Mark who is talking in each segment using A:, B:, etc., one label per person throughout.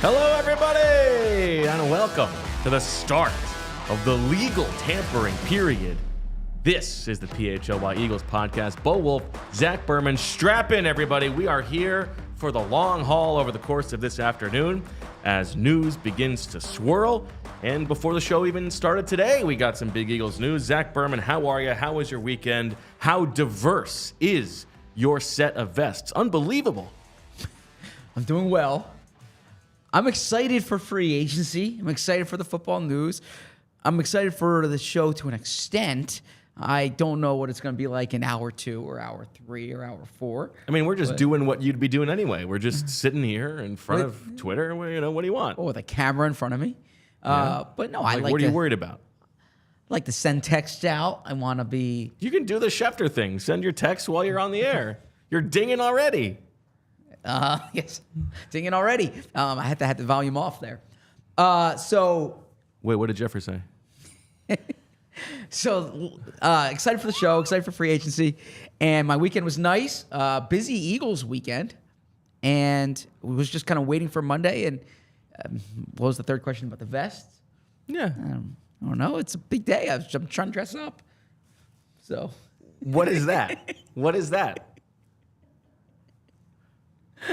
A: Hello, everybody, and welcome to the start of the legal tampering period. This is the PHLY Eagles podcast. Bo Wolf, Zach Berman, strap in, everybody. We are here for the long haul over the course of this afternoon as news begins to swirl. And before the show even started today, we got some big Eagles news. Zach Berman, how are you? How was your weekend? How diverse is your set of vests? Unbelievable.
B: I'm doing well. I'm excited for free agency. I'm excited for the football news. I'm excited for the show to an extent. I don't know what it's going to be like in hour 2 or hour 3 or hour 4.
A: I mean, we're just doing what you'd be doing anyway. We're just sitting here in front of Twitter. You know, what do you want?
B: Oh, with a camera in front of me.
A: Yeah.
B: But no, I like
A: what are you worried about?
B: Like to send text out. I want to be...
A: You can do the Schefter thing. Send your text while you're on the air. You're dinging already.
B: Yes, dinging already. I had to have the volume off there.
A: Wait, what did Jeffrey say?
B: Excited for the show, excited for free agency, and my weekend was nice. Busy Eagles weekend, and we was just kind of waiting for Monday. And what was the third question about the vests?
A: Yeah,
B: I don't know. It's a big day. I'm trying to dress up. So,
A: what is that? What is that?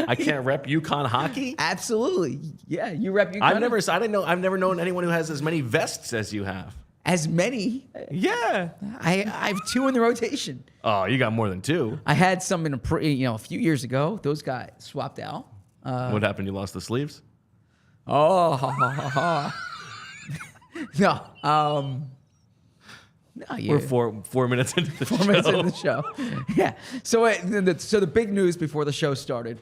A: I can't rep UConn hockey?
B: Absolutely. Yeah, you rep UConn.
A: I've never known anyone who has as many vests as you have.
B: As many?
A: Yeah.
B: I have 2 in the rotation.
A: Oh, you got more than 2.
B: I had some in a few years ago. Those got swapped out.
A: What happened? You lost the sleeves?
B: Oh, no. No,
A: We're 4 minutes into the
B: 4
A: show.
B: minutes into the show. Yeah. So the big news before the show started.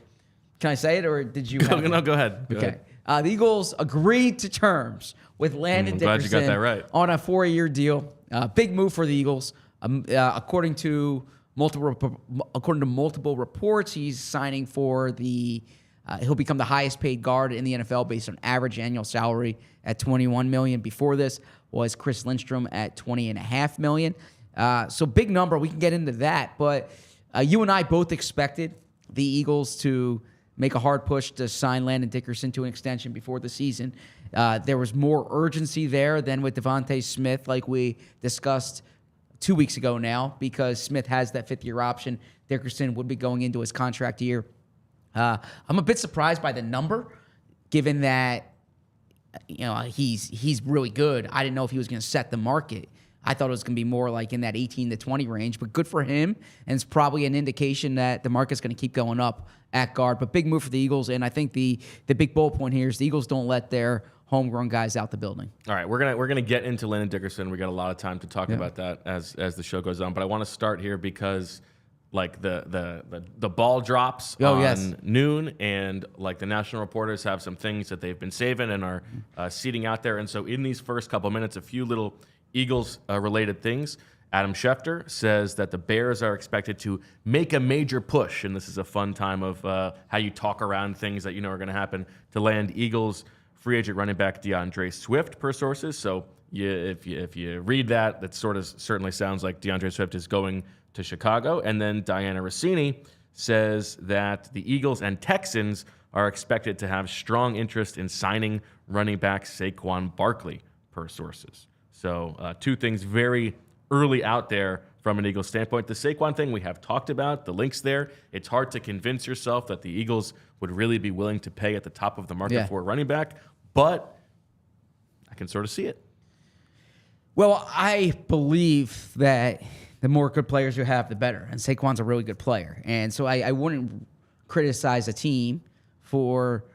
B: Can I say it, or did you?
A: No, go ahead. Go
B: Okay.
A: ahead.
B: The Eagles agreed to terms with Landon Dickerson
A: glad you got that right.
B: on a 4-year deal. Big move for the Eagles. According to multiple reports, he's signing for he'll become the highest paid guard in the NFL based on average annual salary at $21 million. Before this was Chris Lindstrom at $20.5 million. So big number. We can get into that. But you and I both expected the Eagles to make a hard push to sign Landon Dickerson to an extension before the season. There was more urgency there than with Devontae Smith, like we discussed 2 weeks ago now, because Smith has that 5th-year option. Dickerson would be going into his contract year. I'm a bit surprised by the number, given that he's really good. I didn't know if he was going to set the market. I thought it was going to be more like in that 18 to 20 range, but good for him, and it's probably an indication that the market's going to keep going up at guard. But big move for the Eagles, and I think the big bullet point here is the Eagles don't let their homegrown guys out the building.
A: All right, we're gonna get into Landon Dickerson. We got a lot of time to talk about that as the show goes on, but I want to start here because like the ball drops on noon, and like the national reporters have some things that they've been saving and are seeding out there, and so in these first couple minutes, a few little Eagles related things. Adam Schefter says that the Bears are expected to make a major push, and this is a fun time of how you talk around things that you know are going to happen, to land Eagles free agent running back DeAndre Swift, per sources. So if you read that, that certainly sounds like DeAndre Swift is going to Chicago. And then Diana Rossini says that the Eagles and Texans are expected to have strong interest in signing running back Saquon Barkley, per sources. So 2 things very early out there from an Eagles standpoint. The Saquon thing we have talked about, the links there. It's hard to convince yourself that the Eagles would really be willing to pay at the top of the market for a running back, but I can sort of see it.
B: Well, I believe that the more good players you have, the better. And Saquon's a really good player. And so I wouldn't criticize a team for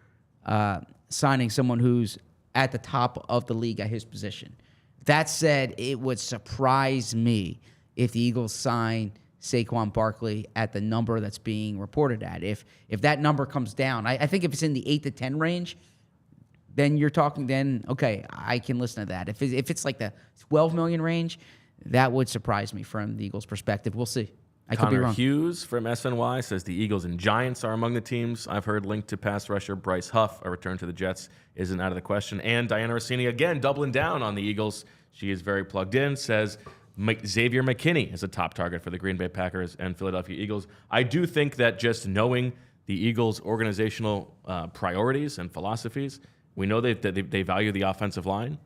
B: signing someone who's at the top of the league at his position. That said, it would surprise me if the Eagles sign Saquon Barkley at the number that's being reported at. If that number comes down, I think if it's in the 8 to 10 range, then you're talking, then, okay, I can listen to that. If it's like the 12 million range, that would surprise me from the Eagles' perspective. We'll see. I could be wrong.
A: Hughes from SNY says the Eagles and Giants are among the teams I've heard linked to pass rusher Bryce Huff. A return to the Jets isn't out of the question. And Diana Rossini, again, doubling down on the Eagles. She is very plugged in, says Xavier McKinney is a top target for the Green Bay Packers and Philadelphia Eagles. I do think that just knowing the Eagles' organizational priorities and philosophies. We know that they value the offensive line,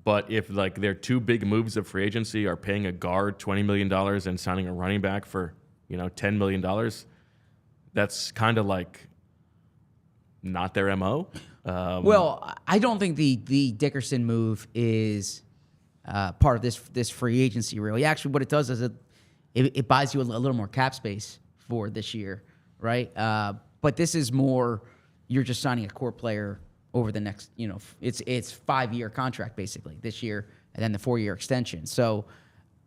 A: but if like their two big moves of free agency are paying a guard $20 million and signing a running back for $10 million, that's kind of like not their MO.
B: Well, I don't think the Dickerson move is part of this free agency, really. Actually, what it does is it buys you a little more cap space for this year, right? But this is more, you're just signing a core player over the next, it's 5-year contract basically this year, and then the 4-year extension. So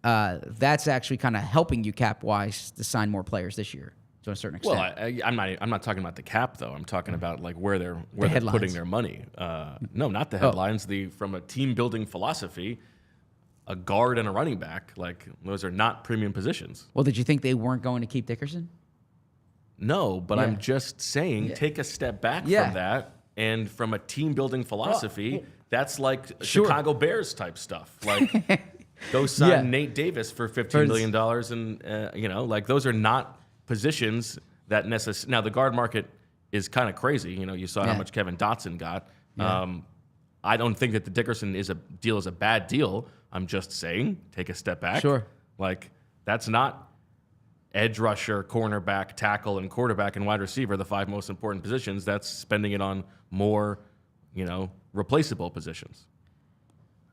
B: that's actually kind of helping you cap wise to sign more players this year to a certain extent.
A: Well, I'm not talking about the cap though. I'm talking about like where they're putting their money. No, not the headlines. From a team building philosophy, a guard and a running back, like those are not premium positions.
B: Well, did you think they weren't going to keep Dickerson?
A: No, but I'm just saying, take a step back from that. And from a team building philosophy, that's like Chicago Bears type stuff. Like, go sign Nate Davis for $15 million. And, like those are not positions that necessarily. Now, the guard market is kind of crazy. You saw how much Kevin Dotson got. Yeah. I don't think that the Dickerson deal is a bad deal. I'm just saying, take a step back.
B: Sure.
A: Like, that's not edge rusher, cornerback, tackle, and quarterback and wide receiver, the 5 most important positions. That's spending it on more, replaceable positions.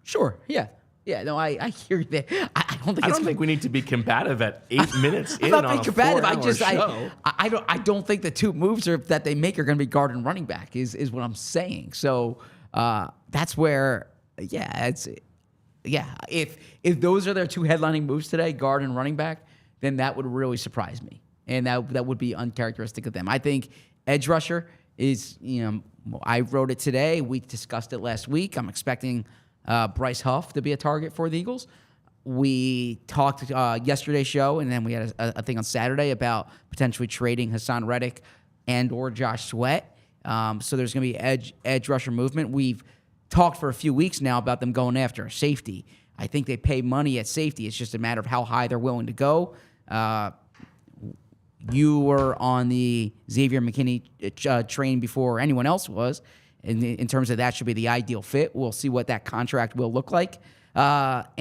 B: Sure. Yeah. Yeah. No, I hear that. I don't think
A: we need to be combative at 8 minutes in on a 4-hour show.
B: I don't think the two moves that they make are going to be guard and running back is what I'm saying. So that's where, if those are their two headlining moves today, guard and running back, then that would really surprise me. And that would be uncharacteristic of them. I think edge rusher is, I wrote it today. We discussed it last week. I'm expecting Bryce Huff to be a target for the Eagles. We talked yesterday's show, and then we had a thing on Saturday about potentially trading Haason Reddick and or Josh Sweat. So there's going to be edge rusher movement. We've talked for a few weeks now about them going after a safety. I think they pay money at safety. It's just a matter of how high they're willing to go. You were on the Xavier McKinney train before anyone else was. In terms of that should be the ideal fit. We'll see what that contract will look like. I'm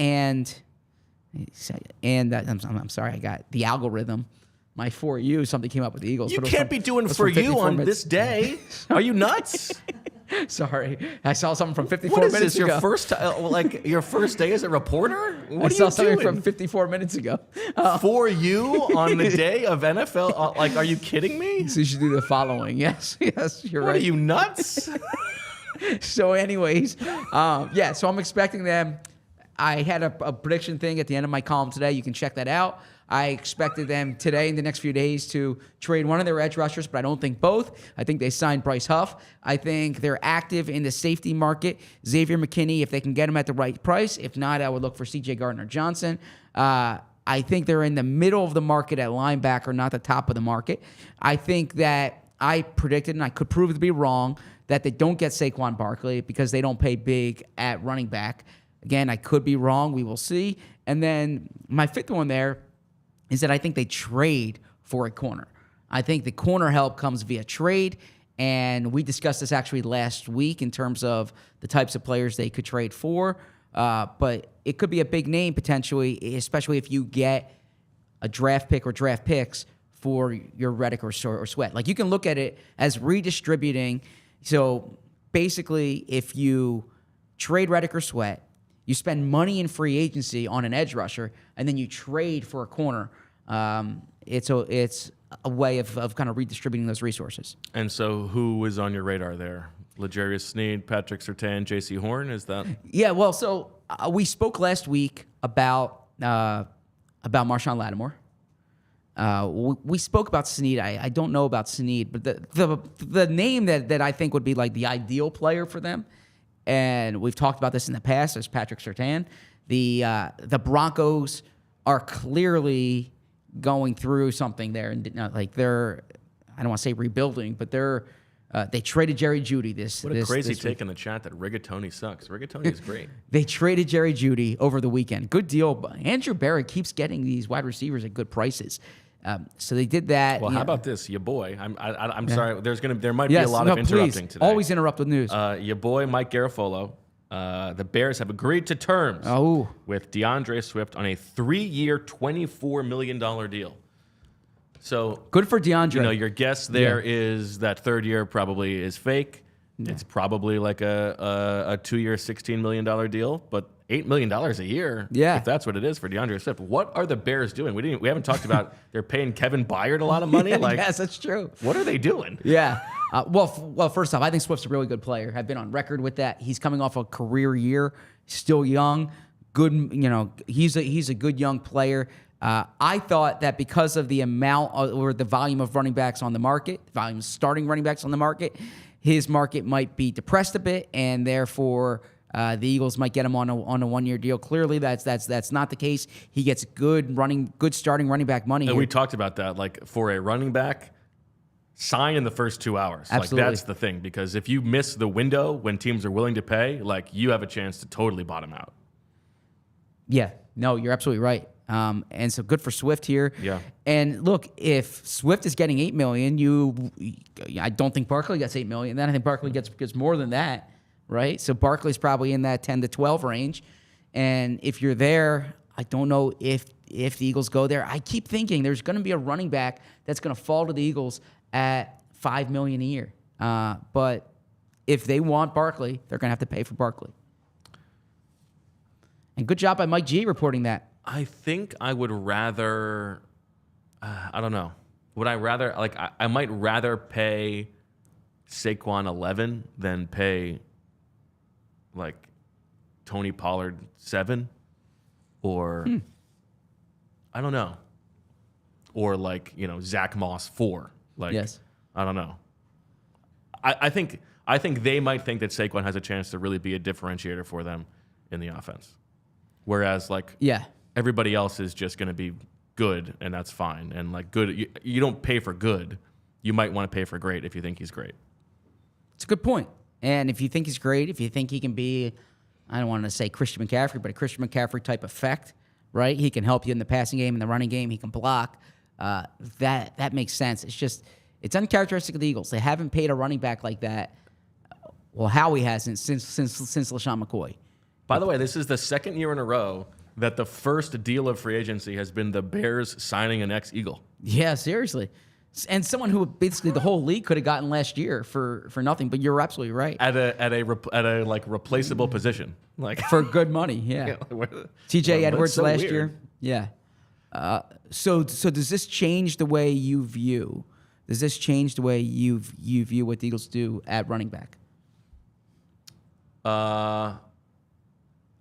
B: sorry, I got the algorithm. My For You, something came up with the Eagles.
A: You can't be doing For You on this day. Are you nuts?
B: Sorry, I saw something from 54 minutes ago.
A: What is this, your first day as a reporter? What
B: I saw something from 54 minutes ago.
A: For You on the day of NFL? Are you kidding me?
B: So you should do the following. Yes, you're right.
A: Are you nuts?
B: So anyways, so I'm expecting them. I had a prediction thing at the end of my column today. You can check that out. I expected them today in the next few days to trade one of their edge rushers, but I don't think both. I think they signed Bryce Huff. I think they're active in the safety market. Xavier McKinney, if they can get him at the right price. If not, I would look for C.J. Gardner-Johnson. I think they're in the middle of the market at linebacker, not the top of the market. I think that I predicted, and I could prove to be wrong, that they don't get Saquon Barkley because they don't pay big at running back. Again, I could be wrong. We will see. And then my fifth one there is that I think they trade for a corner. I think the corner help comes via trade, and we discussed this actually last week in terms of the types of players they could trade for, but it could be a big name potentially, especially if you get a draft pick or draft picks for your Reddick or Sweat. Like, you can look at it as redistributing. So basically, if you trade Reddick or Sweat, you spend money in free agency on an edge rusher, and then you trade for a corner. It's a way of kind of redistributing those resources.
A: And so who is on your radar there? L'Jarius Sneed, Patrick Surtain, J.C. Horn, is that?
B: Yeah, well, so we spoke last week about Marshon Lattimore. We spoke about Sneed. I don't know about Sneed, but the name that I think would be like the ideal player for them, and we've talked about this in the past, is Patrick Surtain. The Broncos are clearly going through something there, and they're, I don't want to say rebuilding, but they traded Jerry Jeudy.
A: What a crazy take in the chat that Rigatoni sucks. Rigatoni is great.
B: They traded Jerry Jeudy over the weekend. Good deal. Andrew Barrett keeps getting these wide receivers at good prices. So they did that.
A: Well, how about this, your boy? I'm sorry. There might be a lot of interrupting today.
B: Always interrupt with news.
A: Your boy Mike Garafolo. The Bears have agreed to terms with DeAndre Swift on a 3-year, $24 million deal. So
B: good for DeAndre.
A: Your guess there is that third year probably is fake. Yeah. It's probably like a 2-year, $16 million deal, but $8 million a year.
B: Yeah,
A: if that's what it is for DeAndre Swift. What are the Bears doing? We haven't talked about. They're paying Kevin Byard a lot of money.
B: Yes, that's true.
A: What are they doing?
B: Yeah. Well, first off, I think Swift's a really good player. I've been on record with that. He's coming off a career year, still young, good. He's a good young player. I thought that because of the amount or the volume of running backs on the market, volume of starting running backs on the market, his market might be depressed a bit, and therefore the Eagles might get him on a 1-year deal. Clearly, that's not the case. He gets good starting running back money.
A: And we talked about that. Like for a running back, sign in the first 2 hours.
B: Absolutely.
A: Like that's the thing, because if you miss the window when teams are willing to pay, like you have a chance to totally bottom out.
B: Yeah, no, you're absolutely right. And so good for Swift here.
A: Yeah.
B: And look, if Swift is getting $8 million, I don't think Barkley gets $8 million. Then I think Barkley gets more than that, right? So Barkley's probably in that 10 to 12 range. And if you're there, I don't know if the Eagles go there. I keep thinking there's going to be a running back that's going to fall to the Eagles at $5 million a year. But if they want Barkley, they're going to have to pay for Barkley. And good job by Mike G reporting that.
A: I think I would rather, I don't know. Would I rather, I might rather pay Saquon 11 than pay, Tony Pollard 7 or, I don't know. Or, Zach Moss 4.
B: Yes.
A: I don't know. I think they might think that Saquon has a chance to really be a differentiator for them in the offense. Whereas, everybody else is just going to be good, and that's fine. And, good, you don't pay for good. You might want to pay for great if you think he's great.
B: It's a good point. And if you think he's great, if you think he can be, I don't want to say Christian McCaffrey, but a Christian McCaffrey type effect, right? He can help you in the passing game and the running game. He can block. That makes sense. It's uncharacteristic of the Eagles. They haven't paid a running back like that. Well, Howie hasn't since LaShawn McCoy.
A: By the way, this is the second year in a row that the first deal of free agency has been the Bears signing an ex-Eagle.
B: Yeah, seriously. And someone who basically the whole league could have gotten last year for nothing, but you're absolutely right.
A: At a replaceable position.
B: For good money, yeah. TJ Edwards so last year. Yeah. So does this change the way you view? Does this change the way you view what the Eagles do at running back?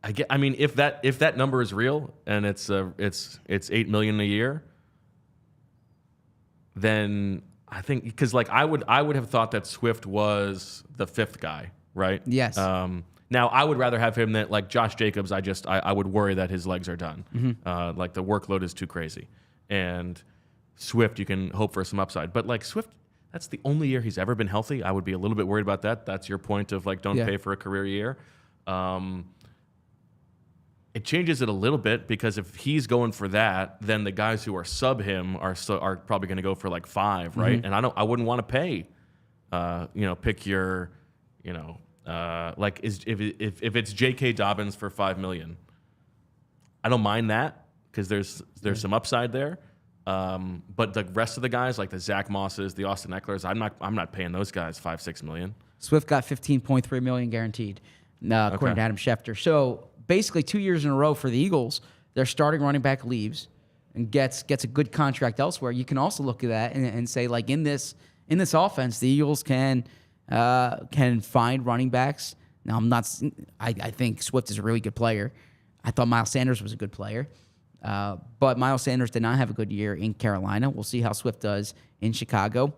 A: If that number is real and it's $8 million a year, then I think because I would have thought that Swift was the fifth guy, right?
B: Yes.
A: Now I would rather have him than Josh Jacobs. I would worry that his legs are done. Mm-hmm. The workload is too crazy, and Swift you can hope for some upside, but Swift. That's the only year he's ever been healthy. I would be a little bit worried about that. That's your point of don't pay for a career year. It changes it a little bit because if he's going for that, then the guys who are sub him are probably going to go for 5, right?
B: Mm-hmm.
A: And I wouldn't want to pay, pick your, if it's J.K. Dobbins for $5 million, I don't mind that because there's some upside there. But the rest of the guys like the Zach Mosses, the Austin Ecklers, I'm not paying those guys $5-6 million.
B: Swift got $15.3 million guaranteed, according to Adam Schefter. So basically 2 years in a row for the Eagles, their starting running back leaves and gets a good contract elsewhere. You can also look at that and say in this offense, the Eagles can find running backs. Now I think Swift is a really good player. I thought Miles Sanders was a good player. But Miles Sanders did not have a good year in Carolina. We'll see how Swift does in Chicago.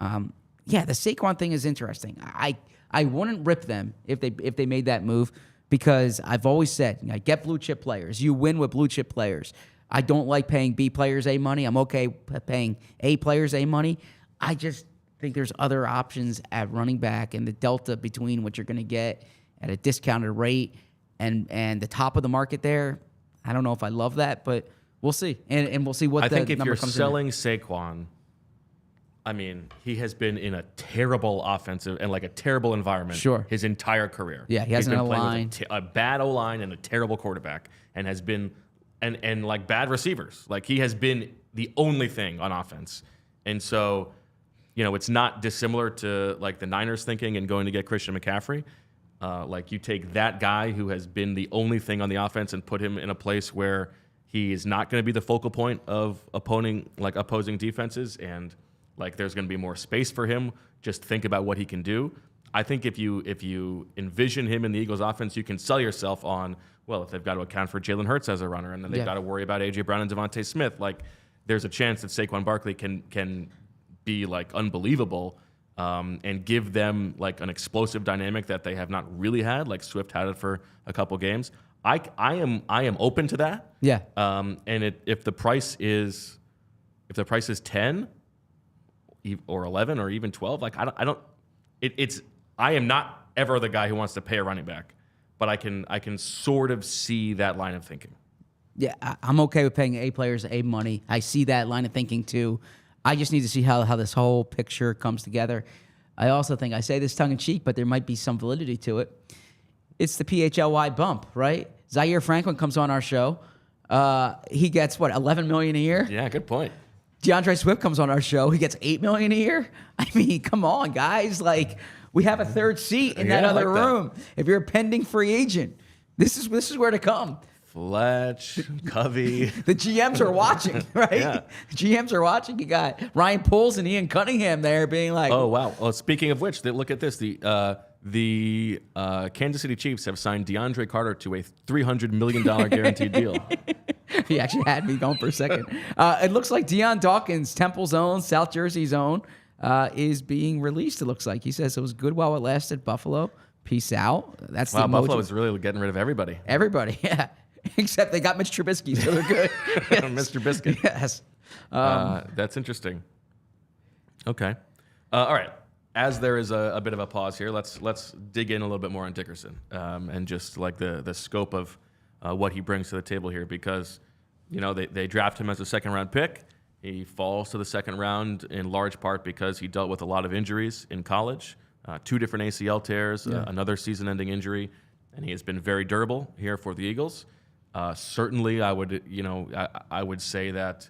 B: The Saquon thing is interesting. I wouldn't rip them if they made that move because I've always said, get blue chip players. You win with blue chip players. I don't like paying B players A money. I'm okay paying A players A money. I just think there's other options at running back, and the delta between what you're going to get at a discounted rate and the top of the market there. I don't know if I love that, but we'll see, and we'll see what
A: I
B: the
A: think if
B: number
A: you're
B: comes
A: selling Saquon, I mean, he has been in a terrible offensive and like a terrible environment his entire career.
B: Yeah, he hasn't
A: been
B: had a line.
A: With a bad O-line and a terrible quarterback, and has been and like bad receivers. Like he has been the only thing on offense. And so, it's not dissimilar to like the Niners thinking and going to get Christian McCaffrey. Like you take that guy who has been the only thing on the offense and put him in a place where he is not going to be the focal point of opposing defenses, and like there's going to be more space for him. Just think about what he can do. I think if you envision him in the Eagles offense, you can sell yourself on, well, if they've got to account for Jalen Hurts as a runner, and then they've got to worry about A.J. Brown and Devontae Smith, like there's a chance that Saquon Barkley can be like unbelievable and give them like an explosive dynamic that they have not really had. Like Swift had it for a couple games. I am open to that.
B: Yeah.
A: And if the price is 10 or 11 or even 12, like I am not ever the guy who wants to pay a running back, but I can sort of see that line of thinking.
B: Yeah, I'm okay with paying A players A money. I see that line of thinking too. I just need to see how this whole picture comes together. I also think, I say this tongue-in-cheek, but there might be some validity to it. It's the PHLY bump, right? Zaire Franklin comes on our show. He gets, $11 million a year?
A: Yeah, good point.
B: DeAndre Swift comes on our show. He gets $8 million a year? I mean, come on, guys. Like, we have a third seat in that other room. If you're a pending free agent, this is where to come.
A: Fletch, Covey.
B: The GMs are watching, right?
A: Yeah.
B: The GMs are watching. You got Ryan Poles and Ian Cunningham there being like,
A: oh, wow. Oh, speaking of which, look at this. The Kansas City Chiefs have signed DeAndre Carter to a $300 million guaranteed deal.
B: He actually had me going for a second. It looks like Deion Dawkins, Temple's own, South Jersey's own, is being released, it looks like. He says it was good while it lasted. Buffalo, peace out. That's the emoji.
A: Buffalo is really getting rid of everybody.
B: Everybody, yeah. Except they got Mitch Trubisky, so they're good. Yes.
A: Mr. Biscuit.
B: Yes.
A: That's interesting. Okay. All right. As there is a bit of a pause here, let's dig in a little bit more on Dickerson and just like the scope of what he brings to the table here, because they draft him as a second-round pick. He falls to the second round in large part because he dealt with a lot of injuries in college, 2 different ACL tears, another season-ending injury, and he has been very durable here for the Eagles. Certainly, I would say that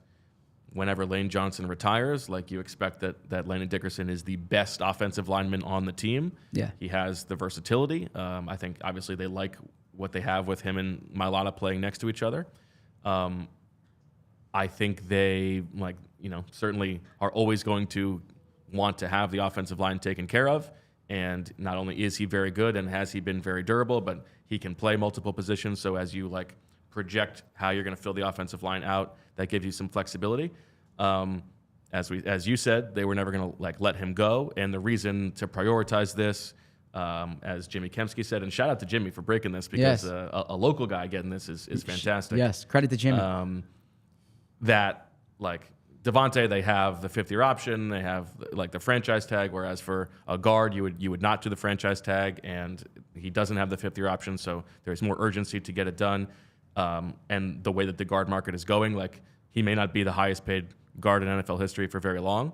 A: whenever Lane Johnson retires, like you expect that Landon Dickerson is the best offensive lineman on the team. Yeah, he has the versatility. I think obviously they like what they have with him and Mailata playing next to each other. I think they certainly are always going to want to have the offensive line taken care of. And not only is he very good and has he been very durable, but he can play multiple positions. So as you project how you're going to fill the offensive line out, that gives you some flexibility. As you said, they were never going to let him go. And the reason to prioritize this, as Jimmy Kempski said, and shout out to Jimmy for breaking this, because a local guy getting this is fantastic.
B: Yes, credit to Jimmy.
A: That Devontae, they have the 5th-year option, they have the franchise tag, whereas for a guard, you would not do the franchise tag, and he doesn't have the 5th-year option, so there's more urgency to get it done. And the way that the guard market is going, he may not be the highest paid guard in NFL history for very long.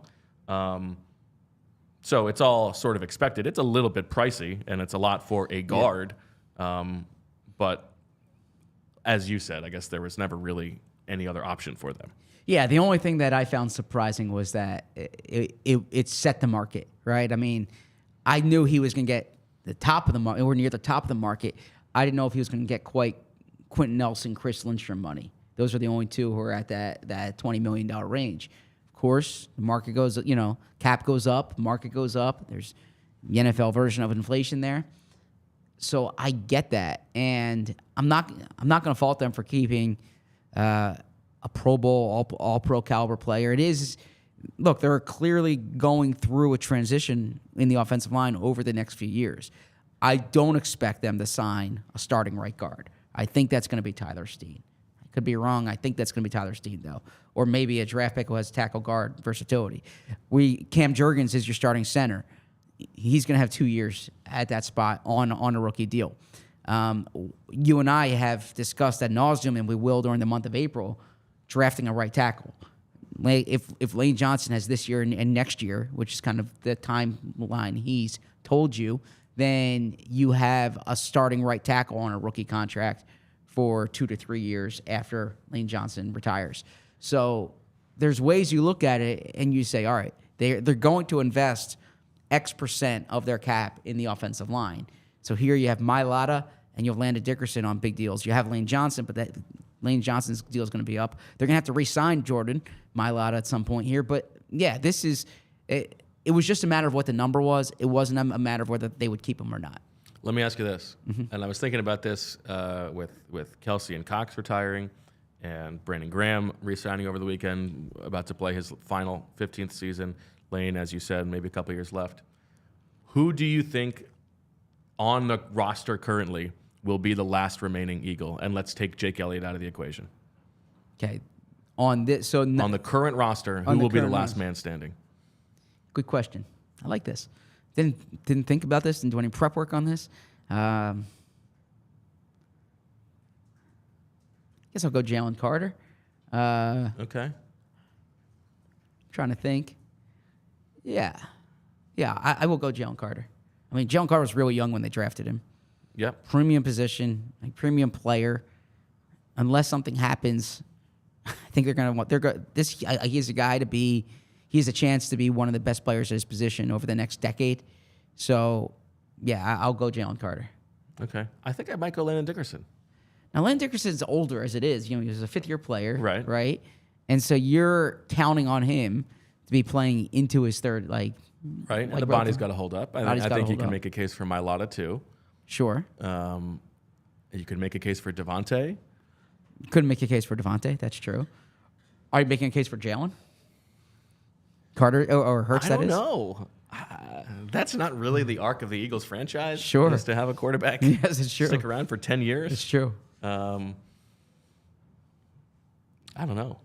A: So it's all sort of expected. It's a little bit pricey, and it's a lot for a guard. But as you said, I guess there was never really any other option for them.
B: Yeah, the only thing that I found surprising was that it set the market, right? I mean, I knew he was going to get the top of the market, or near the top of the market. I didn't know if he was going to get quite Quentin Nelson, Chris Lindstrom money. Those are the only 2 who are at that $20 million range. Of course, the market goes, cap goes up, market goes up. There's the NFL version of inflation there. So I get that, and I'm not going to fault them for keeping a Pro Bowl, all Pro caliber player. It is, look, they're clearly going through a transition in the offensive line over the next few years. I don't expect them to sign a starting right guard. I think that's going to be Tyler Sneed. I could be wrong. I think that's going to be Tyler Sneed, though. Or maybe a draft pick who has tackle guard versatility. Cam Jurgens is your starting center. He's going to have 2 years at that spot on a rookie deal. You and I have discussed ad nauseum, and we will during the month of April, drafting a right tackle. If Lane Johnson has this year and next year, which is kind of the timeline he's told you, then you have a starting right tackle on a rookie contract for 2 to 3 years after Lane Johnson retires. So there's ways you look at it and you say, all right, they're going to invest X percent of their cap in the offensive line. So here you have Mailata and you have Landon Dickerson on big deals. You have Lane Johnson, but that Lane Johnson's deal is going to be up. They're going to have to re-sign Jordan Mailata at some point here. But yeah, this is it was just a matter of what the number was. It wasn't a matter of whether they would keep him or not.
A: Let me ask you this, and I was thinking about this with Kelsey and Cox retiring, and Brandon Graham re-signing over the weekend, about to play his final 15th season. Lane, as you said, maybe a couple years left. Who do you think on the roster currently will be the last remaining Eagle? And let's take Jake Elliott out of the equation.
B: Okay, on the
A: current roster, who will be the last man standing?
B: Good question. I like this. Didn't think about this. Didn't do any prep work on this. Guess I'll go Jalen Carter.
A: Okay.
B: Trying to think. Yeah, I will go Jalen Carter. I mean, Jalen Carter was really young when they drafted him.
A: Yep.
B: Premium position, like premium player. Unless something happens, I think they're going to want. He's a guy to be. He has a chance to be one of the best players at his position over the next decade. So, yeah, I'll go Jalen Carter.
A: Okay. I think I might go Landon Dickerson.
B: Now, Landon Dickerson's older as it is. You know, he's a fifth-year player.
A: Right.
B: And so you're counting on him to be playing into his third, Right.
A: And the body's got to hold up. I think you can make a case for Mailata, too.
B: Sure.
A: You could make a case for Devontae.
B: Couldn't make a case for Devontae. That's true. Are you making a case for Jalen Carter or Hurts?
A: I don't know. That's not really the arc of the Eagles franchise.
B: Sure.
A: Is to have a quarterback
B: yes, it's true.
A: stick around for 10 years.
B: It's true.
A: I don't know.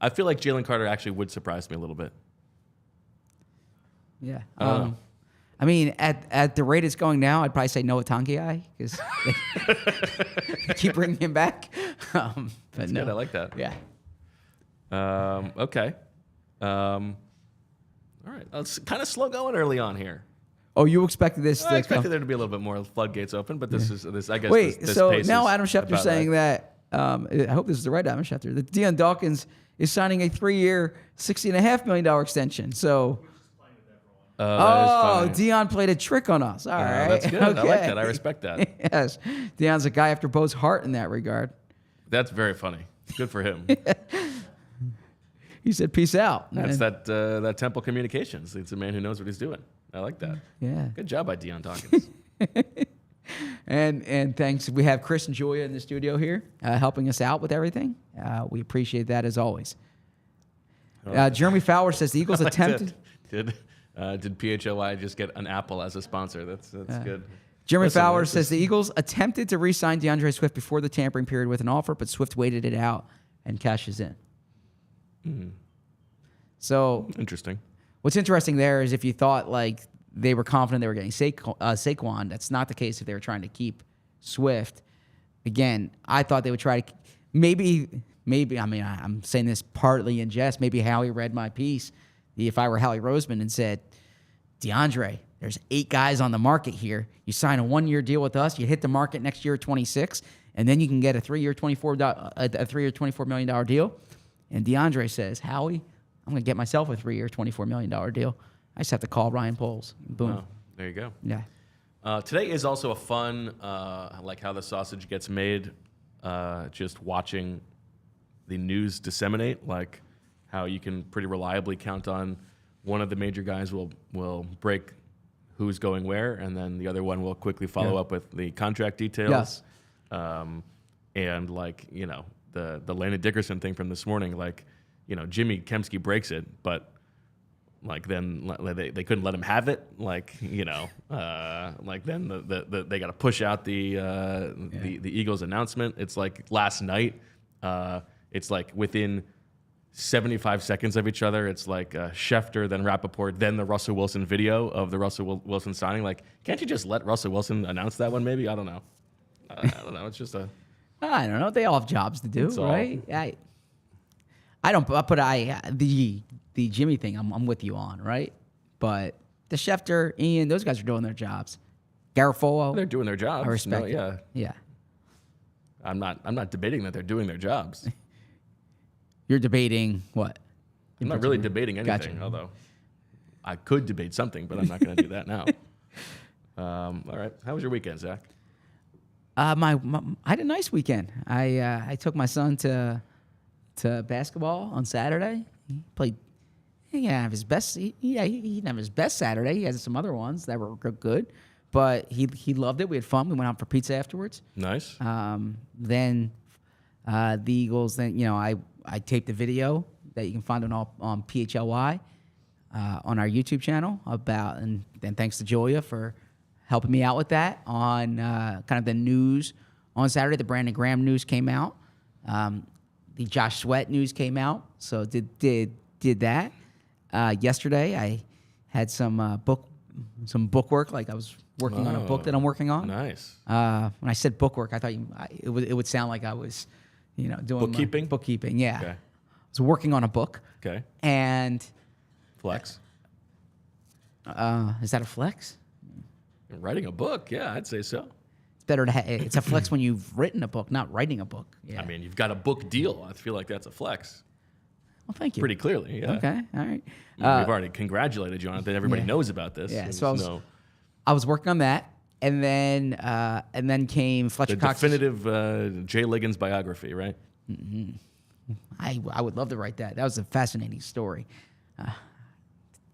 A: I feel like Jalen Carter actually would surprise me a little bit.
B: Yeah. I mean, at the rate it's going now, I'd probably say Noah Tongiai because they keep bringing him back. But
A: That's
B: no.
A: good. I like that.
B: Yeah.
A: Okay. All right. It's kind of slow going early on here.
B: Oh, you expected this?
A: I expected there to be a little bit more floodgates open, but this is this. I guess.
B: Wait.
A: This
B: So
A: pace
B: now
A: is
B: Adam Schefter's saying that. I hope this is the right Adam Schefter. That Deion Dawkins is signing a 3-year, $60.5 million extension. So. Deion played a trick on us. All right.
A: That's good.
B: Okay.
A: I like that. I respect that.
B: Yes. Deion's a guy after Bo's heart in that regard.
A: That's very funny. Good for him.
B: He said, peace out.
A: That's that Temple Communications. It's a man who knows what he's doing. I like that.
B: Yeah.
A: Good job by Deion Dawkins.
B: And thanks. We have Chris and Julia in the studio here helping us out with everything. We appreciate that as always. Jeremy Fowler says the Eagles attempted.
A: Did PHLY just get an Apple as a sponsor? That's good.
B: Jeremy Fowler says the Eagles attempted to re-sign DeAndre Swift before the tampering period with an offer, but Swift waited it out and cashes in. So
A: interesting.
B: What's interesting there is if you thought like they were confident they were getting Saquon, that's not the case if they were trying to keep Swift. Again, I thought they would try to maybe. I mean, I'm saying this partly in jest. Maybe Howie read my piece. If I were Howie Roseman and said, DeAndre, there's 8 guys on the market here. You sign a 1-year deal with us. You hit the market next year at 26, and then you can get a 3-year, $24 million deal. And DeAndre says, Howie, I'm going to get myself a 3-year, $24 million deal. I just have to call Ryan Poles. Boom.
A: Oh, there you go.
B: Yeah.
A: Today is also a fun, like how the sausage gets made, just watching the news disseminate, like how you can pretty reliably count on one of the major guys will break who's going where, and then the other one will quickly follow up with the contract details.
B: Yes.
A: And like, you know, the Landon Dickerson thing from this morning, like, you know, Jimmy Kempski breaks it, but like then they couldn't let him have it. Like, you know, like then they got to push out the Eagles announcement. It's like last night. It's like within 75 seconds of each other. It's like Schefter, then Rappaport, then the Russell Wilson video of the Russell Wilson signing. Like, can't you just let Russell Wilson announce that one? Maybe, I don't know. I don't know. It's just
B: I don't know. They all have jobs to do, right? I don't. But the Jimmy thing, I'm with you on, right? But the Schefter, Ian, those guys are doing their jobs. Garofalo,
A: They're doing their jobs.
B: I respect it.
A: Yeah.
B: Yeah.
A: I'm not debating that they're doing their jobs.
B: You're debating what?
A: I'm not really debating anything,
B: Gotcha.
A: although I could debate something, but I'm not going to do that now. All right. How was your weekend, Zach?
B: I had a nice weekend. I took my son to basketball on Saturday. He played. He didn't have his best. He didn't have his best Saturday. He had some other ones that were good, but he loved it. We had fun. We went out for pizza afterwards.
A: Nice.
B: Then the Eagles. Then I taped a video that you can find on PHLY on our YouTube channel about, and thanks to Julia for helping me out with that on kind of the news on Saturday. The Brandon Graham news came out. The Josh Sweat news came out. So did that. Yesterday I had some book work. Like I was working on a book that I'm working on.
A: Nice.
B: When I said book work, I thought it would sound like I was, doing
A: bookkeeping.
B: Bookkeeping, yeah.
A: Okay.
B: I was working on a book.
A: Okay.
B: And
A: Flex.
B: is that a flex?
A: Writing a book, yeah, I'd say so.
B: It's better to it's a flex when you've written a book, not writing a book. Yeah.
A: I mean, you've got a book deal. I feel like that's a flex.
B: Well, thank you.
A: Pretty clearly, yeah.
B: Okay, all right.
A: We've already congratulated you on it. That everybody
B: yeah.
A: knows about this.
B: Yeah, so I was working on that, and then came Fletcher
A: the
B: Cox.
A: definitive Jay Liggins biography, right?
B: I would love to write that. That was a fascinating story.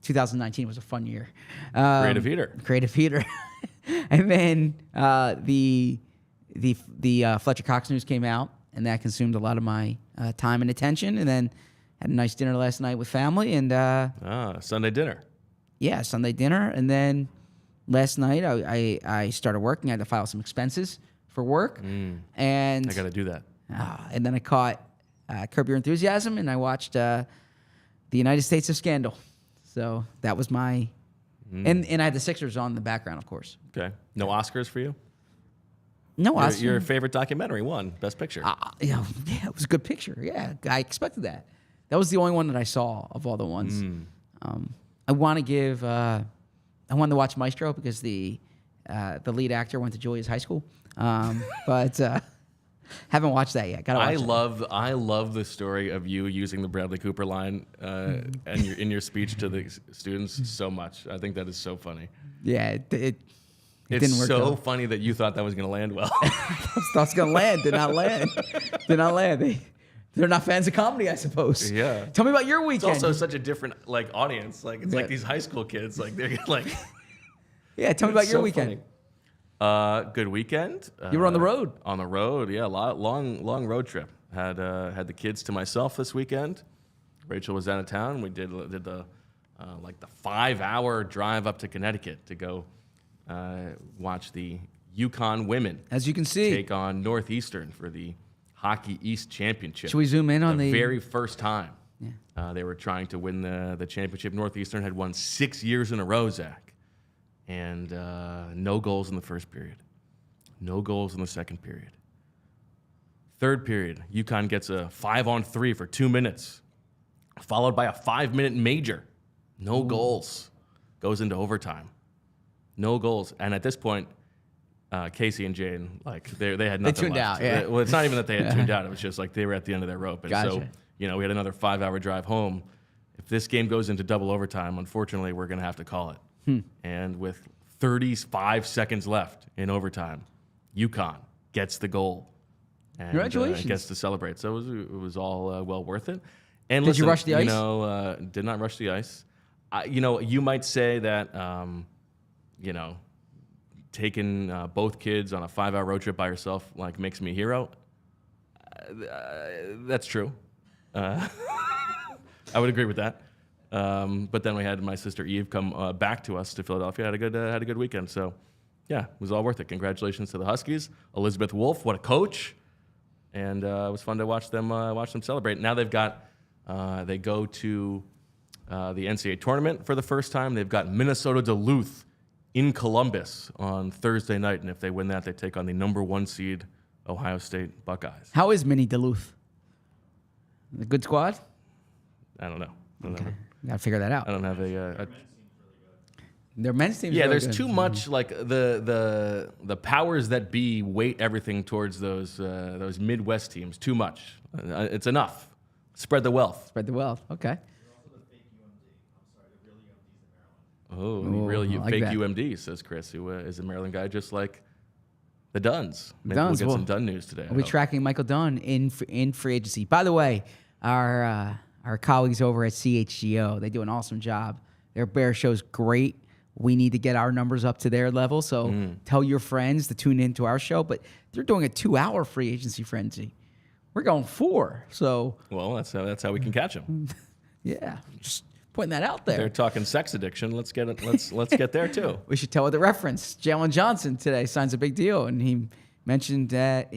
B: 2019 was a fun year.
A: Creative heater.
B: And then the Fletcher Cox news came out, and that consumed a lot of my time and attention. And then had a nice dinner last night with family, and
A: Sunday dinner.
B: Yeah, Sunday dinner, and then last night I started working. I had to file some expenses for work, and
A: I got to do that.
B: And then I caught Curb Your Enthusiasm, and I watched the United States of Scandal. So that was my, and I had the Sixers on in the background, of course.
A: Okay. No Oscars for you?
B: No Oscars.
A: Your favorite documentary won Best Picture.
B: Yeah, it was a good picture. Yeah, I expected that. That was the only one that I saw of all the ones. I want to give. I wanted to watch Maestro because the lead actor went to Julia's high school, but haven't watched that yet. Gotta watch it.
A: I love the story of you using the Bradley Cooper line and in your speech to the students so much. I think that is so funny.
B: Yeah, it
A: it's
B: didn't work
A: so
B: out.
A: funny that you thought that was going to land well.
B: Thought it was going to land. Did not land. Did not land. They're not fans of comedy, I suppose.
A: Yeah.
B: Tell me about your weekend.
A: It's also such a different audience. Like it's like these high school kids. Like they're like.
B: Yeah. Tell me about your weekend.
A: Funny. Good weekend.
B: You were on the road.
A: On the road, yeah. Long road trip. Had the kids to myself this weekend. Rachel was out of town. We did the 5-hour drive up to Connecticut to go watch the UConn women.
B: As you can see,
A: take on Northeastern for the Hockey East Championship.
B: Should we zoom in on the
A: very first time?
B: Yeah.
A: They were trying to win the championship. Northeastern had won 6 years in a row, Zach, and no goals in the first period, no goals in the second period. Third period, UConn gets a 5-on-3 for 2 minutes, followed by a 5-minute major. No goals. Goes into overtime. No goals. And at this point, Casey and Jane, they had nothing
B: tuned
A: left.
B: out, yeah.
A: Well, it's not even that they had tuned out. It was just like they were at the end of their rope. And
B: Gotcha.
A: so, we had another 5-hour drive home. If this game goes into double overtime, unfortunately, we're going to have to call it. And with 35 seconds left in overtime, UConn gets the goal. And,
B: Congratulations.
A: Gets to celebrate. So it was all well worth it. And
B: Did you rush the ice?
A: Did not rush the ice. You might say that, taking both kids on a 5-hour road trip by yourself makes me a hero. That's true. I would agree with that. But then we had my sister Eve come back to us to Philadelphia. Had a good weekend. So, yeah, it was all worth it. Congratulations to the Huskies. Elizabeth Wolf, what a coach! And it was fun to watch them celebrate. Now they've got they go to the NCAA tournament for the first time. They've got Minnesota Duluth in Columbus on Thursday night, and if they win that, they take on the number 1 seed Ohio State Buckeyes.
B: How is Mini Duluth? A good squad?
A: I don't know.
B: Gotta figure that out.
A: I don't have a
B: Their men's team.
A: Yeah, there's too much like the powers that be weight everything towards those Midwest teams. Too much. It's enough. Spread the wealth.
B: Spread the wealth. Okay.
A: Oh, really?
B: I like
A: Fake
B: that.
A: UMD, says Chris, who is a Maryland guy, just like the Duns. Maybe
B: Duns,
A: we'll get some Dunn news today.
B: We'll be tracking Michael Dunn in free agency. By the way, our colleagues over at CHGO, they do an awesome job. Their Bear show's great. We need to get our numbers up to their level. So tell your friends to tune into our show. But they're doing a 2-hour free agency frenzy. We're going 4. So
A: well, that's how we can catch them.
B: Yeah, just putting that out there.
A: They're talking sex addiction. Let's get it. Let's get there too.
B: We should tell it the reference. Jalen Johnson today signs a big deal, and he mentioned that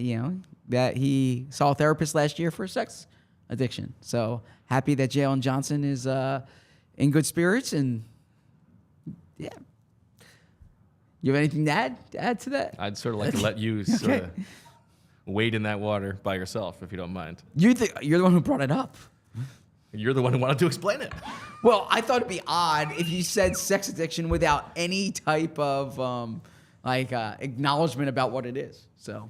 B: that he saw a therapist last year for sex addiction. So happy that Jalen Johnson is in good spirits, and yeah. You have anything to add to that?
A: I'd sort of like to let you sort of wade in that water by yourself, if you don't mind.
B: You're the one who brought it up.
A: You're the one who wanted to explain it.
B: Well, I thought it'd be odd if you said sex addiction without any type of acknowledgement about what it is. So,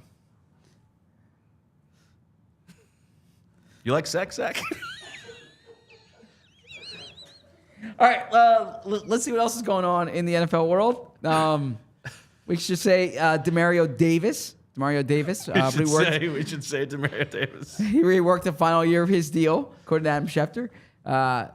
A: you like sex, Zach?
B: All right, let's see what else is going on in the NFL world. We should say Demario Davis. We should say Demario Davis. He reworked the final year of his deal, according to Adam Schefter.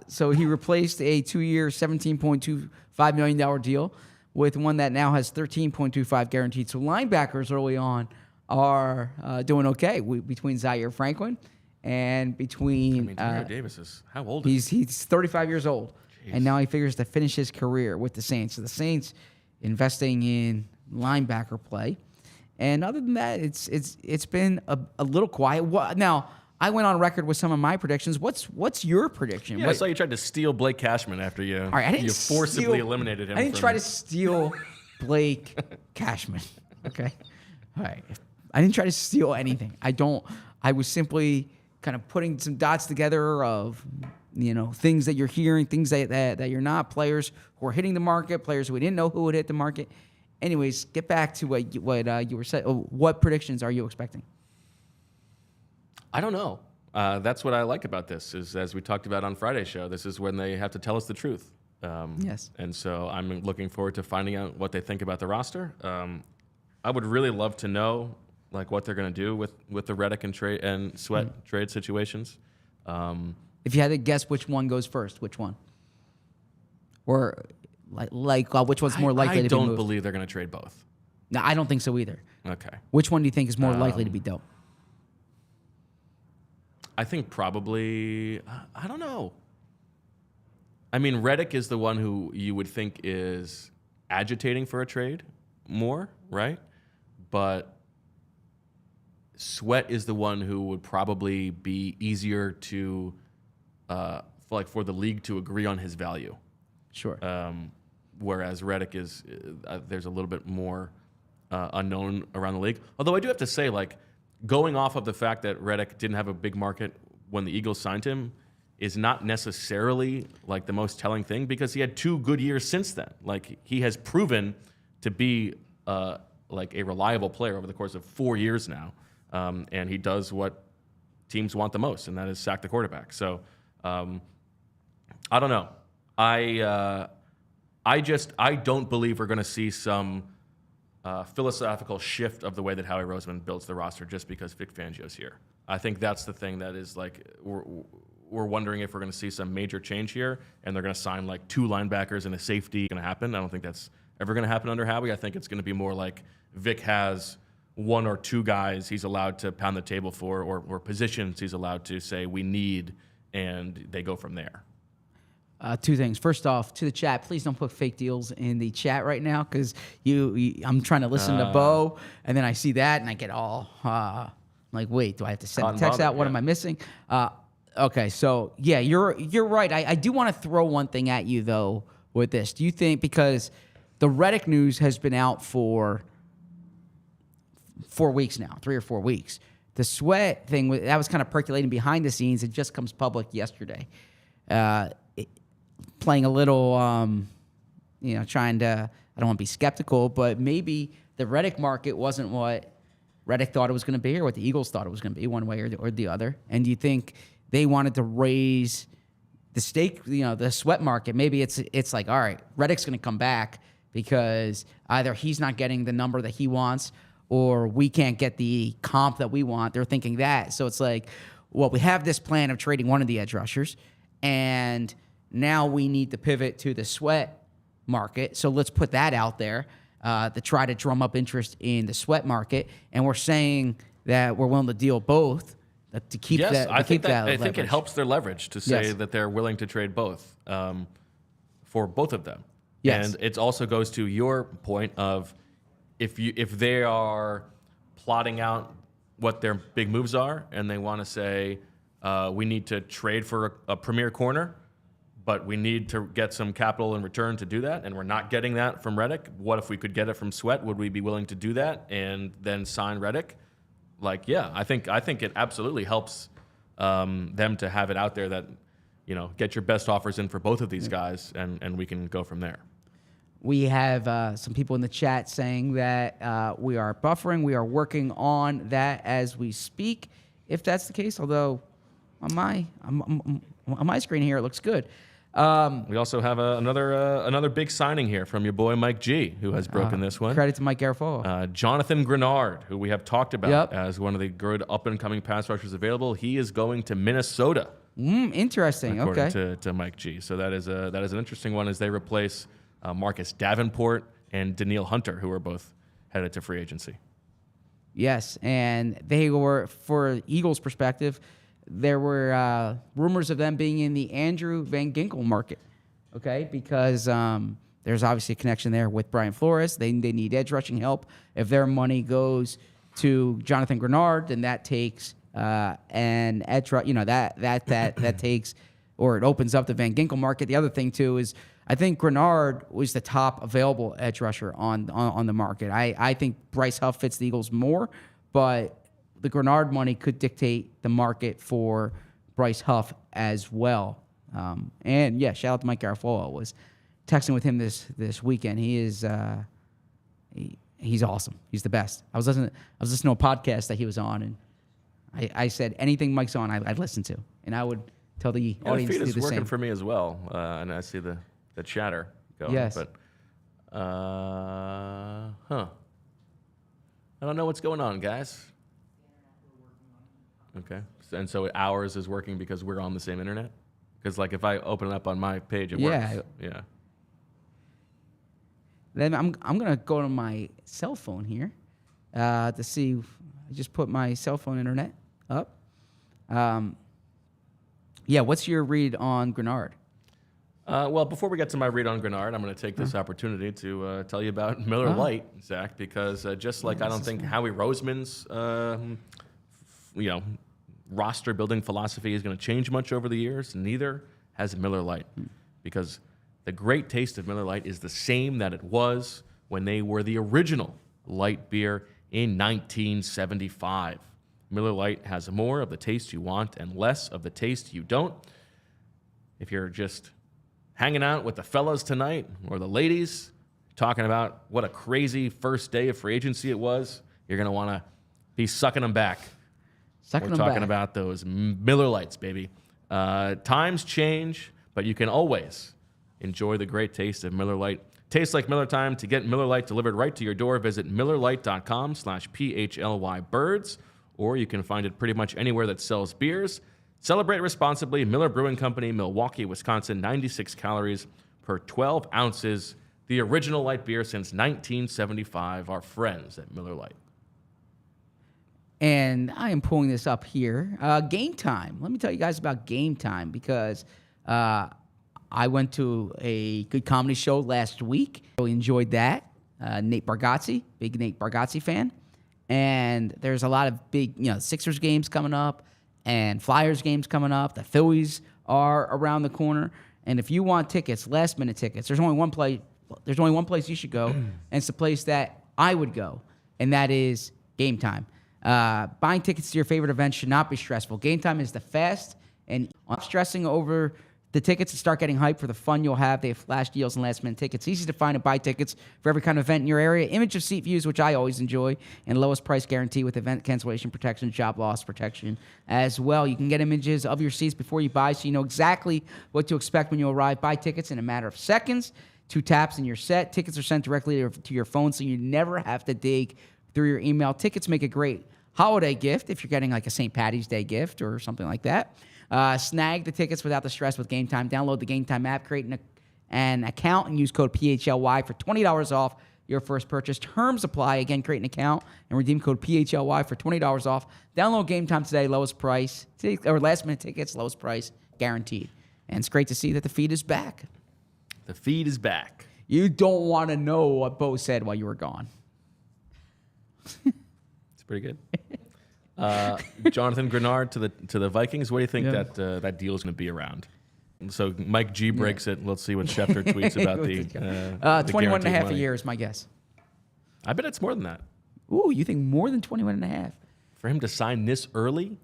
B: So he replaced a 2-year, $17.25 million deal with one that now has $13.25 guaranteed. So linebackers early on are doing okay between Zaire Franklin and between...
A: Demario Davis is... How old is
B: he? He's 35 years old. And now he figures to finish his career with the Saints. So the Saints investing in linebacker play. And other than that, it's been a little quiet. Now, I went on record with some of my predictions. What's your prediction?
A: Yeah, I saw you tried to steal Blake Cashman after you,
B: all right,
A: you forcibly eliminated him.
B: I didn't try to steal Blake Cashman. Okay? All right. I didn't try to steal anything. I was simply kind of putting some dots together of... things that you're hearing, things that you're not, players who are hitting the market, players who we didn't know who would hit the market. Anyways, get back to what you were saying. What predictions are you expecting?
A: I don't know. That's what I like about this is, as we talked about on Friday's show, this is when they have to tell us the truth.
B: Yes.
A: And so I'm looking forward to finding out what they think about the roster. I would really love to know like what they're going to do with the Reddick and Sweat trade situations.
B: If you had to guess which one goes first, which one? Or which one's more likely to be moved?
A: I don't believe they're going to trade both.
B: No, I don't think so either.
A: Okay.
B: Which one do you think is more likely to be dealt?
A: I think probably, I don't know. I mean, Reddick is the one who you would think is agitating for a trade more, right? But Sweat is the one who would probably be easier to... for the league to agree on his value.
B: Sure.
A: Whereas Reddick is, there's a little bit more unknown around the league. Although I do have to say, like, going off of the fact that Reddick didn't have a big market when the Eagles signed him is not necessarily, like, the most telling thing because he had 2 good years since then. Like, he has proven to be, like, a reliable player over the course of 4 years now. And he does what teams want the most, and that is sack the quarterback. So... I don't know. I don't believe we're going to see some philosophical shift of the way that Howie Roseman builds the roster just because Vic Fangio's here. I think that's the thing that is like we're wondering if we're going to see some major change here, and they're going to sign like 2 linebackers and a safety. Going to happen? I don't think that's ever going to happen under Howie. I think it's going to be more like Vic has 1 or 2 guys he's allowed to pound the table for, or positions he's allowed to say we need. And they go from there.
B: 2 things. First off, to the chat, please don't put fake deals in the chat right now because I'm trying to listen to Bo, and then I see that and I get all like, wait, do I have to send the text out? What am I missing? Okay, so yeah, you're right. I do want to throw one thing at you though with this. Do you think because the Reddick news has been out for 4 weeks now, 3 or 4 weeks? The Sweat thing, that was kind of percolating behind the scenes. It just comes public yesterday. playing a little, trying to, I don't want to be skeptical, but maybe the Reddick market wasn't what Reddick thought it was going to be or what the Eagles thought it was going to be one way or the other. And do you think they wanted to raise the stake, the sweat market? Maybe it's like, all right, Reddick's going to come back because either he's not getting the number that he wants or we can't get the comp that we want. They're thinking that. So it's like, well, we have this plan of trading one of the edge rushers, and now we need to pivot to the sweat market. So let's put that out there to try to drum up interest in the sweat market. And we're saying that we're willing to deal both to keep that.
A: I think it helps their leverage to say that they're willing to trade both for both of them. Yes. And it also goes to your point of if they are plotting out what their big moves are and they want to say we need to trade for a premier corner, but we need to get some capital in return to do that, and we're not getting that from Reddick. What if we could get it from Sweat? Would we be willing to do that and then sign Reddick? I think it absolutely helps them to have it out there that, get your best offers in for both of these guys, and we can go from there.
B: We have some people in the chat saying that we are buffering. We are working on that as we speak, if that's the case. Although on my screen here, it looks good.
A: We also have another big signing here from your boy Mike G, who has broken this one.
B: Credit to Mike Garofalo.
A: Jonathan Grenard, who we have talked about as one of the good up-and-coming pass rushers available. He is going to Minnesota.
B: Interesting.
A: According to Mike G. So that is an interesting one as they replace Marcus Davenport and Daniil Hunter, who are both headed to free agency.
B: Yes, and they were, for Eagles' perspective, there were rumors of them being in the Andrew Van Ginkel market, okay? Because there's obviously a connection there with Brian Flores. They need edge rushing help. If their money goes to Jonathan Grenard, then that takes an edge, that takes, or it opens up the Van Ginkel market. The other thing too is I think Grenard was the top available edge rusher on the market. I think Bryce Huff fits the Eagles more, but the Grenard money could dictate the market for Bryce Huff as well. And yeah, shout out to Mike Garofalo. Was texting with him this weekend. He is he's awesome. He's the best. I was listening to a podcast that he was on, and I said anything Mike's on, I'd listen to, and I would tell the audience to do the same.
A: It's working for me as well, and I see the chatter going.
B: Yes.
A: But I don't know what's going on, guys. Okay. And so ours is working because we're on the same internet? Because, if I open it up on my page, it works. Yeah.
B: Then I'm going to go to my cell phone here to see. I just put my cell phone internet up. What's your read on Grenard?
A: Well, before we get to my read on Grenard, I'm going to take this opportunity to tell you about Miller Lite, Zach, because just like I don't think Howie Roseman's roster building philosophy is going to change much over the years, neither has Miller Lite, because the great taste of Miller Lite is the same that it was when they were the original light beer in 1975. Miller Lite has more of the taste you want and less of the taste you don't. If you're just hanging out with the fellas tonight or the ladies, talking about what a crazy first day of free agency it was, you're going to want to be sucking them back. We're talking about those Miller Lites, baby. Times change, but you can always enjoy the great taste of Miller Lite. Tastes like Miller time. To get Miller Lite delivered right to your door, visit MillerLite.com/PHLYBirds, or you can find it pretty much anywhere that sells beers. Celebrate responsibly. Miller Brewing Company, Milwaukee, Wisconsin, 96 calories per 12 ounces. The original light beer since 1975. Our friends at Miller Lite.
B: And I am pulling this up here. Game Time. Let me tell you guys about Game Time because I went to a good comedy show last week. Really enjoyed that. Nate Bargatze, big Nate Bargatze fan. And there's a lot of big, Sixers games coming up and Flyers games coming up. The Phillies are around the corner. And if you want tickets, last minute tickets, there's only one place you should go, and it's the place that I would go, and that is Game Time. Buying tickets to your favorite event should not be stressful. Game Time is the fast and stressing over the tickets and start getting hyped for the fun you'll have. They have flash deals and last-minute tickets. Easy to find and buy tickets for every kind of event in your area. Image of seat views, which I always enjoy, and lowest price guarantee with event cancellation protection, job loss protection as well. You can get images of your seats before you buy, so you know exactly what to expect when you arrive. Buy tickets in a matter of seconds. 2 taps and you're set. Tickets are sent directly to your phone, so you never have to dig through your email. Tickets make a great holiday gift if you're getting like a St. Patty's Day gift or something like that. Snag the tickets without the stress with Game Time. Download the Game Time app, create an account, and use code PHLY for $20 off your first purchase. Terms apply. Again, create an account and redeem code PHLY for $20 off. Download Game Time today. Lowest price, or last-minute tickets, lowest price guaranteed. And it's great to see that the feed is back.
A: The feed is back.
B: You don't want to know what Bo said while you were gone.
A: It's pretty good. Jonathan Grenard to the Vikings. What do you think that deal is going to be around? So Mike G breaks it. Let's see what Schefter tweets about the
B: 21 and a half
A: money.
B: a year is my guess.
A: I bet it's more than that.
B: Ooh, you think more than 21 and a half?
A: For him to sign this early,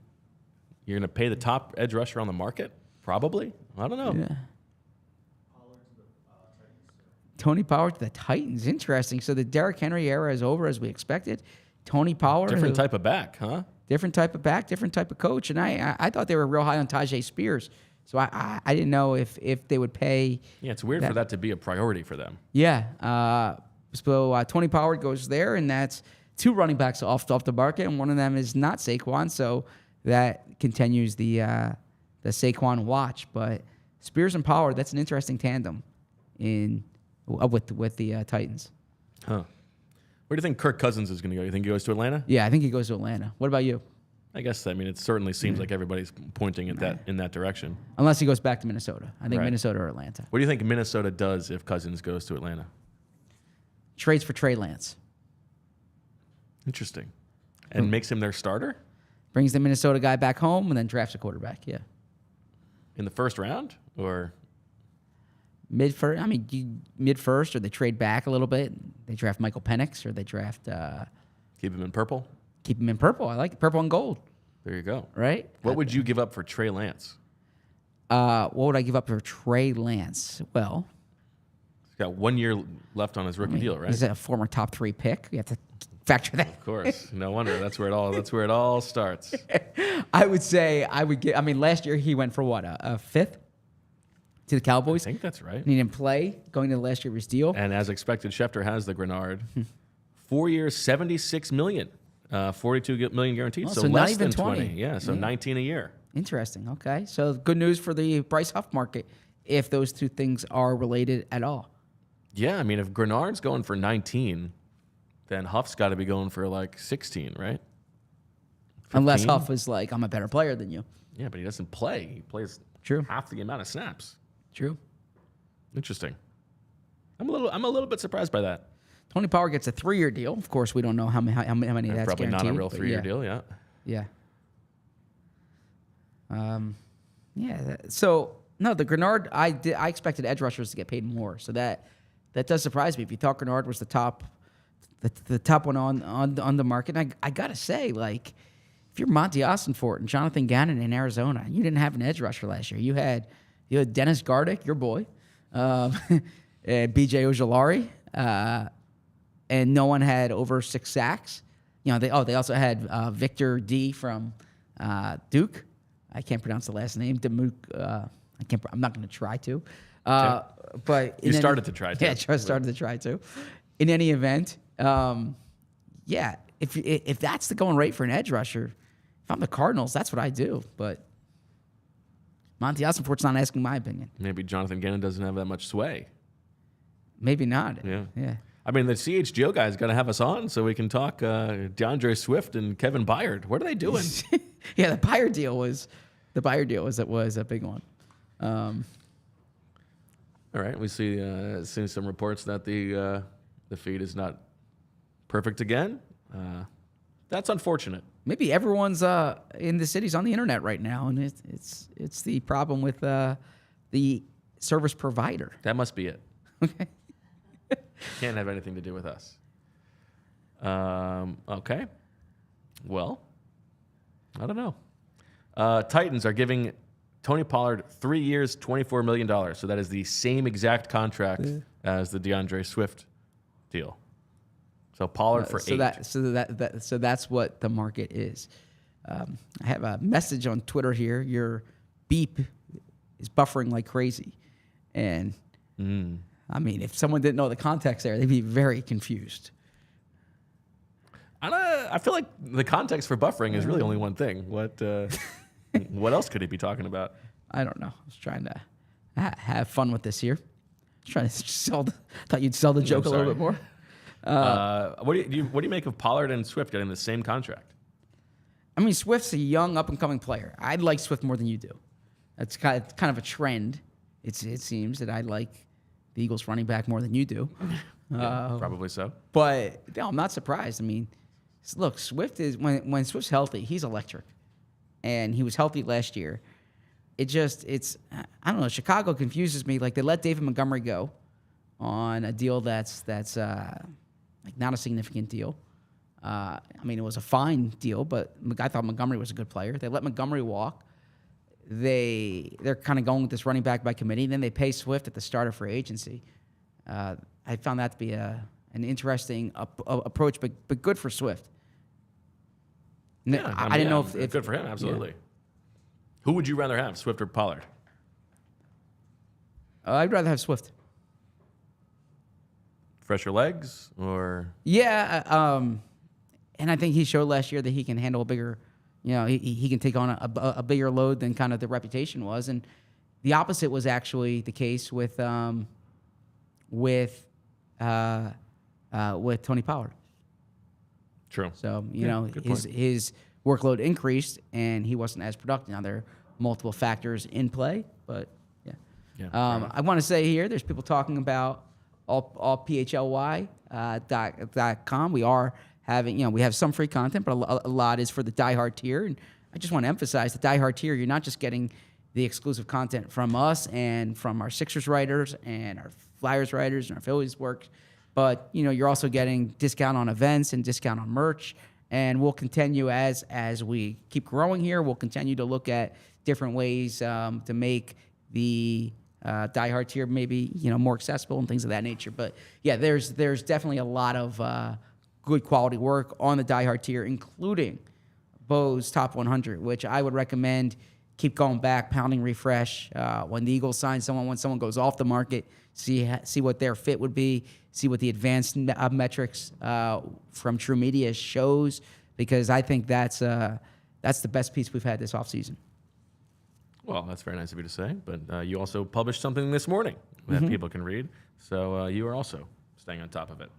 A: you're going to pay the top edge rusher on the market? Probably. I don't know.
B: Yeah. Tony Pollard to the Titans. Interesting. So the Derrick Henry era is over as we expected. Tony Pollard.
A: Different type of back, huh?
B: Different type of back, different type of coach. And I thought they were real high on Tajay Spears. So I didn't know if they would pay.
A: Yeah, it's weird for that to be a priority for them.
B: Yeah. So Tony Pollard goes there, and that's 2 running backs off the market, and one of them is not Saquon. So that continues the Saquon watch. But Spears and Pollard, that's an interesting tandem with the Titans.
A: Huh. Where do you think Kirk Cousins is going to go? You think he goes to Atlanta?
B: Yeah, I think he goes to Atlanta. What about you?
A: I guess, it certainly seems like everybody's pointing at in that direction.
B: Unless he goes back to Minnesota. I think Minnesota or Atlanta.
A: What do you think Minnesota does if Cousins goes to Atlanta?
B: Trades for Trey Lance.
A: Interesting. And makes him their starter?
B: Brings the Minnesota guy back home and then drafts a quarterback, yeah.
A: In the first round? Or
B: mid-first, or they trade back a little bit. They draft Michael Penix, or they draft...
A: keep him in purple?
B: Keep him in purple. I like purple and gold.
A: There you go.
B: Right?
A: What would you give up for Trey Lance?
B: What would I give up for Trey Lance? Well...
A: He's got 1 year left on his rookie deal, right?
B: He's a former top 3 pick. You have to factor that.
A: Of course. No wonder. That's where it all starts.
B: I would say last year he went for what? A 5th? To the Cowboys.
A: I think that's right.
B: And he didn't play going into last year's deal.
A: And as expected, Schefter has the Grenard. 4 years, $76 million. $42 million guaranteed.
B: Oh,
A: so
B: not
A: less
B: even
A: than 20.
B: 20.
A: Yeah, so 19 a year.
B: Interesting. Okay. So good news for the Bryce Huff market if those two things are related at all.
A: Yeah, if Grenard's going for 19, then Huff's got to be going for like 16, right? 15?
B: Unless Huff is like, I'm a better player than you.
A: Yeah, but he doesn't play. He plays half the amount of snaps.
B: True.
A: Interesting. I'm a little bit surprised by that.
B: Tony Pollard gets a 3-year deal. Of course, we don't know how many that's
A: probably
B: guaranteed.
A: Probably not a real 3-year deal, yeah.
B: Yeah. So no, the Grenard. I expected edge rushers to get paid more. So that does surprise me. If you thought Grenard was the top one on the market, and I gotta say, like, if you're Monty Ossenfort and Jonathan Gannon in Arizona, you didn't have an edge rusher last year. You had Dennis Gardick, your boy, and B.J. Ojolari, and no one had over 6 sacks. They also had Victor D from Duke. I can't pronounce the last name. I'm not going to try to. But
A: you started to try to.
B: Yeah, I started to try to. In any event, if that's the going rate for an edge rusher, if I'm the Cardinals, that's what I do. But Monty Ossenfort's not asking my opinion.
A: Maybe Jonathan Gannon doesn't have that much sway.
B: Maybe not.
A: Yeah.
B: Yeah.
A: The CHGO guy's got to have us on so we can talk DeAndre Swift and Kevin Byard. What are they doing?
B: Yeah, the Byard deal was a big one.
A: All right, we see some reports that the feed is not perfect again. That's unfortunate.
B: Maybe everyone's in the cities on the internet right now, and it's the problem with the service provider.
A: That must be it.
B: Okay.
A: Can't have anything to do with us. Okay. Well, I don't know. Titans are giving Tony Pollard, 3 years, $24 million. So that is the same exact contract as the DeAndre Swift deal. So Pollard for $8.
B: So that's what the market is. I have a message on Twitter here. Your beep is buffering like crazy. And, I mean, if someone didn't know the context there, they'd be very confused.
A: I feel like the context for buffering is really only one thing. What else could he be talking about?
B: I don't know. I was trying to have fun with this here. I was trying to thought you'd sell the joke a little bit more.
A: What do you make of Pollard and Swift getting the same contract?
B: I mean, Swift's a young, up-and-coming player. I like Swift more than you do. That's kind of a trend. It seems that I like the Eagles running back more than you do.
A: Yeah, probably so.
B: But no, I'm not surprised. I mean, look, Swift is when Swift's healthy, he's electric, and he was healthy last year. I don't know. Chicago confuses me. Like they let David Montgomery go on a deal that's like not a significant deal. I mean, it was a fine deal, but I thought Montgomery was a good player. They let Montgomery walk. They're kind of going with this running back by committee. Then they pay Swift at the start of free agency. I found that to be an interesting approach, but good for Swift.
A: Yeah,
B: I didn't know if
A: good for him. Absolutely. Yeah. Who would you rather have, Swift or Pollard?
B: I'd rather have Swift.
A: Fresher legs, or
B: and I think he showed last year that he can handle a bigger. He can take on a bigger load than kind of the reputation was, and the opposite was actually the case with Tony Pollard.
A: True.
B: So his workload increased, and he wasn't as productive. Now there are multiple factors in play, but I want to say here, there's people talking about all PHLY.com. We are having, we have some free content, but a lot is for the diehard tier. And I just want to emphasize the diehard tier, you're not just getting the exclusive content from us and from our Sixers writers and our Flyers writers and our Phillies work, but, you're also getting discount on events and discount on merch. And we'll continue as we keep growing here. We'll continue to look at different ways to make the diehard tier maybe more accessible and things of that nature. But yeah, there's definitely a lot of good quality work on the diehard tier, including Bo's Top 100, which I would recommend. Keep going back, pounding refresh. When the Eagles sign someone, when someone goes off the market, see what their fit would be, see what the advanced metrics from True Media shows, because I think that's the best piece we've had this offseason.
A: Well, that's very nice of you to say, but you also published something this morning that people can read, so you are also staying on top of it.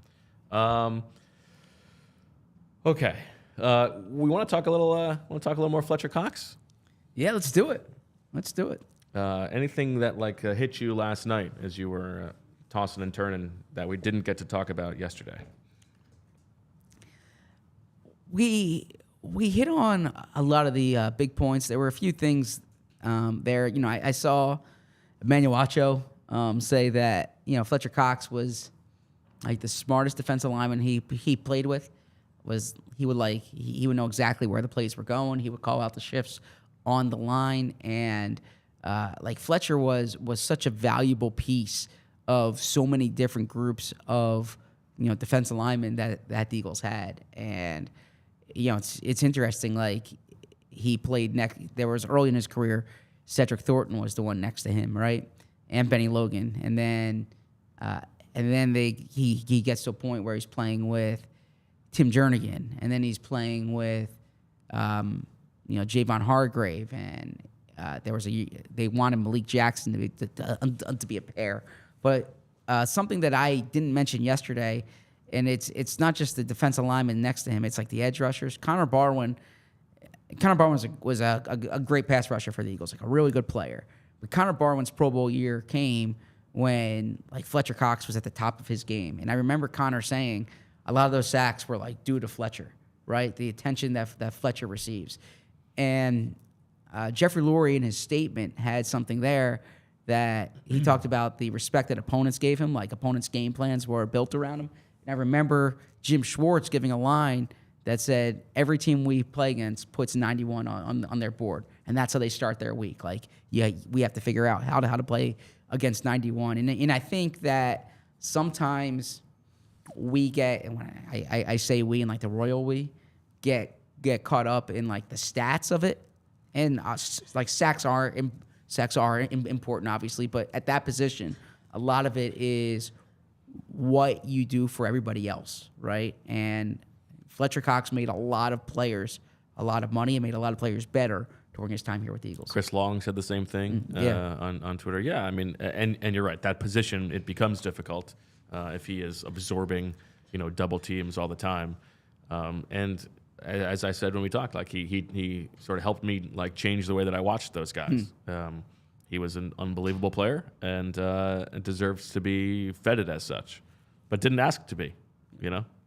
A: Okay, we want to talk a little more Fletcher Cox.
B: Yeah, let's do it.
A: Anything that hit you last night as you were tossing and turning that we didn't get to talk about yesterday?
B: We hit on a lot of the big points. There were a few things there. I saw Emmanuel Acho say that Fletcher Cox was like the smartest defensive lineman he played with. He would know exactly where the plays were going. He would call out the shifts on the line, and Fletcher was such a valuable piece of so many different groups of defensive linemen that the Eagles had. And it's interesting, he played next. There was early in his career, Cedric Thornton was the one next to him, right, and Benny Logan, and then he gets to a point where he's playing with Tim Jernigan, and then he's playing with Javon Hargrave, and they wanted Malik Jackson to be a pair. But something that I didn't mention yesterday, and it's not just the defensive lineman next to him, it's like the edge rushers. Connor Barwin was a great pass rusher for the Eagles, a really good player. But Connor Barwin's Pro Bowl year came when Fletcher Cox was at the top of his game. And I remember Connor saying a lot of those sacks were due to Fletcher, right? The attention that Fletcher receives. And Jeffrey Lurie in his statement had something there that he talked about the respect that opponents gave him, opponents' game plans were built around him. And I remember Jim Schwartz giving a line that said, every team we play against puts 91 on their board. and that's how they start their week. Like, yeah, we have to figure out how to play against 91, and I think that sometimes we get, and when I say we, and like the royal we, get caught up in like the stats of it, and like sacks are important, obviously, but at that position, a lot of it is what you do for everybody else, right? And Fletcher Cox made a lot of players a lot of money and made a lot of players better during his time here with the Eagles.
A: Chris Long said the same thing on Twitter. Yeah, I mean, and you're right. That position, it becomes difficult if he is absorbing, double teams all the time. And as I said when we talked, like he sort of helped me like change the way that I watched those guys. He was an unbelievable player and deserves to be feted as such, but didn't ask to be,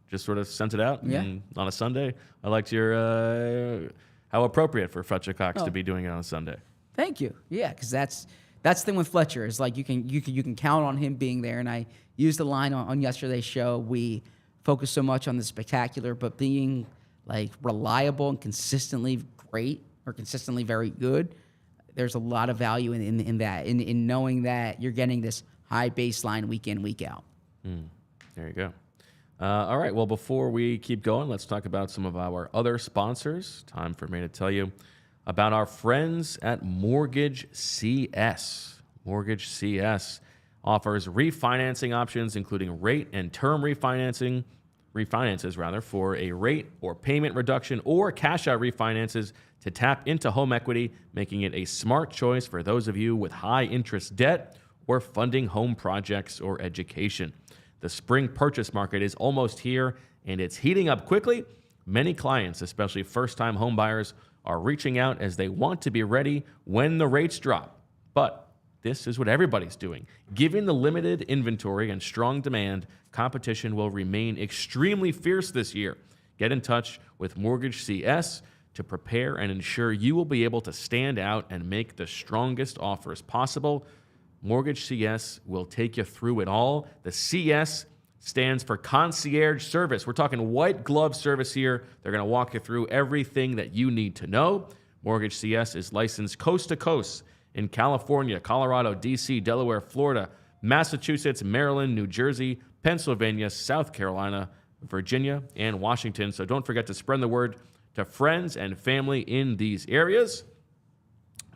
A: just sort of sent it out.
B: Yeah.
A: And on a Sunday, I liked your how appropriate for Fletcher Cox to be doing it on a Sunday.
B: Thank you. Yeah, because that's the thing with Fletcher is like you can count on him being there. And I used the line on yesterday's show. We focus so much on the spectacular, but being like reliable and consistently great or consistently very good. There's a lot of value in that, in knowing that you're getting this high baseline week in, week out.
A: There you go. All right, well, before we keep going, let's talk about some of our other sponsors. Time for me to tell you about our friends at Mortgage CS. Mortgage CS offers refinancing options, including rate and term refinances for a rate or payment reduction or cash out refinances to tap into home equity, making it a smart choice for those of you with high interest debt or funding home projects or education. The spring purchase market is almost here and it's heating up quickly. Many clients, especially first-time home buyers, are reaching out as they want to be ready when the rates drop. But this is what everybody's doing. Given the limited inventory and strong demand, competition will remain extremely fierce this year. Get in touch with Mortgage CS to prepare and ensure you will be able to stand out and make the strongest offers possible. Mortgage CS will take you through it all. The CS stands for concierge service. We're talking white glove service here. They're going to walk you through everything that you need to know. Mortgage CS is licensed coast to coast in California, Colorado, DC, Delaware, Florida, Massachusetts, Maryland, New Jersey, Pennsylvania, South Carolina, Virginia, and Washington. So don't forget to spread the word to friends and family in these areas.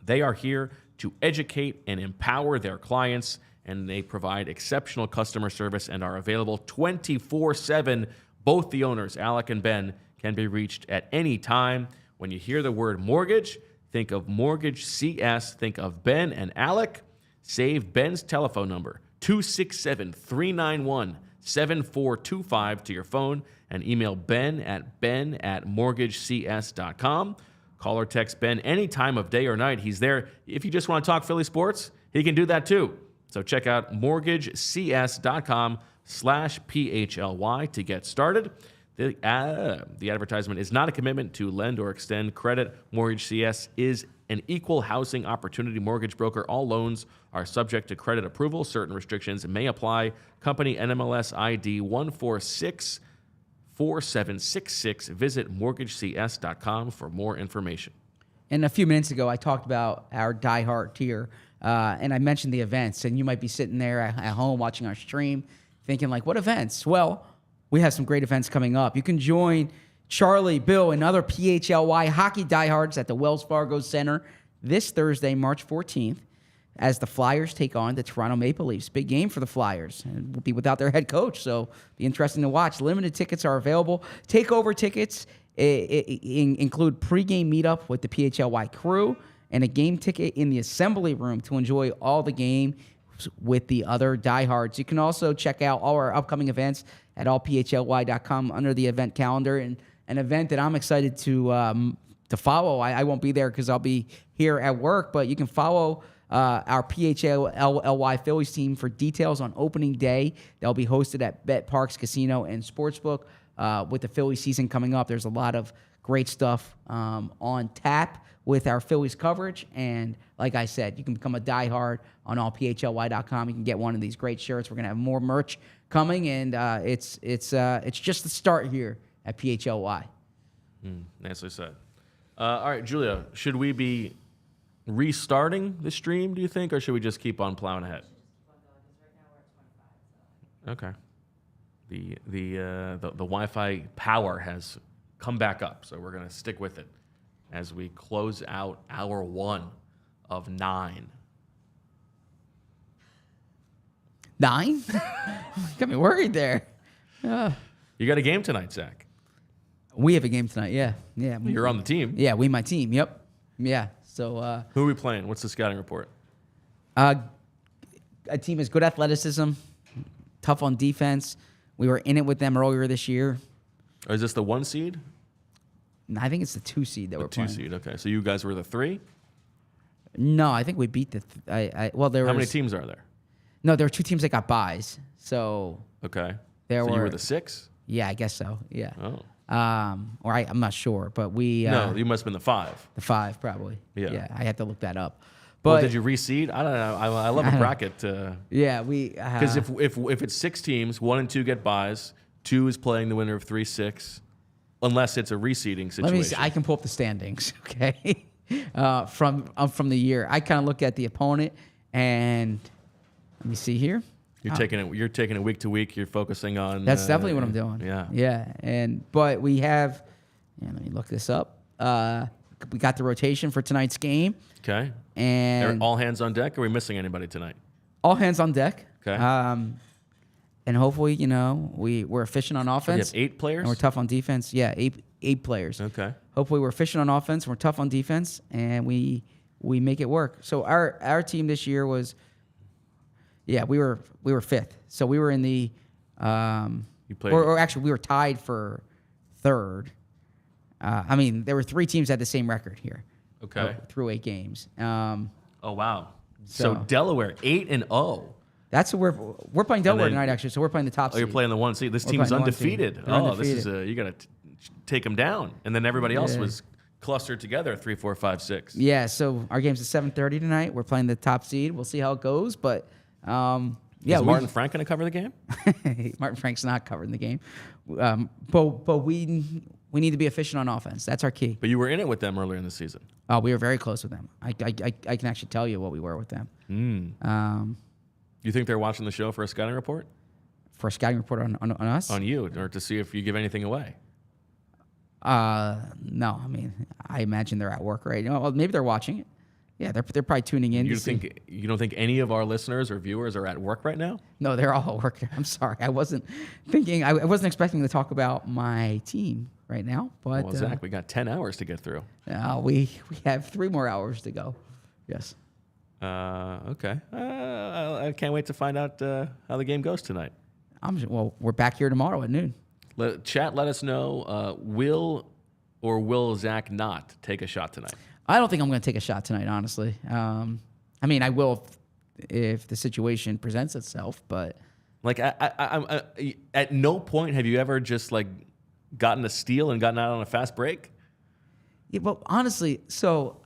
A: They are here to educate and empower their clients, and they provide exceptional customer service and are available 24/7. Both the owners, Alec and Ben, can be reached at any time. When you hear the word mortgage, think of Mortgage CS. Think of Ben and Alec. Save Ben's telephone number, 267-391-7425 to your phone, and email ben@mortgagecs.com. Call or text Ben any time of day or night. He's there. If you just want to talk Philly sports, he can do that too. So check out mortgagecs.com/PHLY to get started. The advertisement is not a commitment to lend or extend credit. Mortgage CS is an equal housing opportunity mortgage broker. All loans are subject to credit approval. Certain restrictions may apply. Company NMLS ID 1464766. Visit mortgagecs.com for more information.
B: And a few minutes ago, I talked about our diehard tier, and I mentioned the events. And you might be sitting there at home watching our stream thinking, like, what events? Well, we have some great events coming up. You can join Charlie, Bill, and other PHLY hockey diehards at the Wells Fargo Center this Thursday, March 14th, as the Flyers take on the Toronto Maple Leafs. Big game for the Flyers. And will be without their head coach, so be interesting to watch. Limited tickets are available. Takeover tickets include pregame meetup with the PHLY crew and a game ticket in the assembly room to enjoy all the game with the other diehards. You can also check out all our upcoming events at allphly.com under the event calendar. And an event that I'm excited to follow. I won't be there because I'll be here at work, but you can follow our PHLY Phillies team for details on opening day. They'll be hosted at Bet Parks Casino and Sportsbook. With the Phillies season coming up, there's a lot of great stuff on tap with our Phillies coverage. And like I said, you can become a diehard on allphly.com. You can get one of these great shirts. We're going to have more merch coming, and it's just the start here at PHLY.
A: Nicely said. All right, Julia, should we be restarting the stream, do you think, or should we just keep on plowing ahead? Okay. The Wi-Fi power has come back up, so we're going to stick with it as we close out hour 1 of 9.
B: 9? Got me worried there.
A: You got a game tonight, Zach.
B: We have a game tonight, yeah.
A: You're on the team.
B: Yeah, my team, yep. Yeah, so...
A: who are we playing? What's the scouting report?
B: A team has good athleticism, tough on defense. We were in it with them earlier this year.
A: Or is this the 1 seed?
B: I think it's the 2 seed that we're playing.
A: 2 seed, okay. So you guys were the 3?
B: No, I think we beat the... How
A: many teams are there?
B: No, there were 2 teams that got buys, so...
A: Okay.
B: You
A: were the 6?
B: Yeah, I guess so, yeah.
A: Oh.
B: I'm not sure, but we...
A: no, you must have been the 5.
B: The 5, probably.
A: Yeah.
B: I had to look that up. But
A: did you reseed? I don't know. I love a bracket.
B: Yeah, we...
A: Because if it's 6 teams, 1 and 2 get buys, 2 is playing the winner of 3-6, unless it's a reseeding situation.
B: Let me see. I can pull up the standings, okay? From the year. I kind of look at the opponent, and let me see here.
A: You're taking it week to week. You're focusing on.
B: That's definitely what I'm doing.
A: Yeah.
B: But we have. Yeah, let me look this up. We got the rotation for tonight's game.
A: Okay.
B: And
A: all hands on deck. Are we missing anybody tonight?
B: All hands on deck.
A: Okay.
B: And hopefully, we're efficient on offense.
A: You have 8 players.
B: And we're tough on defense. Yeah, eight players.
A: Okay.
B: Hopefully, we're efficient on offense. We're tough on defense, and we make it work. So our team this year was. Yeah, we were 5th. So we were in the or actually we were tied for 3rd. There were 3 teams that had the same record here.
A: Okay.
B: Through 8 games.
A: Oh wow. So Delaware 8-0.
B: That's what we're playing Delaware tonight actually. So we're playing the top seed.
A: You're playing the 1 seed. This team's undefeated. This is you got to take them down. And then everybody else was clustered together 3, 4, 5, 6.
B: Yeah, so our game's at 7:30 tonight. We're playing the top seed. We'll see how it goes, but is
A: Martin Frank going to cover the game?
B: Martin Frank's not covering the game. But we need to be efficient on offense. That's our key.
A: But you were in it with them earlier in the season.
B: Oh, we were very close with them. I can actually tell you what we were with them.
A: You think they're watching the show for a scouting report?
B: For a scouting report on us?
A: On you, or to see if you give anything away?
B: No. I imagine they're at work right now. Well, maybe they're watching it. Yeah, they're probably tuning in.
A: You don't think any of our listeners or viewers are at work right now?
B: No, they're all at work. I'm sorry. I wasn't thinking. I wasn't expecting to talk about my team right now. But
A: well, Zach, we got 10 hours to get through.
B: We have 3 more hours to go. Yes.
A: Okay. I can't wait to find out how the game goes tonight.
B: We're back here tomorrow at noon.
A: Let us know. Will Zach not take a shot tonight?
B: I don't think I'm going to take a shot tonight, honestly. I will if the situation presents itself, but...
A: Like, I at no point have you ever just, gotten a steal and gotten out on a fast break?
B: Yeah, well, honestly, all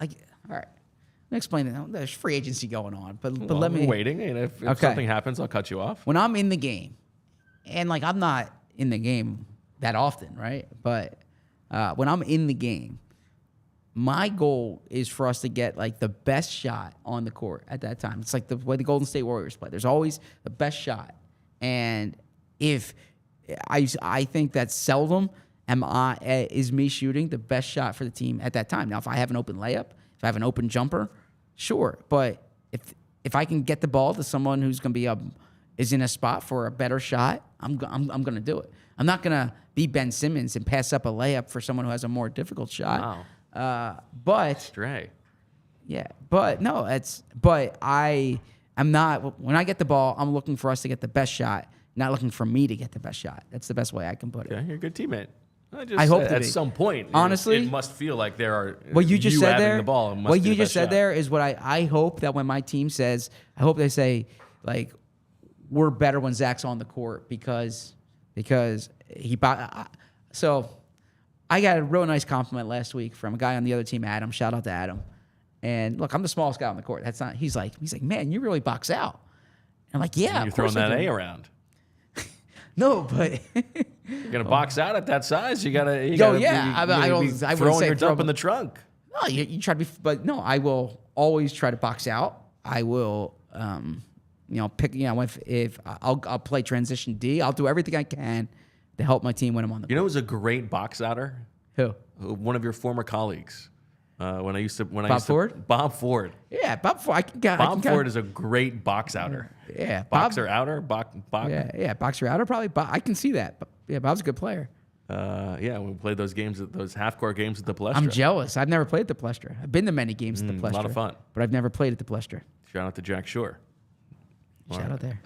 B: right. Let me explain it. There's free agency going on, but let me...
A: We're waiting, and if something happens, I'll cut you off.
B: When I'm in the game, and, I'm not in the game that often, right? But when I'm in the game, my goal is for us to get the best shot on the court at that time. It's like the way the Golden State Warriors play. There's always the best shot. And if I think that seldom is me shooting the best shot for the team at that time. Now, if I have an open layup, if I have an open jumper, sure. But if I can get the ball to someone who's going to be is in a spot for a better shot, I'm going to do it. I'm not going to be Ben Simmons and pass up a layup for someone who has a more difficult shot.
A: Wow.
B: But
A: stray.
B: Yeah, but no, I'm not. When I get the ball, I'm looking for us to get the best shot, not looking for me to get the best shot. That's the best way I can put it.
A: Okay, you're a good teammate.
B: I hope
A: at some point,
B: honestly,
A: it must feel like there are.
B: What you just said there.
A: The ball
B: what you just said there is what I hope that when my team says, I hope they say we're better when Zach's on the court because he bought. So I got a real nice compliment last week from a guy on the other team, Adam. Shout out to Adam. And look, I'm the smallest guy on the court. That's not. He's like, man, you really box out. And I'm like, yeah.
A: You're throwing that A around.
B: No, but
A: you're gonna box out at that size. You gotta.
B: Yeah, I
A: throwing your dump in the trunk.
B: No, you try to be, but no, I will. always try to box out. I will, pick. If I'll play transition D. I'll do everything I can to help my team when I'm on the.
A: You know, who's a great box outer?
B: Who?
A: One of your former colleagues.
B: Bob Ford?
A: Bob Ford.
B: Yeah, Bob Ford.
A: Bob Ford is a great box outer.
B: Yeah,
A: boxer outer.
B: Yeah, boxer outer probably. I can see that. Yeah, Bob's a good player.
A: When we played those games, those half-court games at the Palestra.
B: I'm jealous. I've never played at the Palestra. I've been to many games at the Palestra.
A: A lot of fun.
B: But I've never played at the Palestra.
A: Shout out to Jack Shore.
B: Shout out there.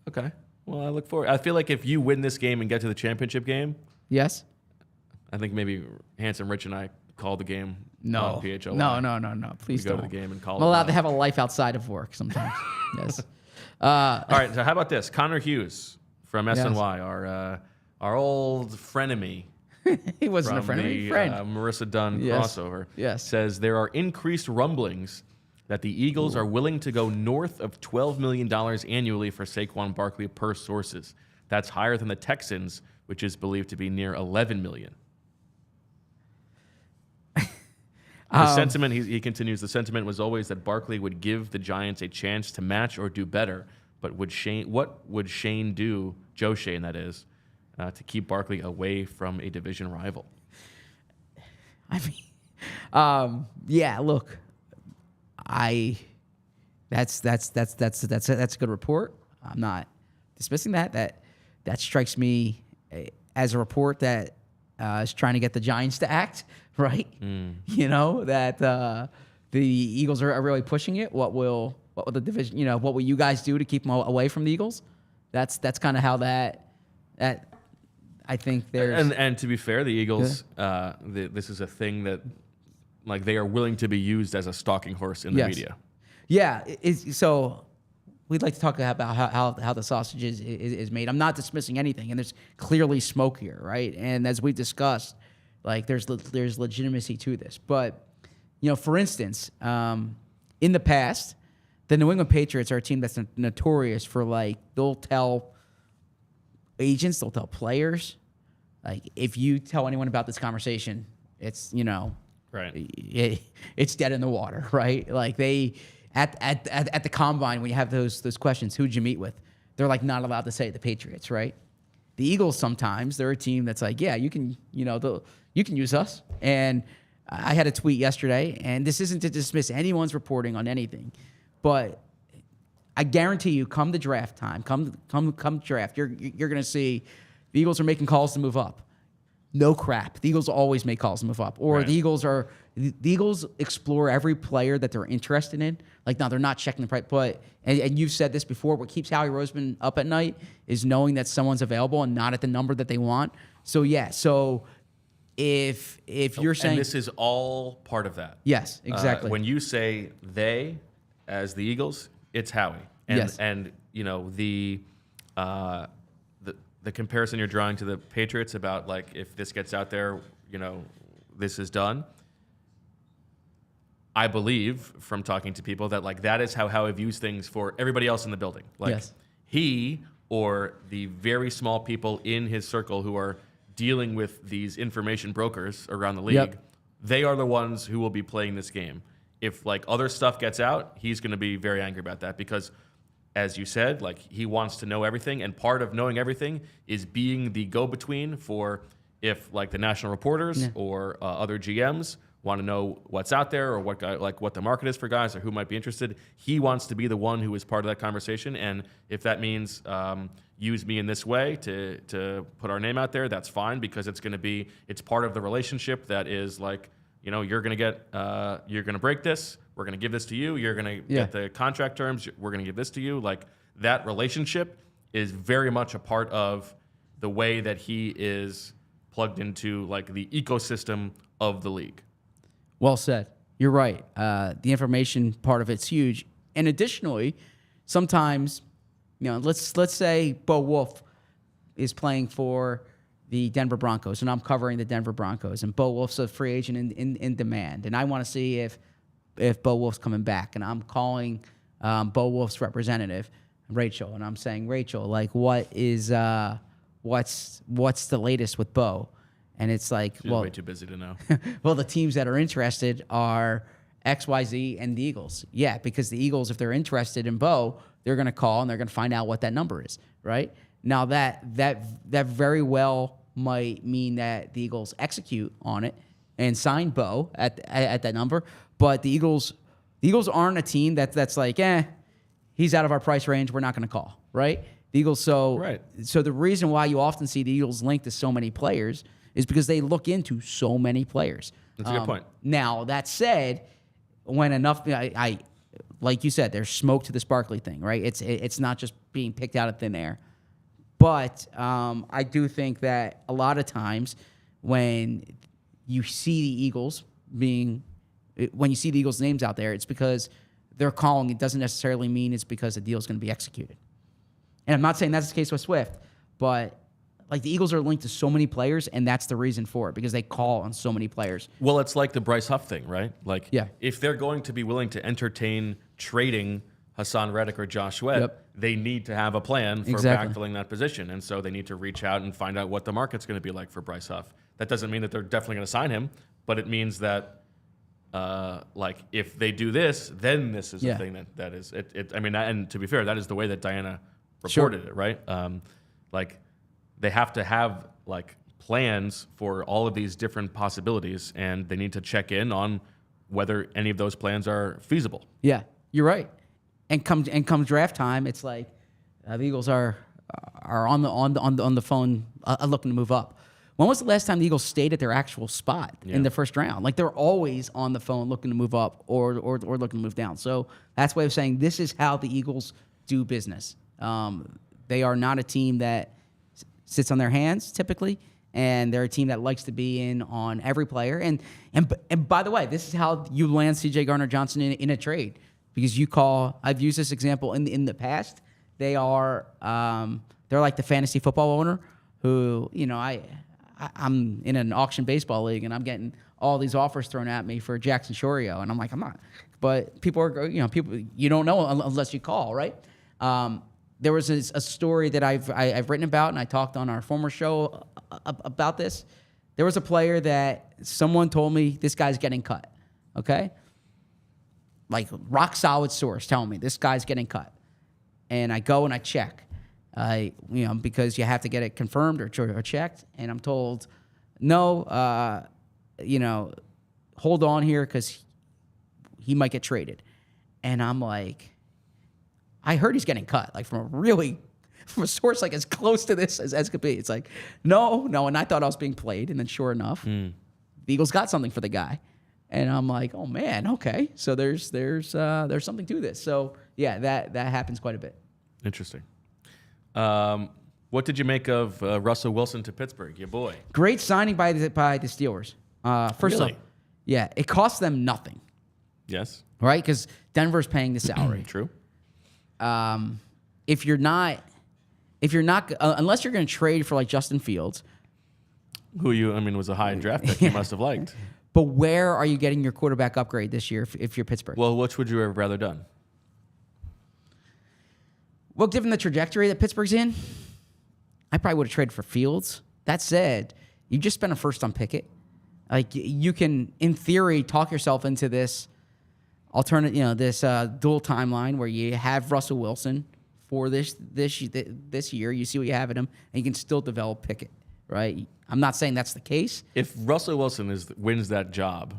A: Okay. Well, I look forward. I feel like if you win this game and get to the championship game,
B: yes,
A: I think maybe Handsome Rich and I call the game.
B: No,
A: PHLY.
B: No. Please
A: go
B: don't.
A: to the game and call.
B: I'm allowed to have a life outside of work sometimes. Yes.
A: All right. So how about this? Connor Hughes from SNY, our old frenemy.
B: He wasn't a frenemy. Friend.
A: Marissa Dunn crossover.
B: Yes.
A: Says there are increased rumblings that the Eagles are willing to go north of $12 million annually for Saquon Barkley per sources. That's higher than the Texans, which is believed to be near $11 million. The sentiment, he continues, the sentiment was always that Barkley would give the Giants a chance to match or do better, but what would Shane do, Joe Shane that is, to keep Barkley away from a division rival?
B: Look, that's a good report. I'm not dismissing that. That strikes me as a report that is trying to get the Giants to act, right? That the Eagles are really pushing it. What will the division? What will you guys do to keep them away from the Eagles? That's kind of how that I think there's
A: and to be fair, the Eagles this is a thing that like they are willing to be used as a stalking horse in the media.
B: Yeah, so we'd like to talk about how the sausage is made. I'm not dismissing anything, and there's clearly smoke here, right? And as we discussed, like there's legitimacy to this. But for instance, in the past, the New England Patriots are a team that's notorious for they'll tell agents, they'll tell players, if you tell anyone about this conversation, it's
A: right,
B: it's dead in the water, right? Like they. At the combine, when you have those questions, who'd you meet with? They're not allowed to say the Patriots, right? The Eagles sometimes they're a team that's you can you can use us. And I had a tweet yesterday, and this isn't to dismiss anyone's reporting on anything, but I guarantee you, come the draft time, come draft, you're gonna see the Eagles are making calls to move up. No crap. The Eagles always make calls to move up, or the Eagles explore every player that they're interested in. Now they're not checking the price, but and you've said this before. What keeps Howie Roseman up at night is knowing that someone's available and not at the number that they want. So if you're saying
A: this is all part of that,
B: yes, exactly.
A: When you say they as the Eagles, it's Howie, and the comparison you're drawing to the Patriots about if this gets out there, this is done. I believe from talking to people that that is how Howie views things for everybody else in the building. He or the very small people in his circle who are dealing with these information brokers around the league, they are the ones who will be playing this game. If other stuff gets out, he's going to be very angry about that because, as you said, he wants to know everything, and part of knowing everything is being the go-between for if the national reporters or other GMs want to know what's out there or what the market is for guys or who might be interested. He wants to be the one who is part of that conversation, and if that means use me in this way to put our name out there, that's fine because it's part of the relationship that is you're gonna break this. We're going to give this to you. You're going to get the contract terms. We're going to give this to you. That relationship is very much a part of the way that he is plugged into the ecosystem of the league.
B: Well said. You're right. The information part of it's huge. And additionally, sometimes, let's say Bo Wolf is playing for the Denver Broncos, and I'm covering the Denver Broncos, and Bo Wolf's a free agent in demand, and I want to see if Bo Wolf's coming back, and I'm calling Bo Wolf's representative, Rachel, and I'm saying, Rachel, what's the latest with Bo? And it's like,
A: She's way too busy to know.
B: Well, the teams that are interested are XYZ and the Eagles. Yeah, because the Eagles, if they're interested in Bo, they're going to call and they're going to find out what that number is, right? Now that very well might mean that the Eagles execute on it and sign Bo at that number, but the Eagles aren't a team that's like, he's out of our price range, we're not going to call, right? The Eagles, so the reason why you often see the Eagles linked to so many players is because they look into so many players.
A: That's a good point.
B: Now, that said, when enough, I like you said, there's smoke to this Barkley thing, right? It's not just being picked out of thin air. But I do think that a lot of times when you see the Eagles names out there, it's because they're calling. It doesn't necessarily mean it's because the deal is going to be executed. And I'm not saying that's the case with Swift, but like the Eagles are linked to so many players, and that's the reason for it, because they call on so many players.
A: Well, it's like the Bryce Huff thing, right? Like, if they're going to be willing to entertain trading Haason Reddick or Josh Sweat, they need to have a plan for backfilling that position. And so they need to reach out and find out what the market's going to be like for Bryce Huff. That doesn't mean that they're definitely going to sign him, but it means that, like, if they do this, then this is a thing that is it. I mean, and to be fair, that is the way that Diana reported it, right? Like, they have to have like plans for all of these different possibilities, and they need to check in on whether any of those plans are feasible.
B: Yeah, you're right. And come draft time, it's like the Eagles are on the phone looking to move up. When was the last time the Eagles stayed at their actual spot in the first round? Like, they're always on the phone looking to move up or looking to move down. So that's why I'm saying this is how the Eagles do business. They are not a team that sits on their hands typically, and they're a team that likes to be in on every player. And by the way, this is how you land C.J. Gardner-Johnson in a trade, because you call. I've used this example in the past. They're like the fantasy football owner who, I'm in an auction baseball league and I'm getting all these offers thrown at me for Jackson Chorio, and I'm like, I'm not. But people are, people you don't know unless you call, right? There was a story that I've written about, and I talked on our former show about this. There was a player that someone told me, this guy's getting cut, okay? Like, rock solid source telling me this guy's getting cut. And I go and I check, because you have to get it confirmed or checked. And I'm told, no, hold on here because he might get traded. And I'm like, I heard he's getting cut, like from a source like as close to this as could be. It's like, no, and I thought I was being played, and then sure enough, the Eagles got something for the guy, and I'm like, oh man, okay, so there's something to this. So yeah, that happens quite a bit.
A: Interesting. What did you make of Russell Wilson to Pittsburgh, your boy?
B: Great signing by the Steelers. First off, yeah, it cost them nothing.
A: Yes.
B: Right, because Denver's paying the salary.
A: True.
B: If you're not, unless you're going to trade for like Justin Fields,
A: who was a high draft pick you must have liked.
B: But where are you getting your quarterback upgrade this year if you're Pittsburgh?
A: Well, which would you have rather done?
B: Well, given the trajectory that Pittsburgh's in, I probably would have traded for Fields. That said, you just spent a first on Pickett. Like, you can, in theory, talk yourself into this alternate, this dual timeline where you have Russell Wilson for this year. You see what you have in him, and you can still develop Pickett, right? I'm not saying that's the case.
A: If Russell Wilson wins that job,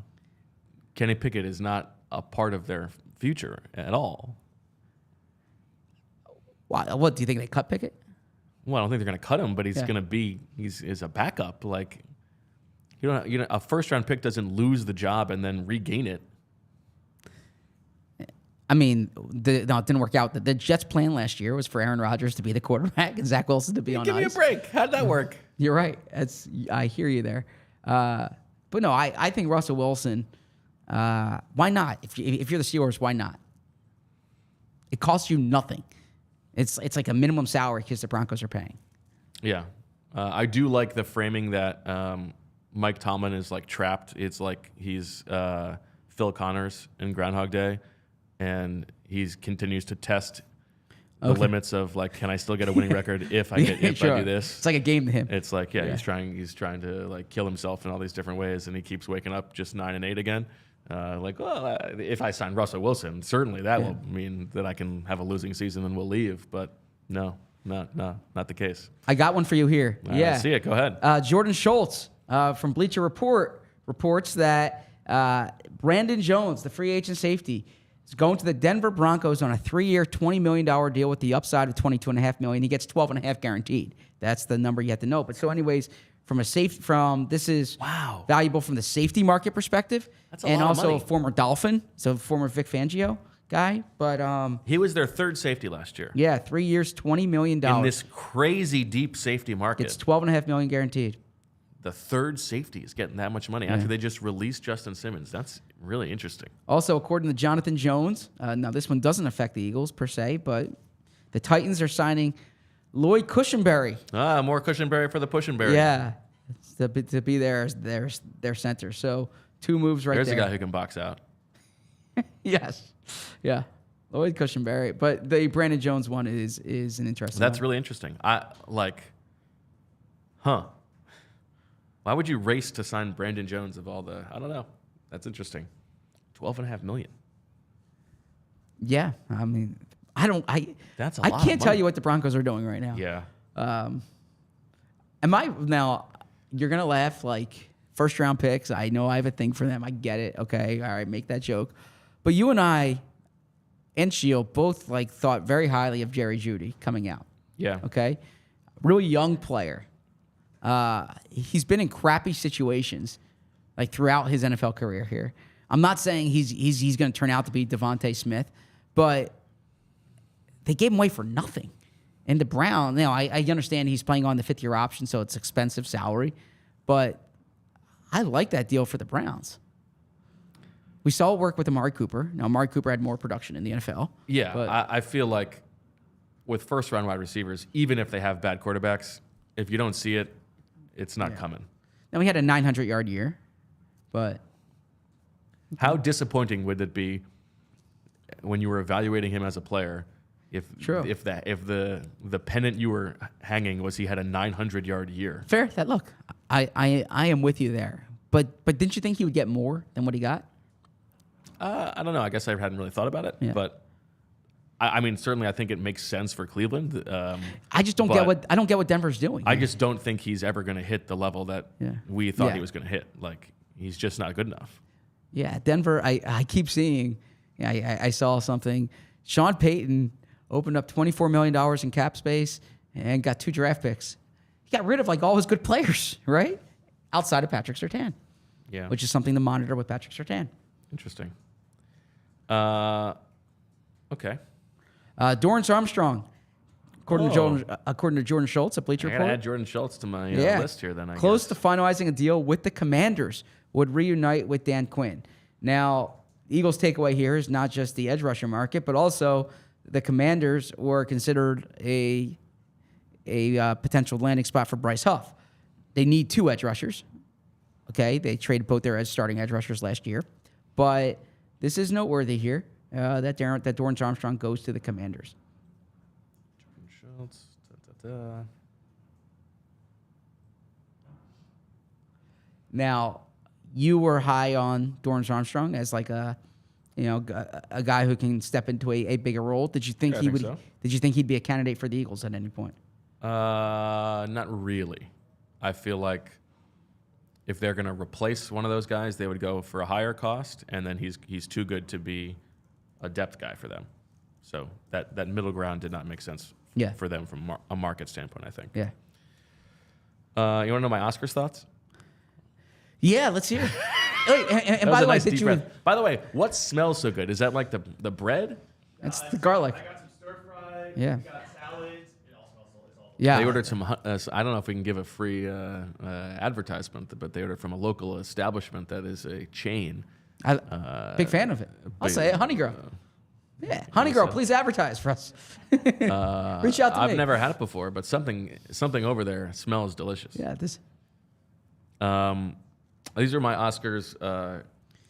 A: Kenny Pickett is not a part of their future at all.
B: Wow, what do you think, they cut Pickett?
A: Well, I don't think they're going to cut him, but he's a backup. Like, a first round pick doesn't lose the job and then regain it.
B: I mean, it didn't work out. The Jets' plan last year was for Aaron Rodgers to be the quarterback and Zach Wilson to be on ice.
A: Give me a break. How'd that work?
B: You're right. I hear you there. But no, I think Russell Wilson, why not? If you're the Steelers, why not? It costs you nothing. It's like a minimum salary because the Broncos are paying.
A: Yeah. I do like the framing that Mike Tomlin is like trapped. It's like he's Phil Connors in Groundhog Day, and he continues to test the limits of like, can I still get a winning record if I do this?
B: It's like a game to him.
A: It's like, he's trying to like kill himself in all these different ways, and he keeps waking up just 9-8 again. If I sign Russell Wilson, certainly that will mean that I can have a losing season and we'll leave. But no, not the case.
B: I got one for you here.
A: I see it. Go ahead.
B: Jordan Schultz from Bleacher Report reports that Brandon Jones, the free agent safety, is going to the Denver Broncos on a 3-year, $20 million deal with the upside of $22.5 million. He gets $12.5 million guaranteed. That's the number you have to know. But so, anyways, this is valuable from the safety market perspective.
A: That's a lot of money.
B: A former Dolphin, so former Vic Fangio guy. But
A: he was their third safety last year.
B: Yeah, 3 years, $20 million
A: in this crazy deep safety market.
B: It's $12.5 million guaranteed.
A: The third safety is getting that much money after they just released Justin Simmons. That's really interesting.
B: Also, according to Jonathan Jones, now this one doesn't affect the Eagles per se, but the Titans are signing Lloyd Cushenberry.
A: More Cushenberry for the Pushenberry.
B: Yeah, to be their center. So 2 moves right there.
A: There's a guy who can box out.
B: Yes. Yeah. Lloyd Cushenberry. But the Brandon Jones one is an interesting
A: That's
B: one.
A: really interesting. Why would you race to sign Brandon Jones of all the... I don't know. That's interesting. $12.5 million.
B: Yeah. I mean,
A: That's a lot
B: I can't tell you what the Broncos are doing right now.
A: Yeah.
B: Now, you're going to laugh, like, first-round picks. I know I have a thing for them. I get it. Okay. All right. Make that joke. But you and I and Shield both, like, thought very highly of Jerry Jeudy coming out.
A: Yeah.
B: Okay. Really young player. He's been in crappy situations, like throughout his NFL career here. I'm not saying he's going to turn out to be Devontae Smith, but they gave him away for nothing. And the Brown, I understand he's playing on the 5th-year option, so it's expensive salary, but I like that deal for the Browns. We saw it work with Amari Cooper. Now, Amari Cooper had more production in the NFL.
A: Yeah,
B: but
A: I feel like with first-round wide receivers, even if they have bad quarterbacks, if you don't see it, it's not coming.
B: Now, he had a 900-yard year, but...
A: How disappointing would it be when you were evaluating him as a player if the pennant you were hanging was he had a 900-yard year?
B: Fair. Look, I am with you there. But didn't you think he would get more than what he got?
A: I don't know. I guess I hadn't really thought about it. Yeah. But I mean, certainly, I think it makes sense for Cleveland.
B: I just don't get what Denver's doing.
A: I just don't think he's ever going to hit the level that we thought he was going to hit. Like, he's just not good enough.
B: Yeah, Denver. I keep seeing. I saw something. Sean Payton opened up $24 million in cap space and got 2 draft picks. He got rid of like all his good players, right? Outside of Patrick Surtain.
A: Yeah,
B: which is something to monitor with Patrick Surtain.
A: Interesting. Okay.
B: Dorrance Armstrong, according to Jordan Schultz at Bleacher Report.
A: I gotta add Jordan Schultz to my list here. Then I
B: close
A: guess.
B: to finalizing a deal with the Commanders, would reunite with Dan Quinn. Now, Eagles' takeaway here is not just the edge rusher market, but also the Commanders were considered a potential landing spot for Bryce Huff. They need 2 edge rushers. Okay, they traded both their starting edge rushers last year, but this is noteworthy here. That Dorrance Armstrong goes to the Commanders.
A: Schultz,
B: Now, you were high on Dorrance Armstrong as like a guy who can step into a bigger role. Did you think so. Did you think he'd be a candidate for the Eagles at any point?
A: Not really. I feel like if they're going to replace one of those guys, they would go for a higher cost, and then he's too good to be a depth guy for them. So that middle ground did not make sense for them from a market standpoint, I think.
B: Yeah.
A: You want to know my Oscars thoughts?
B: Yeah, let's hear it. and by the way,
A: by the way, what smells so good? Is that like the bread?
B: That's the garlic.
C: I got some stir fry.
B: Yeah.
C: We got salads. It all smells
B: Yeah.
A: They ordered some. I don't know if we can give a free advertisement, but they ordered from a local establishment that is a chain.
B: Big fan of it. I'll say it. Honey Girl. Yeah, Honey Girl, please advertise for us. Reach out to me.
A: I've never had it before, but something over there smells delicious.
B: Yeah, this.
A: These are my Oscars.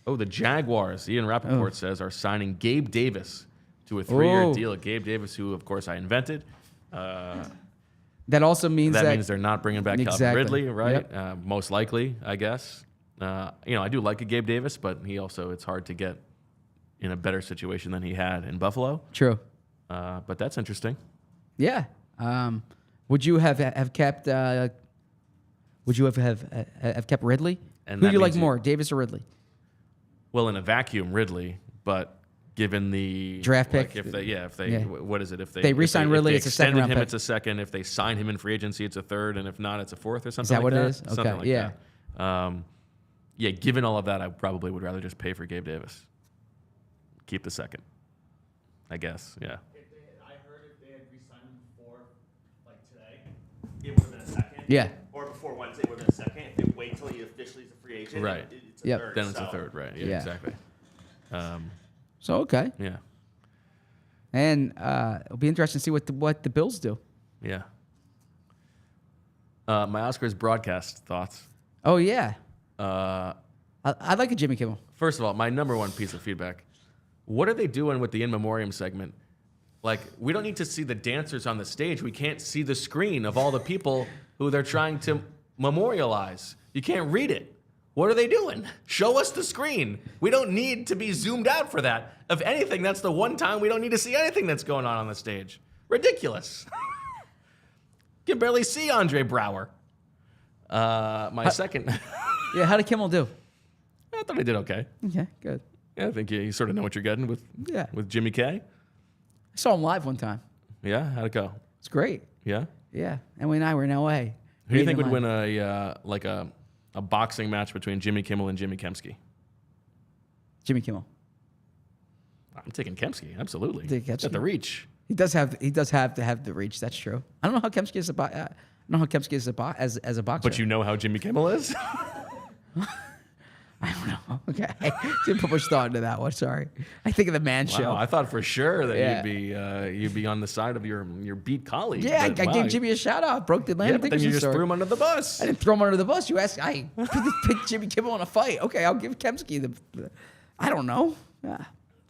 A: The Jaguars, Ian Rappaport says, are signing Gabe Davis to a 3-year deal at Gabe Davis, who, of course, I invented.
B: That also means
A: that means they're not bringing back Calvin Ridley, right?
B: Yep.
A: Most likely, I guess. I do like a Gabe Davis, but it's hard to get in a better situation than he had in Buffalo.
B: True.
A: But that's interesting.
B: Yeah. Would you have kept? Would you have kept Ridley?
A: And
B: who do you like more, Davis or Ridley?
A: Well, in a vacuum, Ridley, but given the
B: draft pick,
A: if they what is it? If
B: they re-sign Ridley, it's a second round pick.
A: It's a second. If they sign him in free agency, it's a third, and if not, it's a fourth or something.
B: Is that
A: like
B: what
A: that.
B: it is? Okay,
A: something like that. Given all of that, I probably would rather just pay for Gabe Davis. Keep the second, I guess. Yeah.
C: I heard if they had re-signed him before, like today, it would have been a second.
B: Yeah.
C: Or before Wednesday, it would have been a second. If they wait till he officially is a free agent,
A: Right.
C: It's a third.
A: Then it's a third, right? Yeah, exactly.
B: So okay.
A: Yeah.
B: And it'll be interesting to see what the Bills do.
A: Yeah. My Oscars broadcast thoughts.
B: Oh yeah. I like a Jimmy Kimmel.
A: First of all, my number one piece of feedback: what are they doing with the in memoriam segment? Like, we don't need to see the dancers on the stage. We can't see the screen of all the people who they're trying to memorialize. You can't read it. What are they doing? Show us the screen. We don't need to be zoomed out for that. If anything, that's the one time we don't need to see anything that's going on the stage. Ridiculous. You can barely see Andre Brower. Second.
B: Yeah, how did Kimmel do?
A: I thought he did okay.
B: Okay, good.
A: Yeah, I think you sort of know what you're getting with Jimmy K.
B: I saw him live one time.
A: Yeah, how'd it go?
B: It's great.
A: Yeah?
B: Yeah, Emily and I were in L.A.
A: Who do you think would win a boxing match between Jimmy Kimmel and Jimmy Kempski?
B: Jimmy Kimmel.
A: I'm taking Kempski, absolutely.
B: Kempski.
A: At the reach.
B: He does have to have the reach. That's true. I don't know how Kempski is as a boxer.
A: But you know how Jimmy Kimmel is?
B: I don't know. Okay, didn't put much thought into that one. Sorry. I think of the Man Show.
A: I thought for sure that you'd be on the side of your beat colleague.
B: Yeah, I gave Jimmy a shout out. Broke the Landon Dickerson
A: then you just
B: story.
A: threw him under the bus.
B: I didn't throw him under the bus. You asked. I picked Jimmy Kimmel in a fight. Okay, I'll give Kempski the. I don't know. Yeah.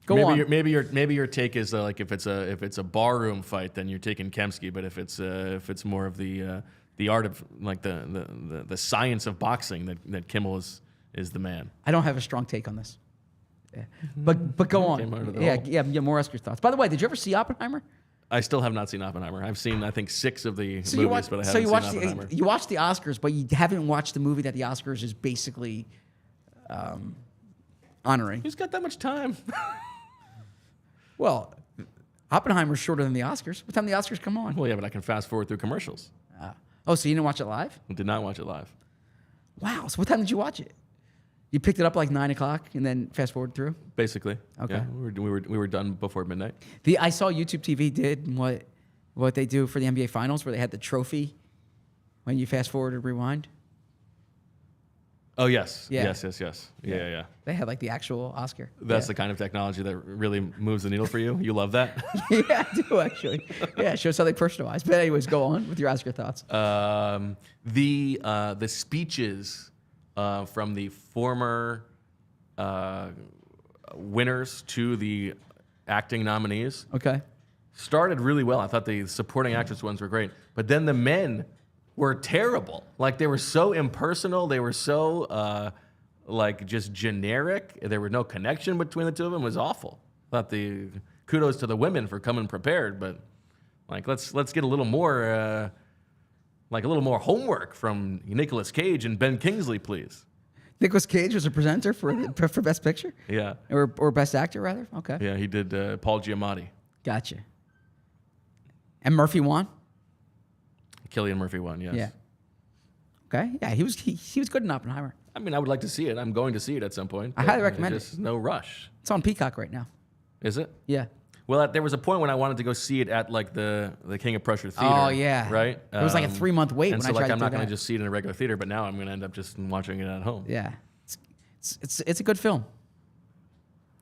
B: Go on.
A: Maybe your take is like if it's a barroom fight, then you're taking Kempski. But if it's more of the art of like the science of boxing, that Kimmel is the man.
B: I don't have a strong take on this. Yeah. But go on. Yeah, more Oscar thoughts. By the way, did you ever see Oppenheimer?
A: I still have not seen Oppenheimer. I've seen, I think, 6 of the movies, but I haven't seen Oppenheimer.
B: You watched the Oscars, but you haven't watched the movie that the Oscars is basically honoring.
A: Who's got that much time?
B: Well, Oppenheimer's shorter than the Oscars. What time do the Oscars come on?
A: Well, yeah, but I can fast forward through commercials.
B: So you didn't watch it live?
A: I did not watch it live.
B: Wow. So what time did you watch it? You picked it up like 9 o'clock and then fast forward through?
A: Basically.
B: Okay.
A: Yeah, we were done before midnight.
B: I saw YouTube TV did what they do for the NBA Finals, where they had the trophy when you fast forward or rewind.
A: Oh yes.
B: Yeah.
A: Yes. Yeah.
B: They had like the actual Oscar.
A: That's the kind of technology that really moves the needle for you. You love that?
B: Yeah, I do actually. Yeah, it shows how they personalize. But anyways, go on with your Oscar thoughts.
A: The speeches from the former winners to the acting nominees.
B: Okay.
A: Started really well. I thought the supporting actress ones were great, but then the men were terrible. Like, they were so impersonal. They were so like just generic. There was no connection between the two of them. It was awful. Thought the kudos to the women for coming prepared, but like let's get a little more homework from Nicolas Cage and Ben Kingsley, please.
B: Nicolas Cage was a presenter for Best Picture?
A: Yeah.
B: Or Best Actor, rather? Okay.
A: Yeah, he did Paul Giamatti.
B: Gotcha. And Murphy won?
A: Cillian Murphy won, yes.
B: Yeah. Okay. Yeah, he was good in Oppenheimer.
A: I mean, I would like to see it. I'm going to see it at some point.
B: I highly recommend it.
A: Just no rush.
B: It's on Peacock right now.
A: Is it?
B: Yeah.
A: Well, there was a point when I wanted to go see it at like the King of Prussia Theater.
B: Oh yeah,
A: right.
B: It was like a 3-month wait.
A: And
B: when
A: so
B: I tried
A: I'm
B: to
A: not
B: do
A: going
B: that.
A: to just see it in a regular theater, but now I'm going to end up just watching it at home.
B: Yeah, it's a good film.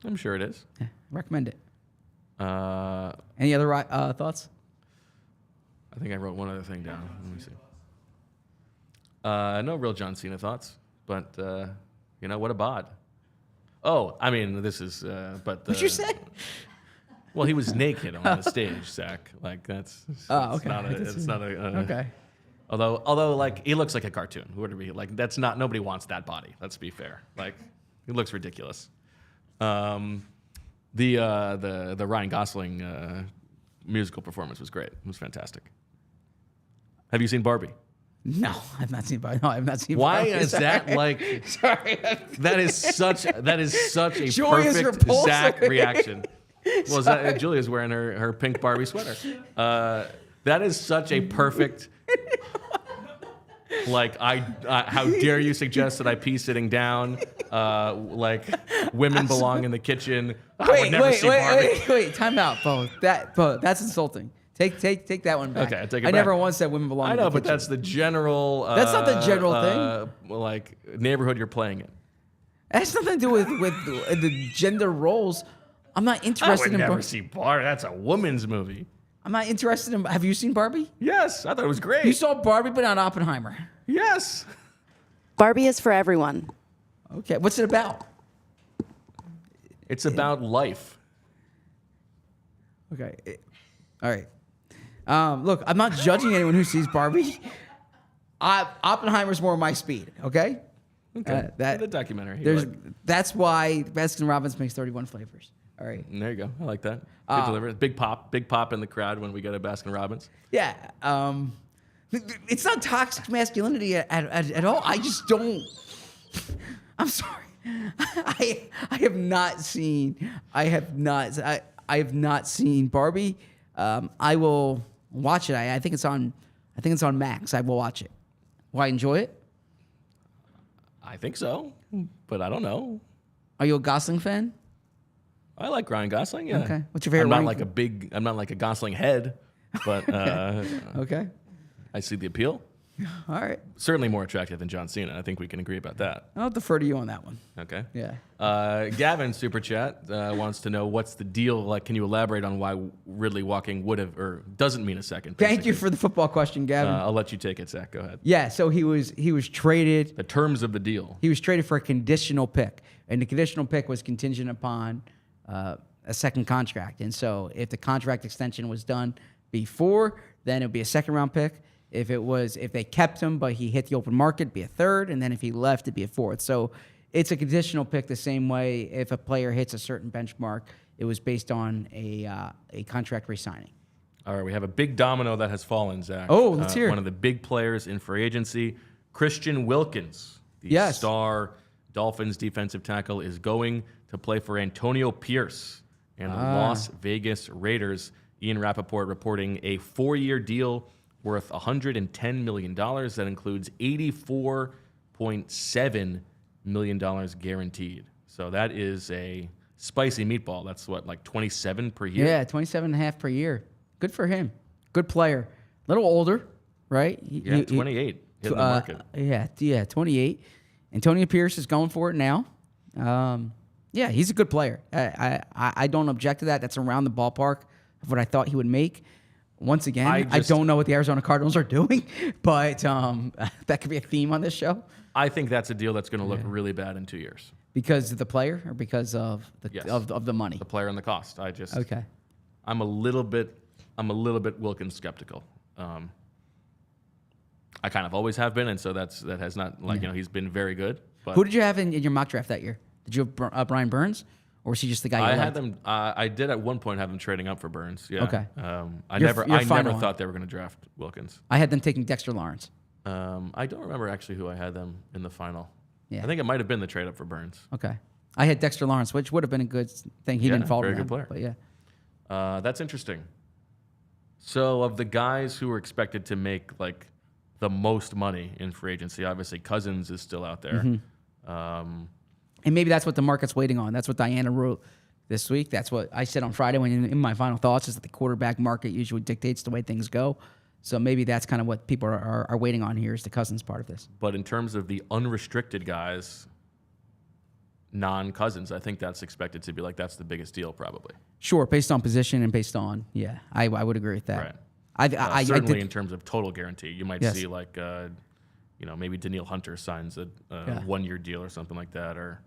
A: I'm sure it is.
B: Yeah, recommend it. Any other thoughts?
A: I think I wrote one other thing down. Let me see. No real John Cena thoughts, but what a bod. Oh, I mean, this is. But
B: what'd you say?
A: Well, he was naked on the stage, Zach. Like that's.
B: Oh, okay.
A: It's not a.
B: Okay.
A: Although, like he looks like a cartoon. Who would it be? Like that's not. Nobody wants that body. Let's be fair. Like he looks ridiculous. The Ryan Gosling musical performance was great. It was fantastic. Have you seen Barbie?
B: No, I've not seen Barbie. No, I've not seen
A: Why
B: Barbie.
A: is that like?
B: Sorry.
A: That is such a
B: Julia's
A: perfect
B: repulsive.
A: Zach reaction. Well, Julia's wearing her pink Barbie sweater. That is such a perfect. Like how dare you suggest that I pee sitting down? Like women belong in the kitchen. I would never see Barbie.
B: Wait, time out, Bo. That's insulting. Take that one back.
A: Okay, I take it back.
B: never once said women belong.
A: I
B: in
A: know,
B: the
A: but
B: kitchen.
A: that's the general.
B: That's not the general thing.
A: Like neighborhood you're playing in.
B: It has nothing to do with the gender roles. I'm not
A: I
B: interested
A: would
B: in
A: never
B: Barbie.
A: see Barbie. That's a woman's movie.
B: I'm not interested in. Have you seen Barbie?
A: Yes, I thought it was great.
B: You saw Barbie, but not Oppenheimer.
A: Yes.
D: Barbie is for everyone.
B: Okay, what's it about?
A: It's about life.
B: Okay, all right. Look, I'm not judging anyone who sees Barbie. Oppenheimer's more my speed. Okay.
A: Okay.
B: That
A: the documentary.
B: That's why Baskin Robbins makes 31 flavors. All right.
A: There you go. I like that. Good delivery. Big pop in the crowd when we go to Baskin Robbins.
B: Yeah. It's not toxic masculinity at all. I just don't. I'm sorry. I have not seen. I have not seen Barbie. I will watch it. I think it's on. I think it's on Max. I will watch it. Will I enjoy it?
A: I think so, but I don't know.
B: Are you a Gosling fan?
A: I like Ryan Gosling. Yeah.
B: Okay. What's your favorite?
A: I'm not like a Gosling head, but
B: Okay.
A: I see the appeal.
B: All right.
A: Certainly more attractive than John Cena. I think we can agree about that.
B: I'll defer to you on that one.
A: Okay.
B: Yeah.
A: Gavin Super Chat wants to know what's the deal. Like, can you elaborate on why Ridley walking would have or doesn't mean a second?
B: Thank you
A: basically.
B: for the football question, Gavin.
A: I'll let you take it, Zach. Go ahead.
B: Yeah. So he was traded.
A: The terms of the deal.
B: He was traded for a conditional pick, and the conditional pick was contingent upon a second contract. And so, if the contract extension was done before, then it would be a second round pick. If they kept him, but he hit the open market, it'd be a third, and then if he left, it'd be a fourth. So it's a conditional pick the same way if a player hits a certain benchmark, it was based on a contract re-signing.
A: All right, we have a big domino that has fallen, Zach.
B: Oh, let's hear it.
A: One of the big players in free agency, Christian Wilkins, the star Dolphins defensive tackle, is going to play for Antonio Pierce and the Las Vegas Raiders. Ian Rappaport reporting a 4-year deal worth $110 million. That includes $84.7 million guaranteed. So that is a spicy meatball. That's what, like 27 per year?
B: Yeah, 27.5 per year. Good for him. Good player. A little older, right?
A: Yeah, 28 in the market.
B: Yeah, 28. Antonio Pierce is going for it now. Yeah, he's a good player. I don't object to that. That's around the ballpark of what I thought he would make. Once again, I don't know what the Arizona Cardinals are doing, but that could be a theme on this show.
A: I think that's a deal that's going to look really bad in 2 years.
B: Because of the player or because of the of the money?
A: The player and the cost.
B: Okay.
A: I'm a little bit Wilkins skeptical. I kind of always have been, and so that has not he's been very good. But
B: who did you have in your mock draft that year? Did you have Brian Burns, or was he just the guy?
A: I had them. I did at one point have them trading up for Burns. Yeah.
B: Okay.
A: I never thought they were going to draft Wilkins.
B: I had them taking Dexter Lawrence.
A: I don't remember actually who I had them in the final.
B: Yeah.
A: I think it might have been the trade up for Burns.
B: Okay. I had Dexter Lawrence, which would have been a good thing. He didn't fall to
A: very
B: him,
A: good player.
B: but yeah.
A: That's interesting. So of the guys who were expected to make like the most money in free agency, obviously Cousins is still out there.
B: Mm-hmm. And maybe that's what the market's waiting on. That's what Diana wrote this week. That's what I said on Friday when in my final thoughts is that the quarterback market usually dictates the way things go. So maybe that's kind of what people are waiting on here is the Cousins part of this. But
A: in terms of the unrestricted guys, non-Cousins, I think that's expected to be like that's the biggest deal probably.
B: Sure, based on position and based on, I would agree with that.
A: Right. Certainly in terms of total guarantee. You might see like, maybe Daniil Hunter signs a 1-year deal or something like that, or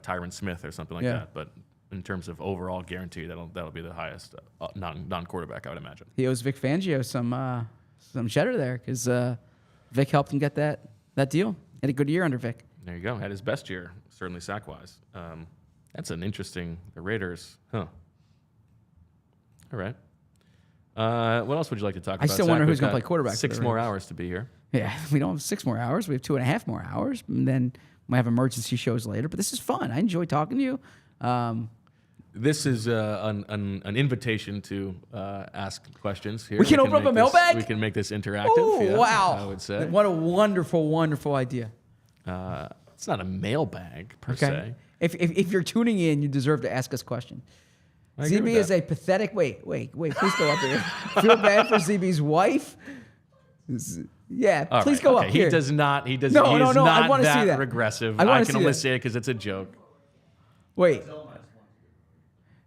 A: Tyron Smith or something like that. But in terms of overall guarantee, that'll be the highest non-quarterback, I would imagine.
B: He owes Vic Fangio some cheddar there because Vic helped him get that deal. Had a good year under Vic.
A: There you go. Had his best year, certainly sack-wise. That's an interesting. The Raiders, huh? All right. What else would you like to talk about?
B: I still wonder who's going to play quarterback.
A: 6 more hours to be here.
B: Yeah, we don't have 6 more hours. We have 2.5 more hours, and then we have emergency shows later. But this is fun. I enjoy talking to you.
A: This is an invitation to ask questions here.
B: We can open up a mailbag?
A: We can make this interactive.
B: Oh,
A: yeah,
B: wow.
A: I would say.
B: What a wonderful, wonderful idea.
A: It's not a mailbag, per se.
B: If you're tuning in, you deserve to ask us questions. ZB is a pathetic. Wait. Please go up here. Feel bad for ZB's wife. Yeah,
A: All
B: please
A: right,
B: go
A: okay.
B: up here.
A: He does not. He does.
B: No,
A: he is
B: no. I
A: not
B: want to see that.
A: regressive.
B: I
A: can only say it because it's a joke.
B: Wait.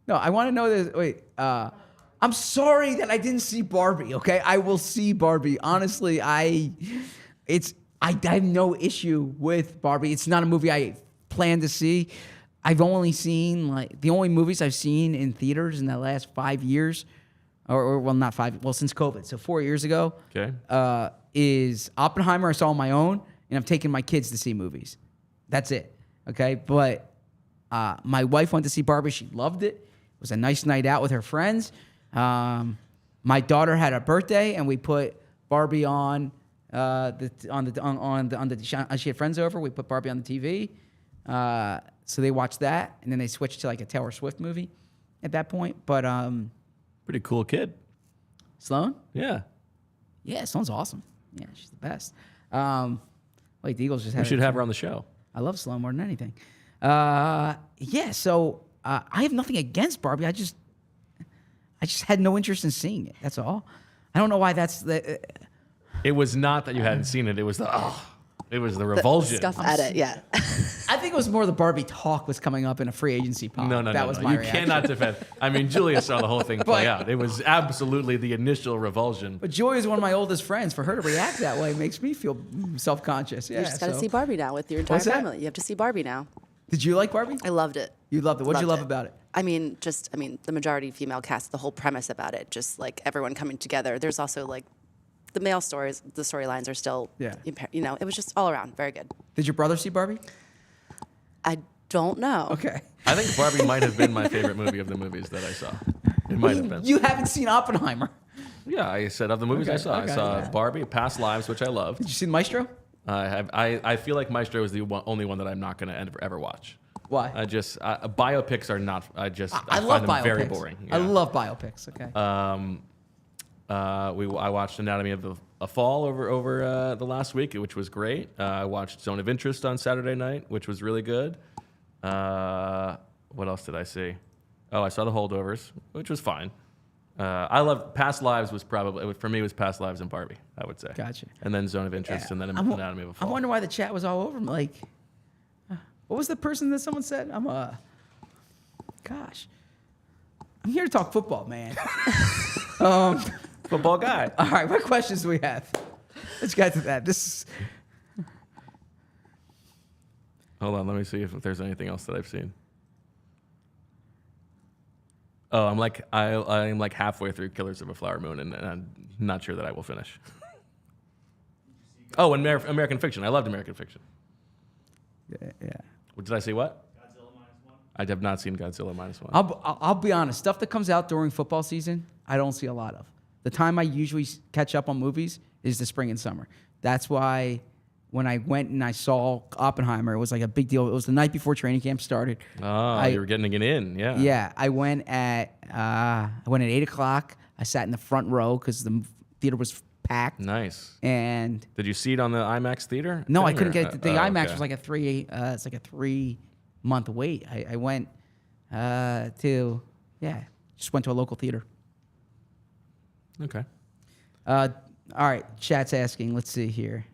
B: No, I want to know this. Wait. I'm sorry that I didn't see Barbie. Okay, I will see Barbie. Honestly, I have no issue with Barbie. It's not a movie I plan to see. I've only seen the only movies I've seen in theaters in the last 5 years, or well, not 5. Well, since COVID, so 4 years ago.
A: Okay.
B: Is Oppenheimer. I saw on my own, and I've taken my kids to see movies. That's it. Okay, but my wife went to see Barbie. She loved it. It was a nice night out with her friends. My daughter had a birthday, and we put Barbie on she had friends over. We put Barbie on the TV. So they watched that, and then they switched to like a Taylor Swift movie at that point. But
A: Pretty cool kid.
B: Sloan?
A: Yeah.
B: Yeah, Sloan's awesome. Yeah, she's the best. Like the Eagles just had.
A: We should have her on the show.
B: I love Sloan more than anything. Yeah, so I have nothing against Barbie. I just had no interest in seeing it. That's all. I don't know why that's the.
A: It was not that you hadn't seen it. It was it was the revulsion.
D: The scuff at it, yeah.
B: I think it was more the Barbie talk was coming up in a free agency pod.
A: No.
B: That was my
A: You
B: reaction.
A: cannot defend. I mean, Julia saw the whole thing play out. It was absolutely the initial revulsion.
B: But Joy is one of my oldest friends. For her to react that way makes me feel self-conscious. Yeah,
D: You just got to see Barbie now with your entire
B: What's that?
D: family. You have to see Barbie now.
B: Did you like Barbie?
D: I loved it.
B: You loved it. What did you love
D: Loved it.
B: about it?
D: I mean, the majority female cast, the whole premise about it, just like everyone coming together. There's also like the male stories, the storylines are still, it was just all around very good.
B: Did your brother see Barbie?
D: I don't know.
B: Okay.
A: I think Barbie might have been my favorite movie of the movies that I saw. It might have been.
B: You haven't seen Oppenheimer.
A: Yeah, I said of the movies I saw.
B: Okay,
A: I saw
B: yeah.
A: Barbie, Past Lives, which I loved.
B: Did you see Maestro?
A: I feel like Maestro is the only one that I'm not going to ever watch.
B: Why?
A: Biopics are not. I
B: love
A: find them
B: biopics.
A: very boring.
B: I
A: Yeah.
B: love biopics. Okay.
A: I watched Anatomy of a Fall over the last week, which was great. I watched Zone of Interest on Saturday night, which was really good. What else did I see? Oh, I saw The Holdovers, which was fine. I love Past Lives was probably for me was Past Lives and Barbie, I would say.
B: Gotcha.
A: And then Zone of Interest, and then Anatomy of a Fall.
B: I wonder why the chat was all over me. Like, what was the person that someone said? Gosh, I'm here to talk football, man.
A: Football guy.
B: All right, what questions do we have? Let's get to that.
A: Hold on, let me see if there's anything else that I've seen. Oh, I'm like halfway through Killers of a Flower Moon, and I'm not sure that I will finish. Oh, and American Fiction. I loved American Fiction.
B: Yeah.
A: Did I say what?
C: Godzilla -1.
A: I have not seen Godzilla -1.
B: I'll be honest. Stuff that comes out during football season, I don't see a lot of. The time I usually catch up on movies is the spring and summer. That's why when I went and I saw Oppenheimer, it was like a big deal. It was the night before training camp started.
A: Oh, you were getting it in, yeah.
B: Yeah, I went at 8 o'clock. I sat in the front row because the theater was packed.
A: Nice.
B: And
A: Did you see it on the IMAX theater?
B: no, I
A: thing,
B: couldn't
A: or-
B: get it. The
A: oh,
B: IMAX
A: okay.
B: was like a 3-month wait. I went just went to a local theater.
A: Okay.
B: All right, chat's asking. Let's see here.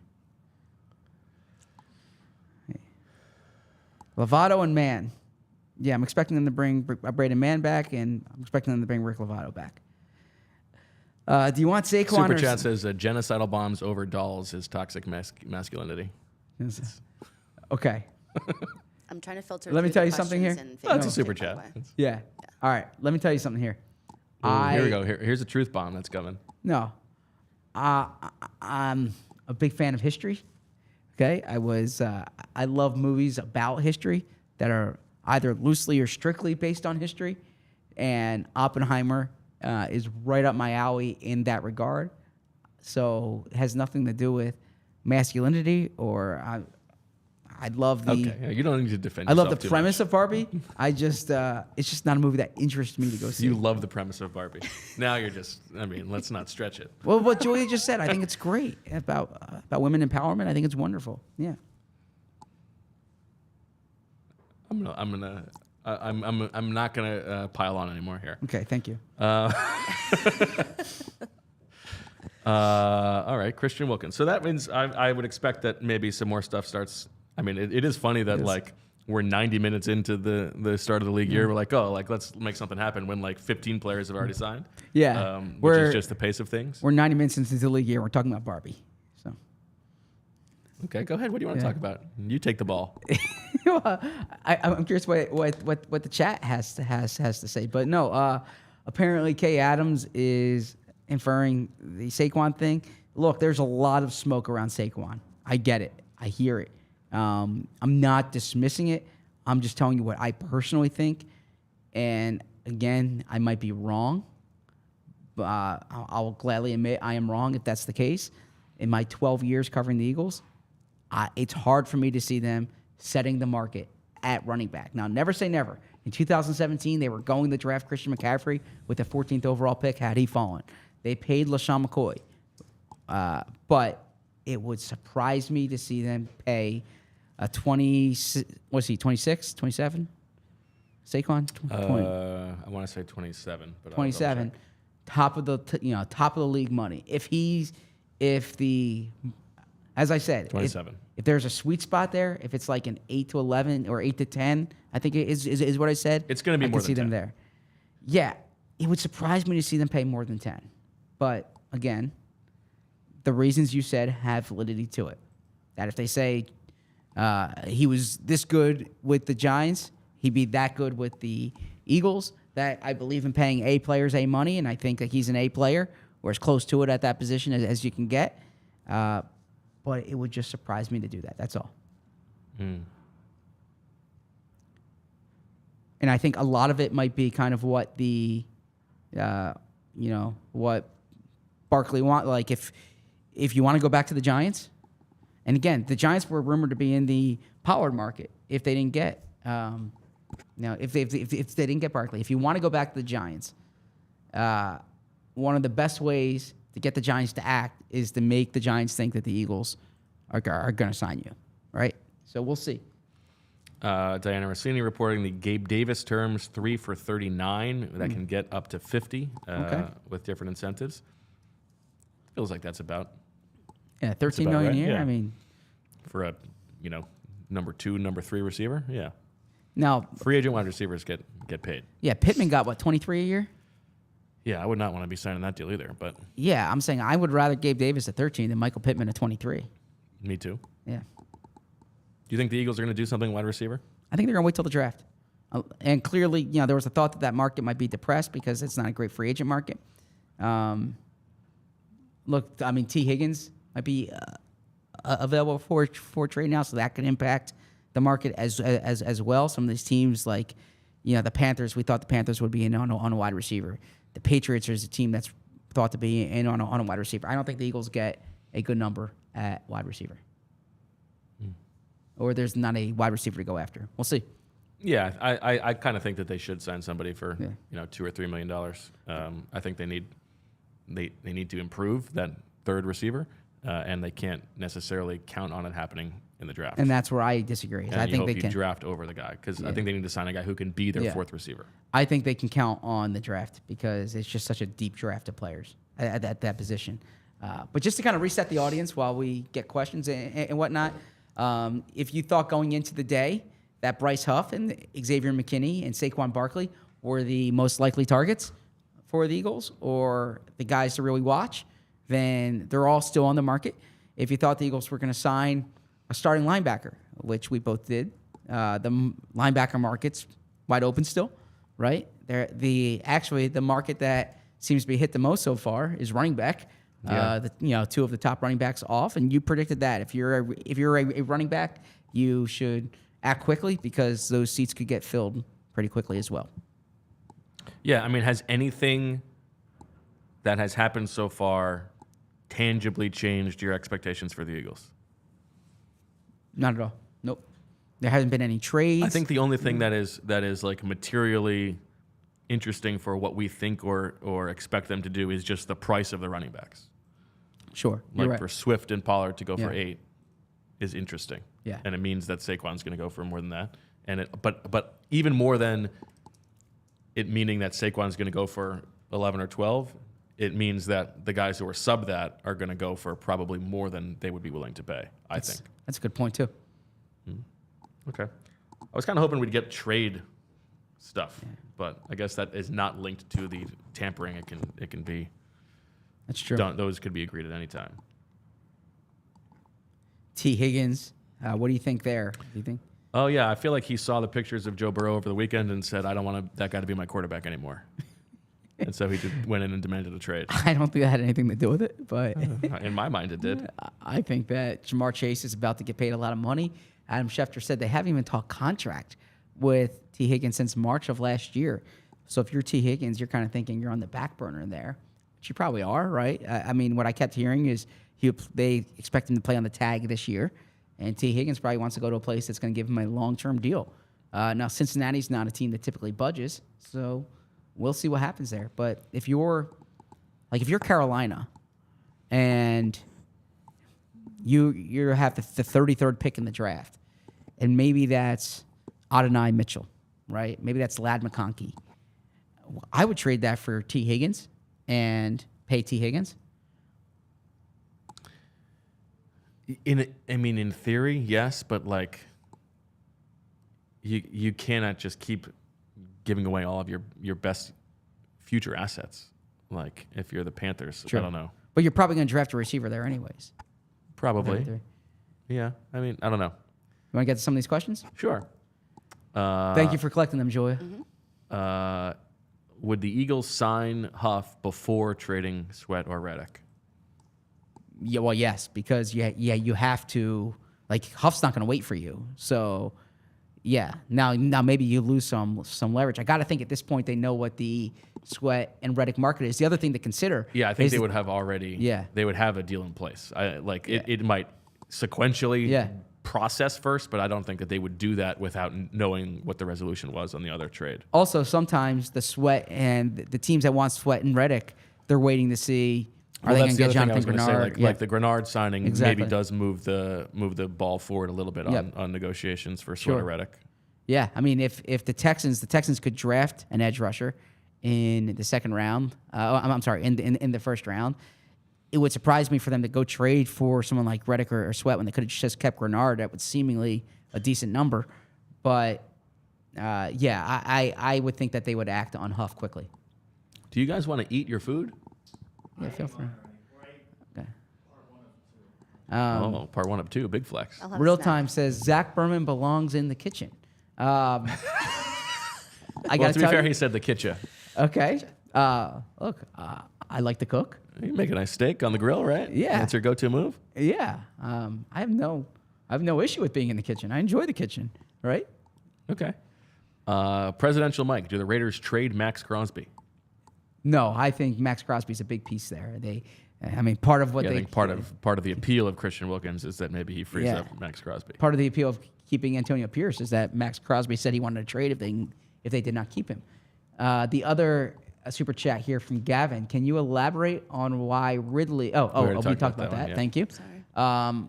B: Lovato and Mann. Yeah, I'm expecting them to bring Braden Mann back, and I'm expecting them to bring Rick Lovato back. Do you want Saquon
A: Super
B: or
A: Chat says genocidal bombs over dolls is toxic masculinity.
B: Okay.
D: I'm trying to filter.
B: Let me
D: through
B: tell
D: the
B: you something here.
D: questions and
A: Oh, it's a
D: figure
A: super
D: out
A: chat.
D: my way.
B: Yeah. All right. Let me tell you something here.
A: Here we go. Here's a truth bomb that's coming.
B: No. I'm a big fan of history. Okay. I love movies about history that are either loosely or strictly based on history. And Oppenheimer is right up my alley in that regard. So it has nothing to do with masculinity or I love the.
A: Okay, yeah, you don't need to defend.
B: I love
A: yourself
B: the
A: too
B: premise
A: much.
B: of Barbie. It's just not a movie that interests me to go see.
A: You love the premise of Barbie. Now you're just. I mean, let's not stretch it.
B: Well, what Julia just said, I think it's great about women empowerment. I think it's wonderful. Yeah.
A: I'm not gonna pile on anymore here.
B: Okay. Thank you.
A: All right, Christian Wilkins. So that means I would expect that maybe some more stuff starts. I mean, it is funny that like we're 90 minutes into the start of the league year. We're like, oh, like let's make something happen when like 15 players have already signed.
B: Yeah,
A: which is just the pace of things.
B: We're 90 minutes into the league year. We're talking about Barbie. So.
A: Okay, go ahead. What do you want to talk about? You take the ball.
B: I'm curious what the chat has to say. But no, apparently Kay Adams is inferring the Saquon thing. Look, there's a lot of smoke around Saquon. I get it. I hear it. I'm not dismissing it. I'm just telling you what I personally think. And again, I might be wrong. But I'll gladly admit I am wrong if that's the case. In my 12 years covering the Eagles, it's hard for me to see them setting the market at running back. Now, never say never. In 2017, they were going to draft Christian McCaffrey with the 14th overall pick had he fallen. They paid LaShawn McCoy. But it would surprise me to see them pay a 26, 27? Saquon?
A: I want to say 27. But
B: 27. Top of the league money. As I said,
A: 27.
B: If there's a sweet spot there, if it's like an 8 to 11 or 8 to 10, I think it is what I said.
A: It's going to be
B: I
A: more
B: can
A: than
B: see
A: 10.
B: them there. Yeah, it would surprise me to see them pay more than 10. But again, the reasons you said have validity to it. That if they say he was this good with the Giants, he'd be that good with the Eagles. That I believe in paying A players A money, and I think that he's an A player or as close to it at that position as you can get. But it would just surprise me to do that. That's all. And I think a lot of it might be kind of what what Barkley want. Like if you want to go back to the Giants, and again, the Giants were rumored to be in the Pollard market if they didn't get, if they didn't get Barkley. If you want to go back to the Giants, one of the best ways to get the Giants to act is to make the Giants think that the Eagles are going to sign you, right? So we'll see.
A: Diana Rossini reporting the Gabe Davis terms 3 for $39 that can get up to $50 with different incentives. Feels like that's about
B: $13 million a year.
A: Yeah.
B: I mean,
A: for a number 2, number 3 receiver, yeah.
B: Now
A: Free agent wide receivers get paid.
B: Yeah, Pittman got what, 23 a year?
A: Yeah, I would not want to be signing that deal either. But
B: yeah, I'm saying I would rather Gabe Davis at 13 than Michael Pittman at 23.
A: Me too.
B: Yeah.
A: Do you think the Eagles are going to do something wide receiver?
B: I think they're going to wait till the draft. And clearly, there was a thought that market might be depressed because it's not a great free agent market. Look, I mean, T. Higgins might be available for trade now, so that could impact the market as well. Some of these teams, like the Panthers, we thought the Panthers would be in on a wide receiver. The Patriots is a team that's thought to be in on a wide receiver. I don't think the Eagles get a good number at wide receiver. Or there's not a wide receiver to go after. We'll see.
A: Yeah, I kind of think that they should sign somebody for $2 or $3 million. I think they need to improve that third receiver, and they can't necessarily count on it happening in the draft.
B: And that's where I disagree.
A: And
B: I think
A: you draft over the guy because I think they need to sign a guy who can be their fourth receiver.
B: I think they can count on the draft because it's just such a deep draft of players at that position. But just to kind of reset the audience while we get questions and whatnot, if you thought going into the day that Bryce Huff and Xavier McKinney and Saquon Barkley were the most likely targets for the Eagles or the guys to really watch, then they're all still on the market. If you thought the Eagles were going to sign a starting linebacker, which we both did, The linebacker market's wide open still, right? The market that seems to be hit the most so far is running back.
A: Yeah.
B: Two of the top running backs off, and you predicted that if you're a running back, you should act quickly because those seats could get filled pretty quickly as well.
A: Yeah, I mean, has anything that has happened so far tangibly changed your expectations for the Eagles?
B: Not at all. Nope. There hasn't been any trades.
A: I think the only thing that is like materially interesting for what we think or expect them to do is just the price of the running backs.
B: Sure.
A: Like
B: You're
A: for
B: right.
A: Swift and Pollard to go for
B: Yeah.
A: 8 is interesting.
B: Yeah.
A: And it means that Saquon's going to go for more than that. And but even more than it meaning that Saquon's going to go for 11 or 12, it means that the guys who are sub that are going to go for probably more than they would be willing to pay, I think.
B: That's a good point, too.
A: Okay. I was kind of hoping we'd get trade stuff, but I guess that is not linked to the tampering. It can be
B: That's true.
A: done. Those could be agreed at any time.
B: T. Higgins, what do you think there? Do you think?
A: Oh, yeah. I feel like he saw the pictures of Joe Burrow over the weekend and said, I don't want that guy to be my quarterback anymore. And so he went in and demanded a trade.
B: I don't think that had anything to do with it, but
A: In my mind, it did.
B: I think that Jamar Chase is about to get paid a lot of money. Adam Schefter said they haven't even talked contract with T. Higgins since March of last year. So if you're T. Higgins, you're kind of thinking you're on the back burner there, which you probably are, right? I mean, what I kept hearing is they expect him to play on the tag this year, and T. Higgins probably wants to go to a place that's going to give him a long-term deal. Now, Cincinnati's not a team that typically budges, so we'll see what happens there. But if you're Carolina and you have the 33rd pick in the draft, and maybe that's Adonai Mitchell, right? Maybe that's Ladd McConkey. I would trade that for T. Higgins and pay T. Higgins.
A: In theory, yes, but like you cannot just keep giving away all of your best future assets. Like if you're the Panthers,
B: Sure.
A: I don't know.
B: But you're probably going to draft a receiver there anyways.
A: Probably. Yeah. I mean, I don't know.
B: You want to get to some of these questions?
A: Sure.
B: Thank you for collecting them, Julia.
A: Would the Eagles sign Huff before trading Sweat or Reddick?
B: Yeah, well, yes, because you have to. Like Huff's not going to wait for you, so yeah. Now maybe you lose some leverage. I got to think at this point they know what the Sweat and Reddick market is. The other thing to consider.
A: Yeah, I think they would have already.
B: Yeah.
A: They would have a deal in place. It might sequentially process first, but I don't think that they would do that without knowing what the resolution was on the other trade.
B: Also, sometimes the Sweat and the teams that want Sweat and Reddick, they're waiting to see. Are they going to get Jonathan Grenard?
A: Like the Grenard signing
B: Exactly.
A: maybe does move the ball forward a little bit on negotiations for Sweat or Reddick.
B: Yeah, I mean, if the Texans could draft an edge rusher in the second round, I'm sorry, in the first round, it would surprise me for them to go trade for someone like Reddick or Sweat when they could have just kept Grenard at seemingly a decent number. But I would think that they would act on Huff quickly.
A: Do you guys want to eat your food?
B: Yeah, feel free. Okay.
A: Part 1 of 2, big flex.
D: I'll have a
B: Real
D: snack.
B: Time says Zach Berman belongs in the kitchen. I
A: Well,
B: got
A: to be fair, he said the kitchen.
B: Okay. Look, I like to cook.
A: You make a nice steak on the grill, right?
B: Yeah.
A: That's your go-to move?
B: Yeah. I have no issue with being in the kitchen. I enjoy the kitchen, right?
A: Okay. Presidential Mike, do the Raiders trade Max Crosby?
B: No, I think Max Crosby's a big piece there. Part of what
A: I think part of the appeal of Christian Wilkins is that maybe he frees up Max Crosby.
B: Part of the appeal of keeping Antonio Pierce is that Max Crosby said he wanted to trade if they did not keep him. The other super chat here from Gavin. Can you elaborate on why Ridley? We talked about that.
A: one, yeah.
B: Thank you.
D: Sorry.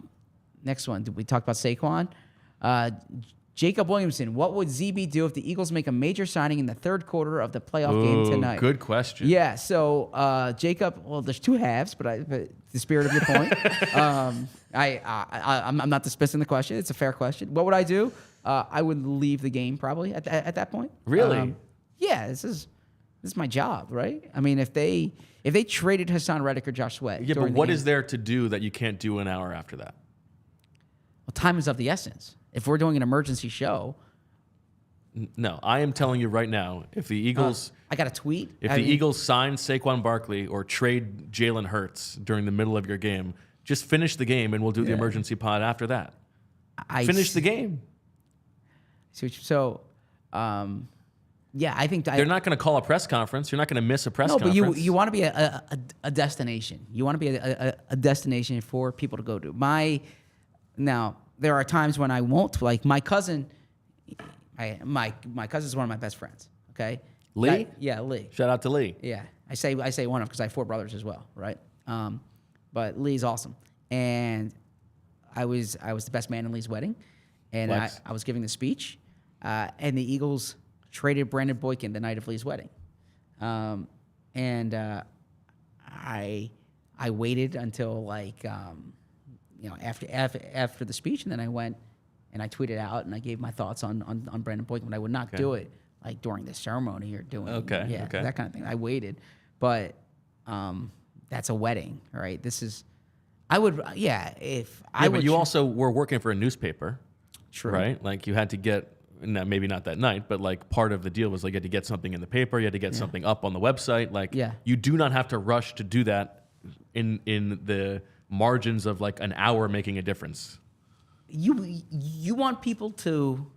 B: Next one. Did we talk about Saquon? Jacob Williamson. What would ZB do if the Eagles make a major signing in the third quarter of the playoff game tonight?
A: Good question.
B: Yeah. So Jacob. Well, there's two halves, but the spirit of your point. I'm not dismissing the question. It's a fair question. What would I do? I would leave the game probably at that point.
A: Really?
B: Yeah. This is my job, right? I mean, if they traded Haason Reddick or Josh Sweat.
A: Yeah, but what is there to do that you can't do an hour after that?
B: Well, time is of the essence. If we're doing an emergency show.
A: No, I am telling you right now, if the Eagles...
B: I got a tweet.
A: If the Eagles sign Saquon Barkley or trade Jalen Hurts during the middle of your game, just finish the game and we'll do the emergency pod after that. Finish the game.
B: So, I think...
A: They're not going to call a press conference. You're not going to miss a press conference.
B: No, but you want to be a destination. You want to be a destination for people to go to. Now, there are times when I won't. Like my cousin... My cousin's one of my best friends. Okay,
A: Lee.
B: Lee.
A: Shout out to Lee.
B: Yeah, I say one of because I have 4 brothers as well, right? But Lee's awesome, and I was the best man in Lee's wedding, and I was giving the speech, and the Eagles traded Brandon Boykin the night of Lee's wedding, and I waited until after the speech, and then I went. And I tweeted out and I gave my thoughts on Brandon Boykin, but I would not do it like during the ceremony or doing that kind of thing. I waited, but that's a wedding, right?
A: But you also were working for a newspaper,
B: true,
A: right? Like you had to get, maybe not that night, but like part of the deal was like you had to get something in the paper, you had to get something up on the website. Like you do not have to rush to do that in the margins of like an hour making a difference.
B: You want people to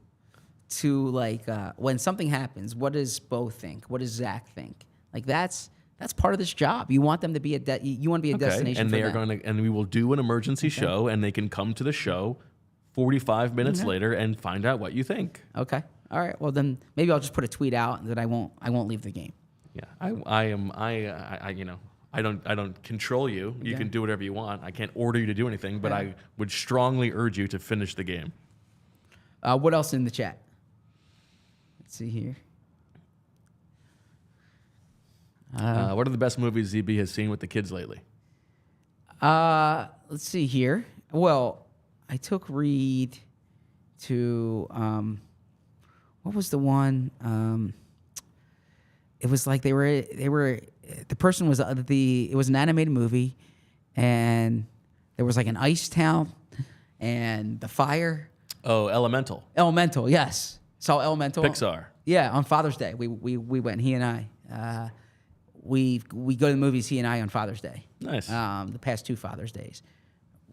B: like when something happens, what does Bo think? What does Zach think? Like that's part of this job. You want them to be you want to be a destination.
A: And
B: for
A: they are
B: them.
A: and we will do an emergency show, and they can come to the show 45 minutes later and find out what you think.
B: Okay, all right. Well, then maybe I'll just put a tweet out that I won't leave the game.
A: Yeah, I don't control you. You can do whatever you want. I can't order you to do anything, but I would strongly urge you to finish the game.
B: What else in the chat? Let's see here.
A: What are the best movies ZB has seen with the kids lately?
B: Let's see here. Well, I took Reed to what was the one? It was like they were. The person was it was an animated movie, and there was like an ice town, and the fire.
A: Oh, Elemental.
B: Elemental, yes. Saw Elemental.
A: Pixar.
B: Yeah, on Father's Day, we went. He and I, we go to the movies. He and I on Father's Day.
A: Nice.
B: The past 2 Father's Days,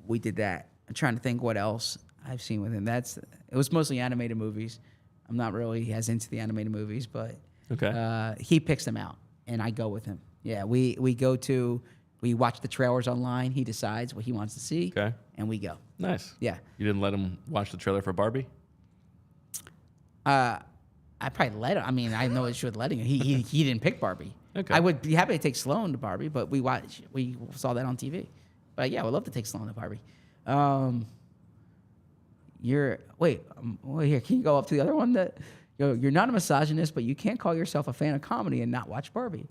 B: we did that. I'm trying to think what else I've seen with him. It was mostly animated movies. I'm not really as into the animated movies, but he picks them out. And I go with him. Yeah, we watch the trailers online. He decides what he wants to see. Okay. And we go.
A: Nice.
B: Yeah.
A: You didn't let him watch the trailer for Barbie?
B: I probably let him. I mean, I know it should letting him. He didn't pick Barbie.
A: Okay.
B: I would be happy to take Sloan to Barbie, but we saw that on TV. But yeah, I would love to take Sloan to Barbie. Wait here. Can you go up to the other one that? You're not a misogynist, but you can't call yourself a fan of comedy and not watch Barbie.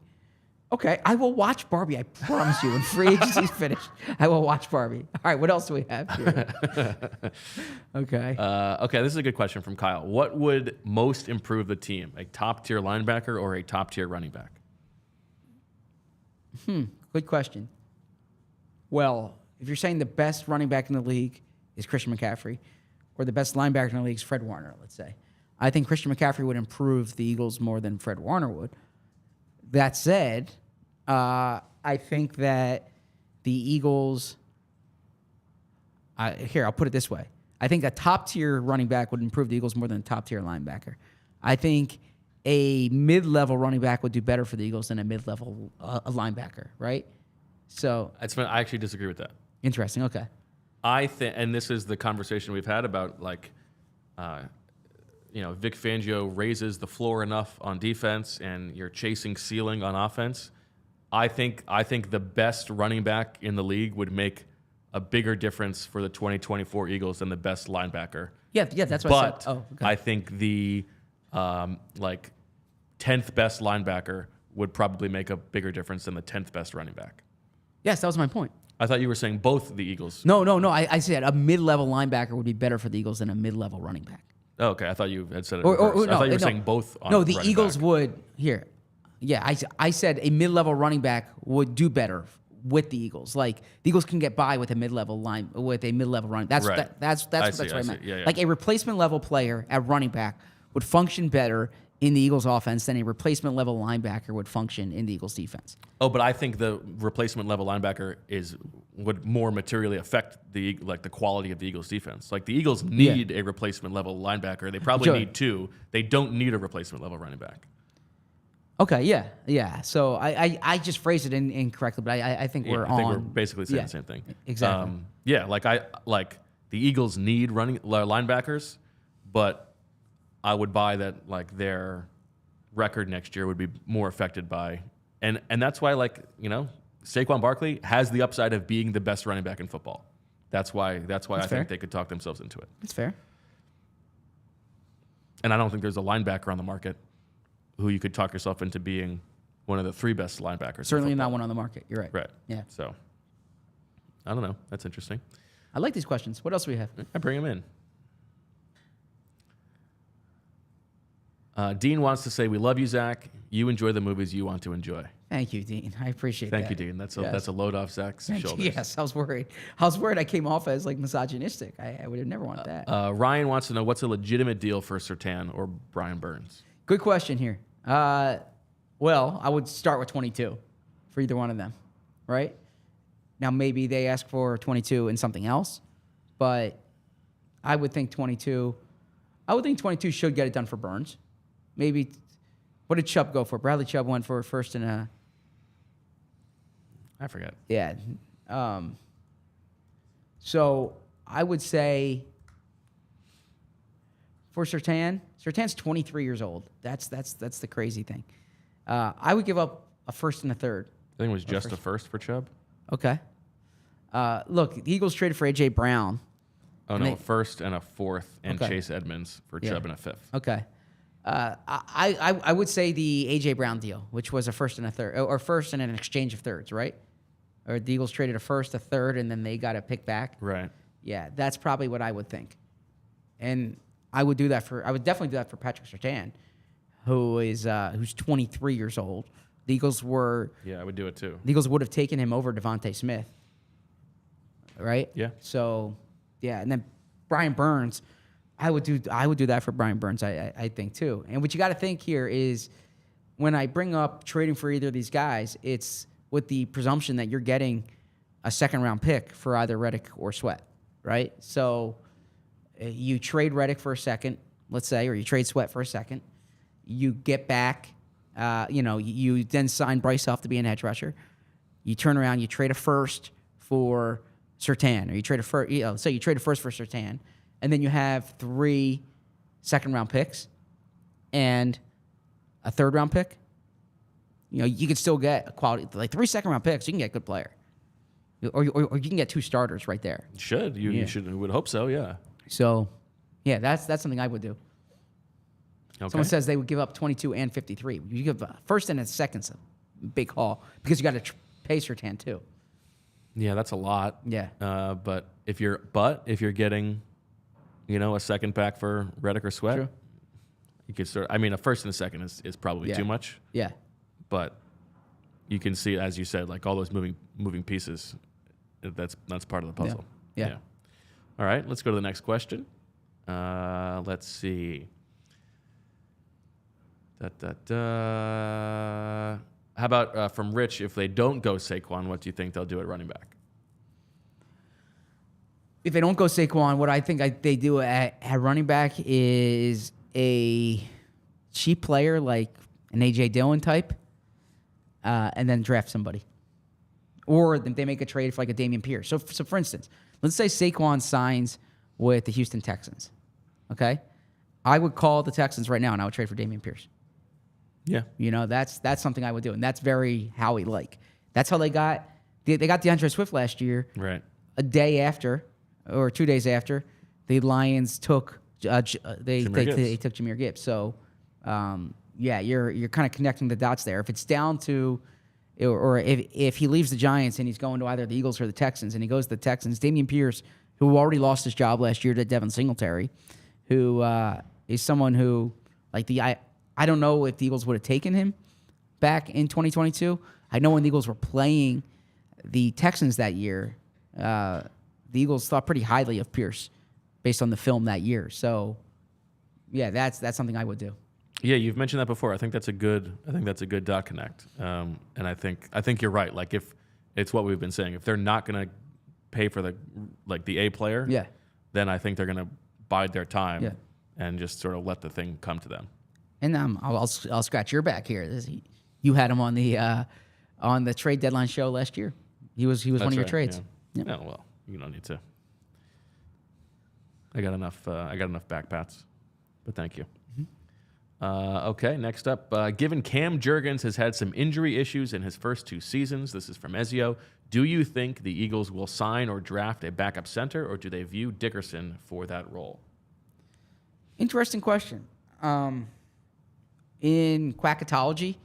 B: Okay, I will watch Barbie, I promise you. When free agency's finished, I will watch Barbie. All right, what else do we have here? Okay.
A: Okay, this is a good question from Kyle. What would most improve the team, a top-tier linebacker or a top-tier running back?
B: Good question. Well, if you're saying the best running back in the league is Christian McCaffrey, or the best linebacker in the league is Fred Warner, let's say, I think Christian McCaffrey would improve the Eagles more than Fred Warner would. That said, I think that the Eagles... I'll put it this way. I think a top-tier running back would improve the Eagles more than a top-tier linebacker. I think a mid-level running back would do better for the Eagles than a mid-level linebacker, right? So
A: I actually disagree with that.
B: Interesting, okay.
A: I think, and this is the conversation we've had about, like... Vic Fangio raises the floor enough on defense, and you're chasing ceiling on offense. I think the best running back in the league would make a bigger difference for the 2024 Eagles than the best linebacker.
B: Yeah, that's what I said. Oh, okay.
A: I think the 10th best linebacker would probably make a bigger difference than the 10th best running back.
B: Yes, that was my point.
A: I thought you were saying both the Eagles.
B: No. I said a mid-level linebacker would be better for the Eagles than a mid-level running back.
A: Oh, okay, I thought you had said it reverse. I thought you were saying both on
B: the Eagles would. Here. Yeah, I said a mid-level running back would do better with the Eagles. Like the Eagles can get by with a mid-level running. That's
A: Right.
B: That's what I meant.
A: Yeah.
B: Like a replacement level player at running back would function better in the Eagles offense than a replacement level linebacker would function in the Eagles defense.
A: Oh, but I think the replacement level linebacker would more materially affect the quality of the Eagles defense. Like the Eagles need a replacement level linebacker. They probably need two. They don't need a replacement level running back.
B: Okay, yeah. So I just phrased it incorrectly, but I think we're
A: I think we're basically saying the same thing.
B: Exactly.
A: Like the Eagles need running linebackers, but I would buy that like their record next year would be more affected by, and that's why Saquon Barkley has the upside of being the best running back in football. That's why I think they could talk themselves into it.
B: That's fair.
A: And I don't think there's a linebacker on the market who you could talk yourself into being one of the 3 best linebackers.
B: Certainly not one on the market. You're right.
A: Right.
B: Yeah.
A: So I don't know. That's interesting.
B: I like these questions. What else do we have?
A: I bring them in. Dean wants to say, we love you, Zach. You enjoy the movies you want to enjoy.
B: Thank you, Dean. I appreciate that.
A: Thank you, Dean. That's a load off Zach's shoulders.
B: Yes, I was worried. I came off as like misogynistic. I would have never wanted that.
A: Ryan wants to know, what's a legitimate deal for Surtain or Brian Burns?
B: Good question here. Well, I would start with 22 for either one of them, right? Now, maybe they ask for 22 and something else, but I would think 22 should get it done for Burns. Maybe, what did Chubb go for? Bradley Chubb went for first and a...
A: I forget.
B: Yeah. So I would say for Surtain's 23 years old. That's the crazy thing. I would give up a first and a third.
A: I think it was just a first for Chubb.
B: Okay. Look, the Eagles traded for A.J. Brown.
A: Oh, no, a first and a fourth and
B: Okay.
A: Chase Edmonds for Chubb and a fifth.
B: Okay. I would say the A.J. Brown deal, which was a first and a third, or first and an exchange of thirds, right? Or the Eagles traded a first, a third, and then they got a pick back.
A: Right.
B: Yeah, that's probably what I would think. And I would definitely do that for Patrick Surtain, who's 23 years old. The Eagles were...
A: Yeah, I would do it too.
B: The Eagles would have taken him over Devontae Smith, right?
A: Yeah.
B: So, yeah, and then Brian Burns, I would do that for Brian Burns, I think too. And what you got to think here is when I bring up trading for either of these guys, it's with the presumption that you're getting a second-round pick for either Reddick or Sweat, right? So you trade Reddick for a second, let's say, or you trade Sweat for a second. You get back, you then sign Bryce Huff to be an edge rusher. You turn around, you trade a first for Surtain, or you trade a first, so you trade a first for Surtain, and then you have 3 second-round picks and a third-round pick. You could still get a quality, like 3 second-round picks. You can get a good player, or you can get 2 starters right there.
A: You would hope so, yeah.
B: So, yeah, that's something I would do.
A: Okay.
B: Someone says they would give up 22 and 53. You give first and a second's a big haul because you got to pay Surtain too.
A: Yeah, that's a lot.
B: Yeah.
A: But if you're getting, a second back for Reddick or Sweat,
B: True.
A: you could a first and a second is probably too much.
B: Yeah.
A: But you can see, as you said, like all those moving pieces. That's part of the puzzle.
B: Yeah.
A: All right, let's go to the next question. Let's see. How about from Rich? If they don't go Saquon, what do you think they'll do at running back?
B: If they don't go Saquon, what I think they do at running back is a cheap player like an A.J. Dillon type, and then draft somebody. Or they make a trade for like a Dameon Pierce. So for instance, let's say Saquon signs with the Houston Texans. Okay? I would call the Texans right now and I would trade for Dameon Pierce.
A: Yeah.
B: That's something I would do. And that's very Howie-like. That's how they got DeAndre Swift last year.
A: Right.
B: A day after, or 2 days after, the Lions took they took Jahmyr Gibbs. So, you're kind of connecting the dots there. If it's down to, or if he leaves the Giants and he's going to either the Eagles or the Texans, and he goes to the Texans, Dameon Pierce, who already lost his job last year to Devin Singletary, who is someone who, I don't know if the Eagles would have taken him back in 2022. I know when the Eagles were playing the Texans that year, the Eagles thought pretty highly of Pierce based on the film that year. So, yeah, that's something I would do.
A: Yeah, you've mentioned that before. I think that's a good dot connect. And I think you're right. Like if it's what we've been saying, if they're not going to pay for the A player, then I think they're going to bide their time and just sort of let the thing come to them.
B: And I'll scratch your back here. You had him on the trade deadline show last year. He was one of your trades.
A: Yeah. No, well, you don't need to. I got enough back pats, but thank you. Okay, next up, given Cam Jurgens has had some injury issues in his first 2 seasons, this is from Ezio, do you think the Eagles will sign or draft a backup center, or do they view Dickerson for that role?
B: Interesting question. In Quackatology,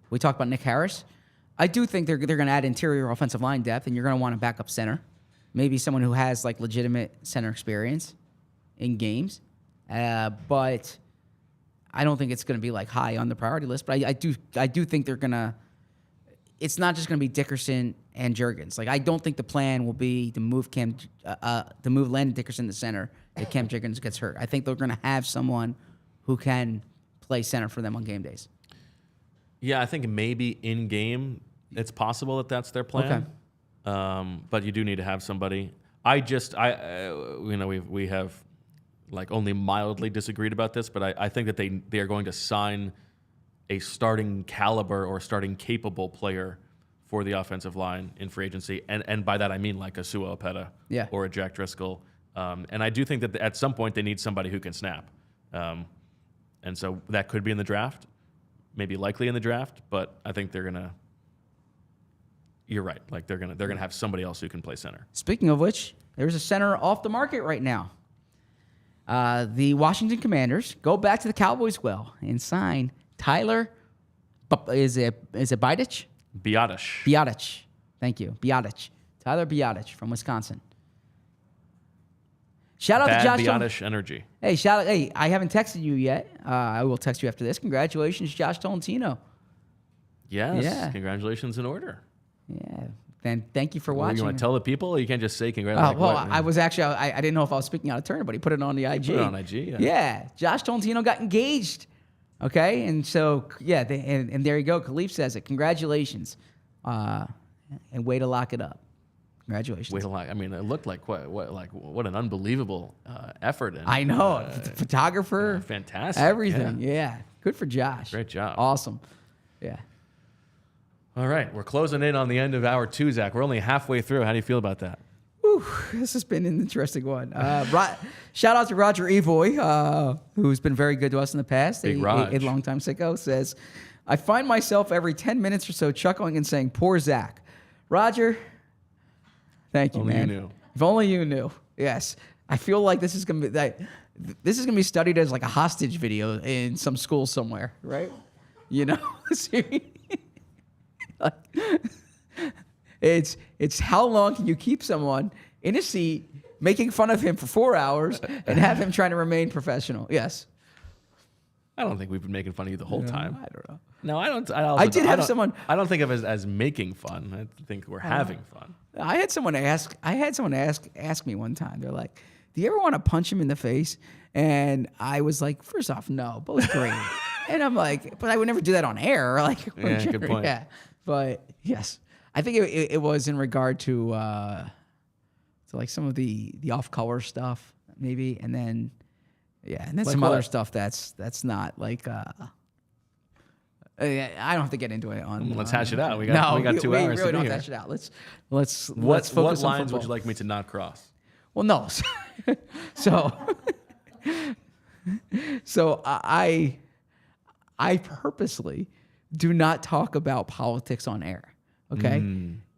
B: we talked about Nick Harris. I do think they're going to add interior offensive line depth, and you're going to want a backup center. Maybe someone who has like legitimate center experience in games. But I don't think it's going to be like high on the priority list. But I do think they're going to. It's not just going to be Dickerson and Jurgens. Like I don't think the plan will be to move Landon Dickerson to center if Cam Jurgens gets hurt. I think they're going to have someone who can play center for them on game days.
A: Yeah, I think maybe in game it's possible that that's their plan. Okay. But you do need to have somebody. We have like only mildly disagreed about this, but I think that they are going to sign a starting caliber or starting capable player for the offensive line in free agency, and by that I mean like a Sua Opeta or a Jack Driscoll. And I do think that at some point they need somebody who can snap, and so that could be in the draft, maybe likely in the draft. But I think they're gonna. You're right. Like they're gonna have somebody else who can play center.
B: Speaking of which, there's a center off the market right now. The Washington Commanders go back to the Cowboys and sign Tyler. Is it Bidich? Biadasz. Thank you, Biadasz. Tyler Biadasz from Wisconsin. Shout out to Josh.
A: Biadasz energy.
B: Hey, Hey, I haven't texted you yet. I will text you after this. Congratulations, Josh Tolentino.
A: Yes. Yeah. Congratulations in order.
B: Yeah. Then thank you for watching.
A: You want to tell the people, or you can't just say congratulations?
B: I was actually, I didn't know if I was speaking out of turn, but he put it on the IG.
A: Put it on IG,
B: yeah. Josh Tolentino got engaged. Okay, and so, and there you go. Khalif says it. Congratulations. And way to lock it up. Congratulations.
A: Way to lock. I mean, it looked like what an unbelievable effort. And,
B: I know. Photographer.
A: Fantastic.
B: Everything. Yeah. Good for Josh.
A: Great job.
B: Awesome. Yeah.
A: All right, we're closing in on the end of hour 2, Zach. We're only halfway through. How do you feel about that?
B: Whew, this has been an interesting one. Shout out to Roger Evoy, who's been very good to us in the past.
A: Big Raj.
B: A longtime sicko says, I find myself every 10 minutes or so chuckling and saying, poor Zach. Roger, thank you, man.
A: You knew.
B: If only you knew. Yes. I feel like this is going to be studied as like a hostage video in some school somewhere, right? You know? It's how long can you keep someone in a seat making fun of him for 4 hours and have him trying to remain professional? Yes.
A: I don't think we've been making fun of you the whole time.
B: I don't know.
A: No, I don't.
B: I did have someone.
A: I don't think of it as making fun. I think we're having fun.
B: I had someone ask me one time. They're like, "Do you ever want to punch him in the face?" And I was like, first off, no, both great. And I'm like, but I would never do that on air. Like,
A: yeah, good point.
B: Yeah. But yes, I think it was in regard to like some of the off-color stuff, maybe, and then like some other stuff that's not like. I don't have to get into it on.
A: Let's hash it out. We got 2 hours.
B: We really
A: to
B: don't
A: be
B: hash
A: here.
B: it out. Let's focus
A: what
B: on
A: lines
B: football.
A: would you like me to not cross?
B: Well, no. So I purposely do not talk about politics on air. Okay,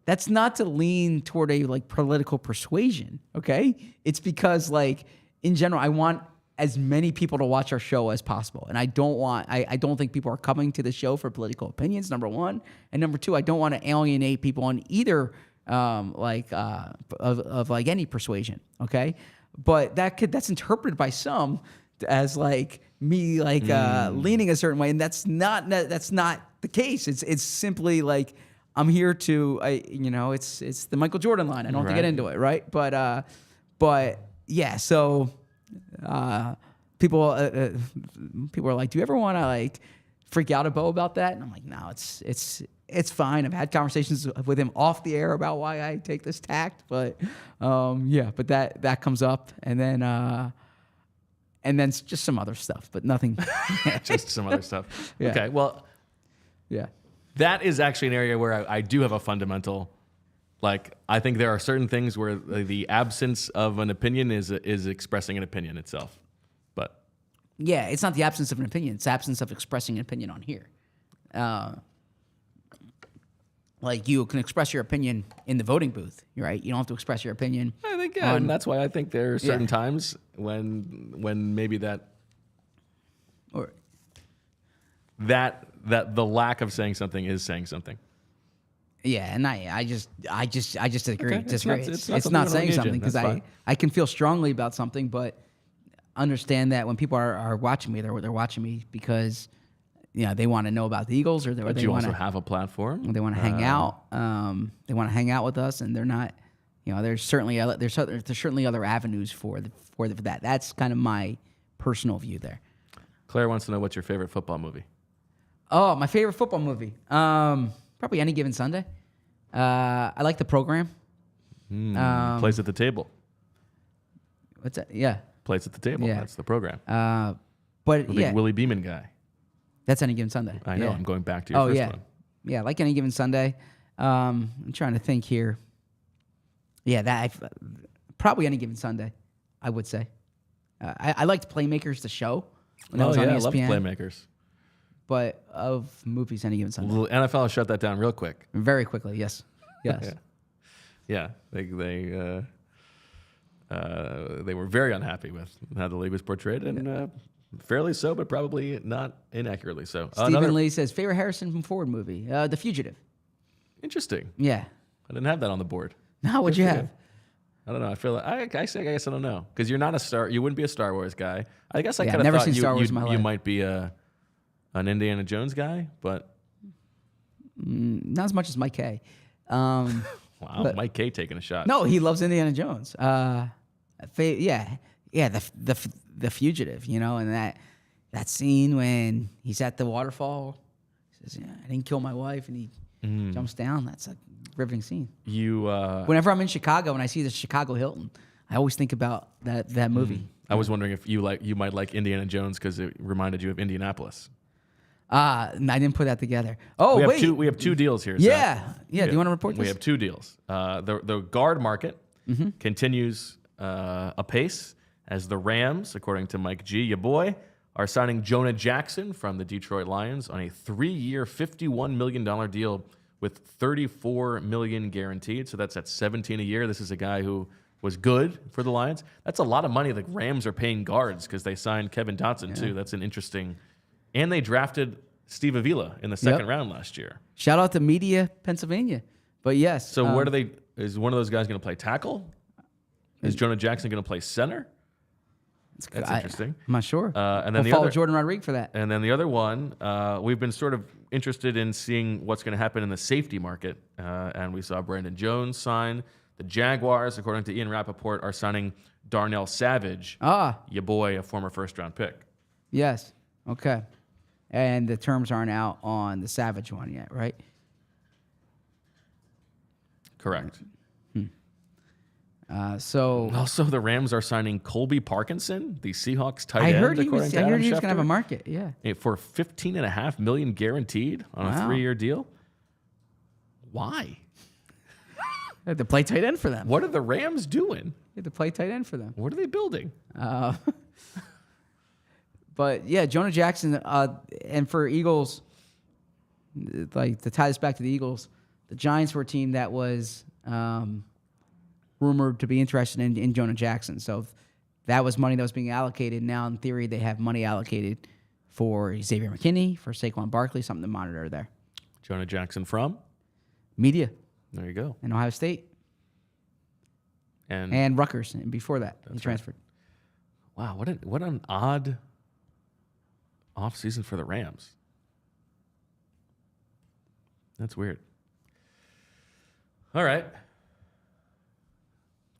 B: that's not to lean toward a like political persuasion. Okay, it's because like in general, I want as many people to watch our show as possible, and I don't think people are coming to the show for political opinions. Number one, and number two, I don't want to alienate people on either of like any persuasion. Okay, but that's interpreted by some as like me like leaning a certain way, and that's not the case. It's simply like I'm here to, it's the Michael Jordan line. I don't have to get into it, right? But yeah. So people are like, do you ever want to like freak out about that? And I'm like, no, it's fine. I've had conversations with him off the air about why I take this tact, but but that comes up, and then just some other stuff, but nothing.
A: Just some other stuff.
B: Yeah.
A: Okay, well,
B: yeah,
A: that is actually an area where I do have a fundamental. Like, I think there are certain things where the absence of an opinion is expressing an opinion itself, but
B: yeah, it's not the absence of an opinion; it's absence of expressing an opinion on here. Like, you can express your opinion in the voting booth, right? You don't have to express your opinion.
A: I think, and that's why I think there are certain times when maybe that the lack of saying something is saying something.
B: Yeah, and I just disagree.
A: Okay.
B: Disagree.
A: It's
B: not saying something because I can feel strongly about something, but understand that when people are watching me, they're watching me because they want to know about the Eagles, or they want
A: you also
B: to
A: have a platform.
B: They want to hang out. They want to hang out with us, and they're not. There's certainly other avenues for that. That's kind of my personal view there.
A: Claire wants to know what's your favorite football movie.
B: Oh, my favorite football movie. Probably Any Given Sunday. I like The Program.
A: Plays at the table.
B: What's that? Yeah.
A: Plays at the table.
B: Yeah.
A: That's The Program.
B: But
A: the big Willie Beeman guy.
B: That's Any Given Sunday.
A: I know.
B: Yeah.
A: I'm going back to your first one.
B: Yeah, like Any Given Sunday. I'm trying to think here. Yeah, probably Any Given Sunday, I would say. I liked Playmakers, the show, when I was on ESPN.
A: I love Playmakers.
B: But of movies, Any Given Sunday.
A: The NFL shut that down real quick.
B: Very quickly, yes.
A: Yeah. They were very unhappy with how the league was portrayed, and fairly so, but probably not inaccurately so.
B: Stephen Lee says, favorite Harrison Ford movie? The Fugitive.
A: Interesting.
B: Yeah.
A: I didn't have that on the board.
B: No, what'd you have?
A: I don't know. I feel like I guess I don't know, because you're not a Star. You wouldn't be a Star Wars guy. I guess I kind of
B: never
A: thought
B: seen Star Wars in my life.
A: You might be an Indiana Jones guy, but
B: not as much as Mike K.
A: Wow, Mike K taking a shot.
B: No, he loves Indiana The Fugitive, and that scene when he's at the waterfall, he says, I didn't kill my wife, and he jumps down. That's a riveting scene. Whenever I'm in Chicago and I see the Chicago Hilton, I always think about that movie.
A: I was wondering if you might like Indiana Jones because it reminded you of Indianapolis.
B: I didn't put that together. Oh,
A: we have two deals here.
B: Yeah. Do you want to report this?
A: We have two deals. The guard market continues apace as the Rams, according to Mike G, your boy, are signing Jonah Jackson from the Detroit Lions on a 3-year, $51 million deal with $34 million guaranteed. So that's at $17 a year. This is a guy who was good for the Lions. That's a lot of money the Rams are paying guards because they signed Kevin Dotson too. That's an interesting. And they drafted Steve Avila in the second round last year.
B: Shout out to Media, Pennsylvania. But yes.
A: So where do they? Is one of those guys going to play tackle? Is Jonah Jackson going to play center? That's interesting.
B: I'm not sure.
A: And then
B: we'll follow Jordan Rodriguez for that.
A: And then the other one, we've been sort of interested in seeing what's going to happen in the safety market. And we saw Brandon Jones sign. The Jaguars, according to Ian Rappaport, are signing Darnell Savage. Your boy, a former first-round pick.
B: Yes. Okay. And the terms aren't out on the Savage one yet, right?
A: Correct.
B: So
A: also the Rams are signing Colby Parkinson, the Seahawks tight end.
B: I heard he was going to have a market. Yeah,
A: for $15.5 million guaranteed on a 3-year deal. Why?
B: They had to play tight end for them.
A: What are the Rams doing?
B: They had to play tight end for them.
A: What are they building?
B: But yeah, Jonah Jackson, and for Eagles, like to tie this back to the Eagles, the Giants were a team that was rumored to be interested in Jonah Jackson. So that was money that was being allocated. Now, in theory, they have money allocated for Xavier McKinney, for Saquon Barkley, something to monitor there.
A: Jonah Jackson from?
B: Media.
A: There you go.
B: And Ohio State. And Rutgers, and before that, he transferred.
A: Wow, what an odd offseason for the Rams. That's weird. All right.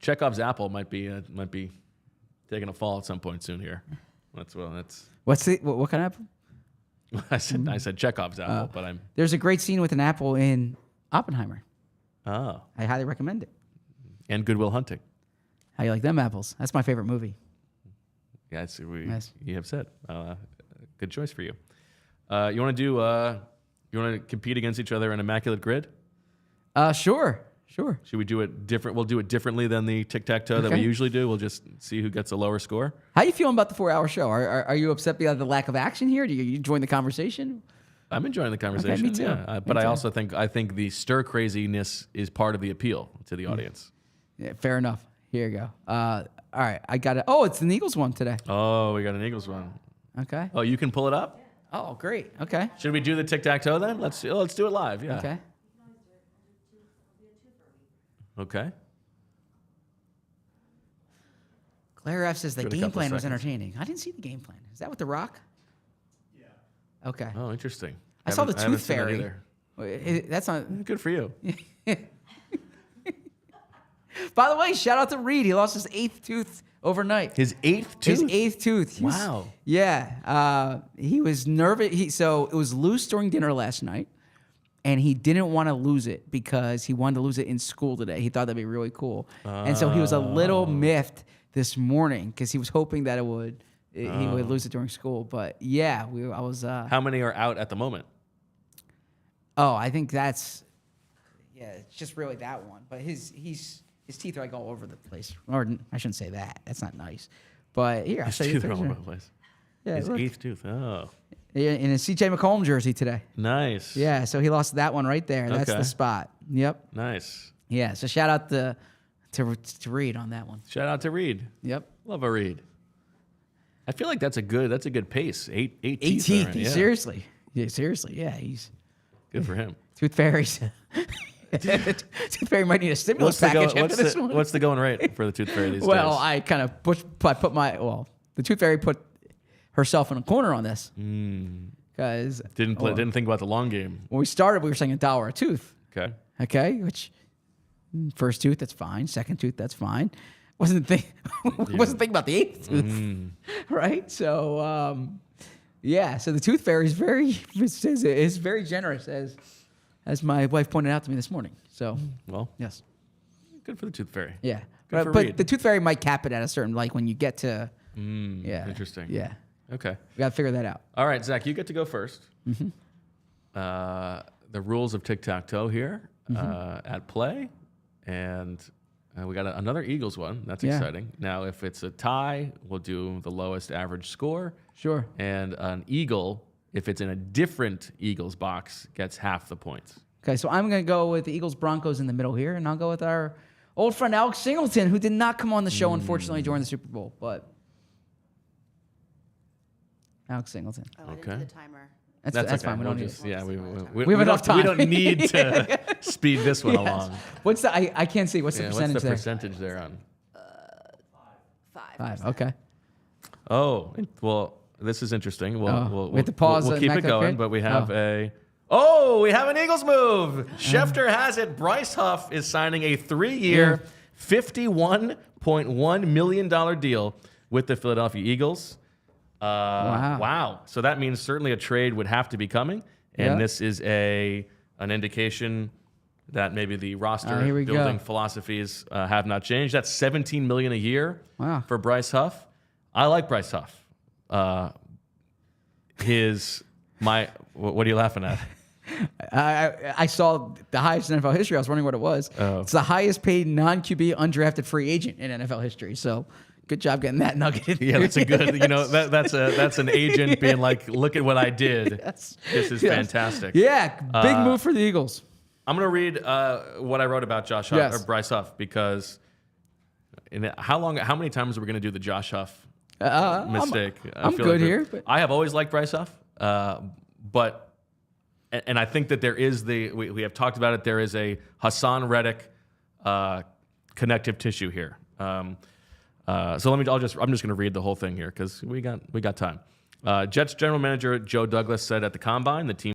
A: Chekhov's apple might be taking a fall at some point soon here. That's
B: What kind of apple?
A: I said Chekhov's apple, but I'm.
B: There's a great scene with an apple in Oppenheimer.
A: Oh.
B: I highly recommend it.
A: And Good Will Hunting.
B: How you like them apples? That's my favorite movie.
A: Yeah, that's what
B: Nice.
A: you have said. Good choice for you. You want to compete against each other in Immaculate Grid?
B: Sure.
A: Should we do it different? We'll do it differently than the tic-tac-toe that we usually do. We'll just see who gets a lower score.
B: How you feeling about the 4-hour show? Are you upset by the lack of action here? Do you join the conversation?
A: I'm enjoying the conversation.
B: Okay, me too.
A: Yeah, but I also think the stir craziness is part of the appeal to the audience.
B: Yeah, fair enough. Here you go. All right, I got it. Oh, it's an Eagles one today.
A: Oh, we got an Eagles one.
B: Okay.
A: Oh, you can pull it up?
B: Oh, great. Okay.
A: Should we do the tic-tac-toe then? Let's do it live. Yeah.
B: Okay.
A: Okay.
B: Claire F says the
A: Give it a
B: game
A: couple
B: plan was
A: seconds.
B: entertaining. I didn't see the game plan. Is that with The Rock?
C: Yeah.
B: Okay.
A: Oh, interesting.
B: I saw the
A: haven't
B: Tooth
A: seen that
B: Fairy.
A: either.
B: That's not.
A: Good for you.
B: By the way, shout out to Reed. He lost his 8th tooth overnight.
A: His 8th tooth?
B: His 8th tooth.
A: Wow.
B: Yeah. He was nervous. So it was loose during dinner last night, and he didn't want to lose it because he wanted to lose it in school today. He thought that'd be really cool. And so he was a little miffed this morning because he was hoping that he would lose it during school. But yeah, I was.
A: How many are out at the moment?
B: Oh, I think it's just really that one. But his teeth are like all over the place. Or I shouldn't say that. That's not nice. But here, I'll show you.
A: His teeth are all over the place.
B: Yeah,
A: His
B: look.
A: 8th tooth. Oh.
B: In a CJ McCollum jersey today.
A: Nice.
B: Yeah, so he lost that one right there. That's
A: Okay.
B: the spot. Yep.
A: Nice.
B: Yeah, so shout out to Reed on that one.
A: Shout out to Reed.
B: Yep.
A: Love a Reed. I feel like that's a good pace. Eight teeth.
B: 18.
A: Already. Yeah.
B: Seriously. Yeah, seriously. Yeah, he's
A: Good for him.
B: Tooth Fairies. Tooth Fairy might need a stimulus package after this one.
A: What's the going rate for the Tooth Fairy these days?
B: Well, I kind of the Tooth Fairy put herself in a corner on this. Because
A: didn't think about the long game.
B: when we started, we were saying $1 a tooth.
A: Okay.
B: Okay, which first tooth, that's fine. Second tooth, that's fine. Wasn't thinking about the 8th tooth, right? So so the Tooth Fairy is very generous, as my wife pointed out to me this morning. So
A: Well,
B: yes,
A: good for the Tooth Fairy.
B: yeah,
A: Good for
B: but
A: Reed.
B: the Tooth Fairy might cap it at a certain when you get to
A: Interesting.
B: Yeah,
A: Okay.
B: we got to figure that out.
A: All right, Zach, you get to go first. The rules of tic-tac-toe here at play. And we got another Eagles one. That's exciting. Now, if it's a tie, we'll do the lowest average score.
B: Sure.
A: And an Eagle, if it's in a different Eagles box, gets half the points.
B: Okay, so I'm going to go with the Eagles Broncos in the middle here, and I'll go with our old friend Alex Singleton, who did not come on the show, unfortunately, during the Super Bowl. But Alex Singleton.
D: Oh, I didn't
A: Okay.
D: do the timer.
B: That's
A: okay.
B: fine. We
A: We'll
B: don't need
A: just,
B: it.
A: yeah,
B: We have enough time.
A: We don't need to speed this one along.
B: What's the? I can't see. What's the percentage
A: what's the
B: there?
A: percentage there on?
D: 5.
B: Okay.
A: Oh, well, this is interesting. We'll
B: we have to pause
A: We'll
B: and
A: keep
B: back
A: it
B: up
A: going,
B: here?
A: but we have we have an Eagles move. Schefter has it. Bryce Huff is signing a 3-year, $51.1 million deal with the Philadelphia Eagles. Wow. So that means certainly a trade would have to be coming, and this is an indication that maybe the roster
B: here we
A: building
B: go.
A: philosophies have not changed. That's $17 million a year
B: Wow.
A: for Bryce Huff. I like Bryce Huff. What are you laughing at?
B: I saw the highest in NFL history. I was wondering what it was.
A: Oh.
B: It's the highest paid non-QB undrafted free agent in NFL history. So good job getting that nugget in
A: Yeah,
B: there.
A: that's a good. That's an agent being like, look at what I did.
B: Yes.
A: This is
B: Yes.
A: fantastic.
B: Yeah, big move for the Eagles.
A: I'm gonna read what I wrote about Josh Huff
B: Yes.
A: or Bryce Huff because how many times are we gonna do the Josh Huff mistake?
B: I'm
A: feel
B: good
A: like
B: here, but-
A: I have always liked Bryce Huff, but I think that there is we have talked about it. There is a Haason Reddick connective tissue here. So I'm just gonna read the whole thing here because we got time. Jets general manager Joe Douglas said at the combine the team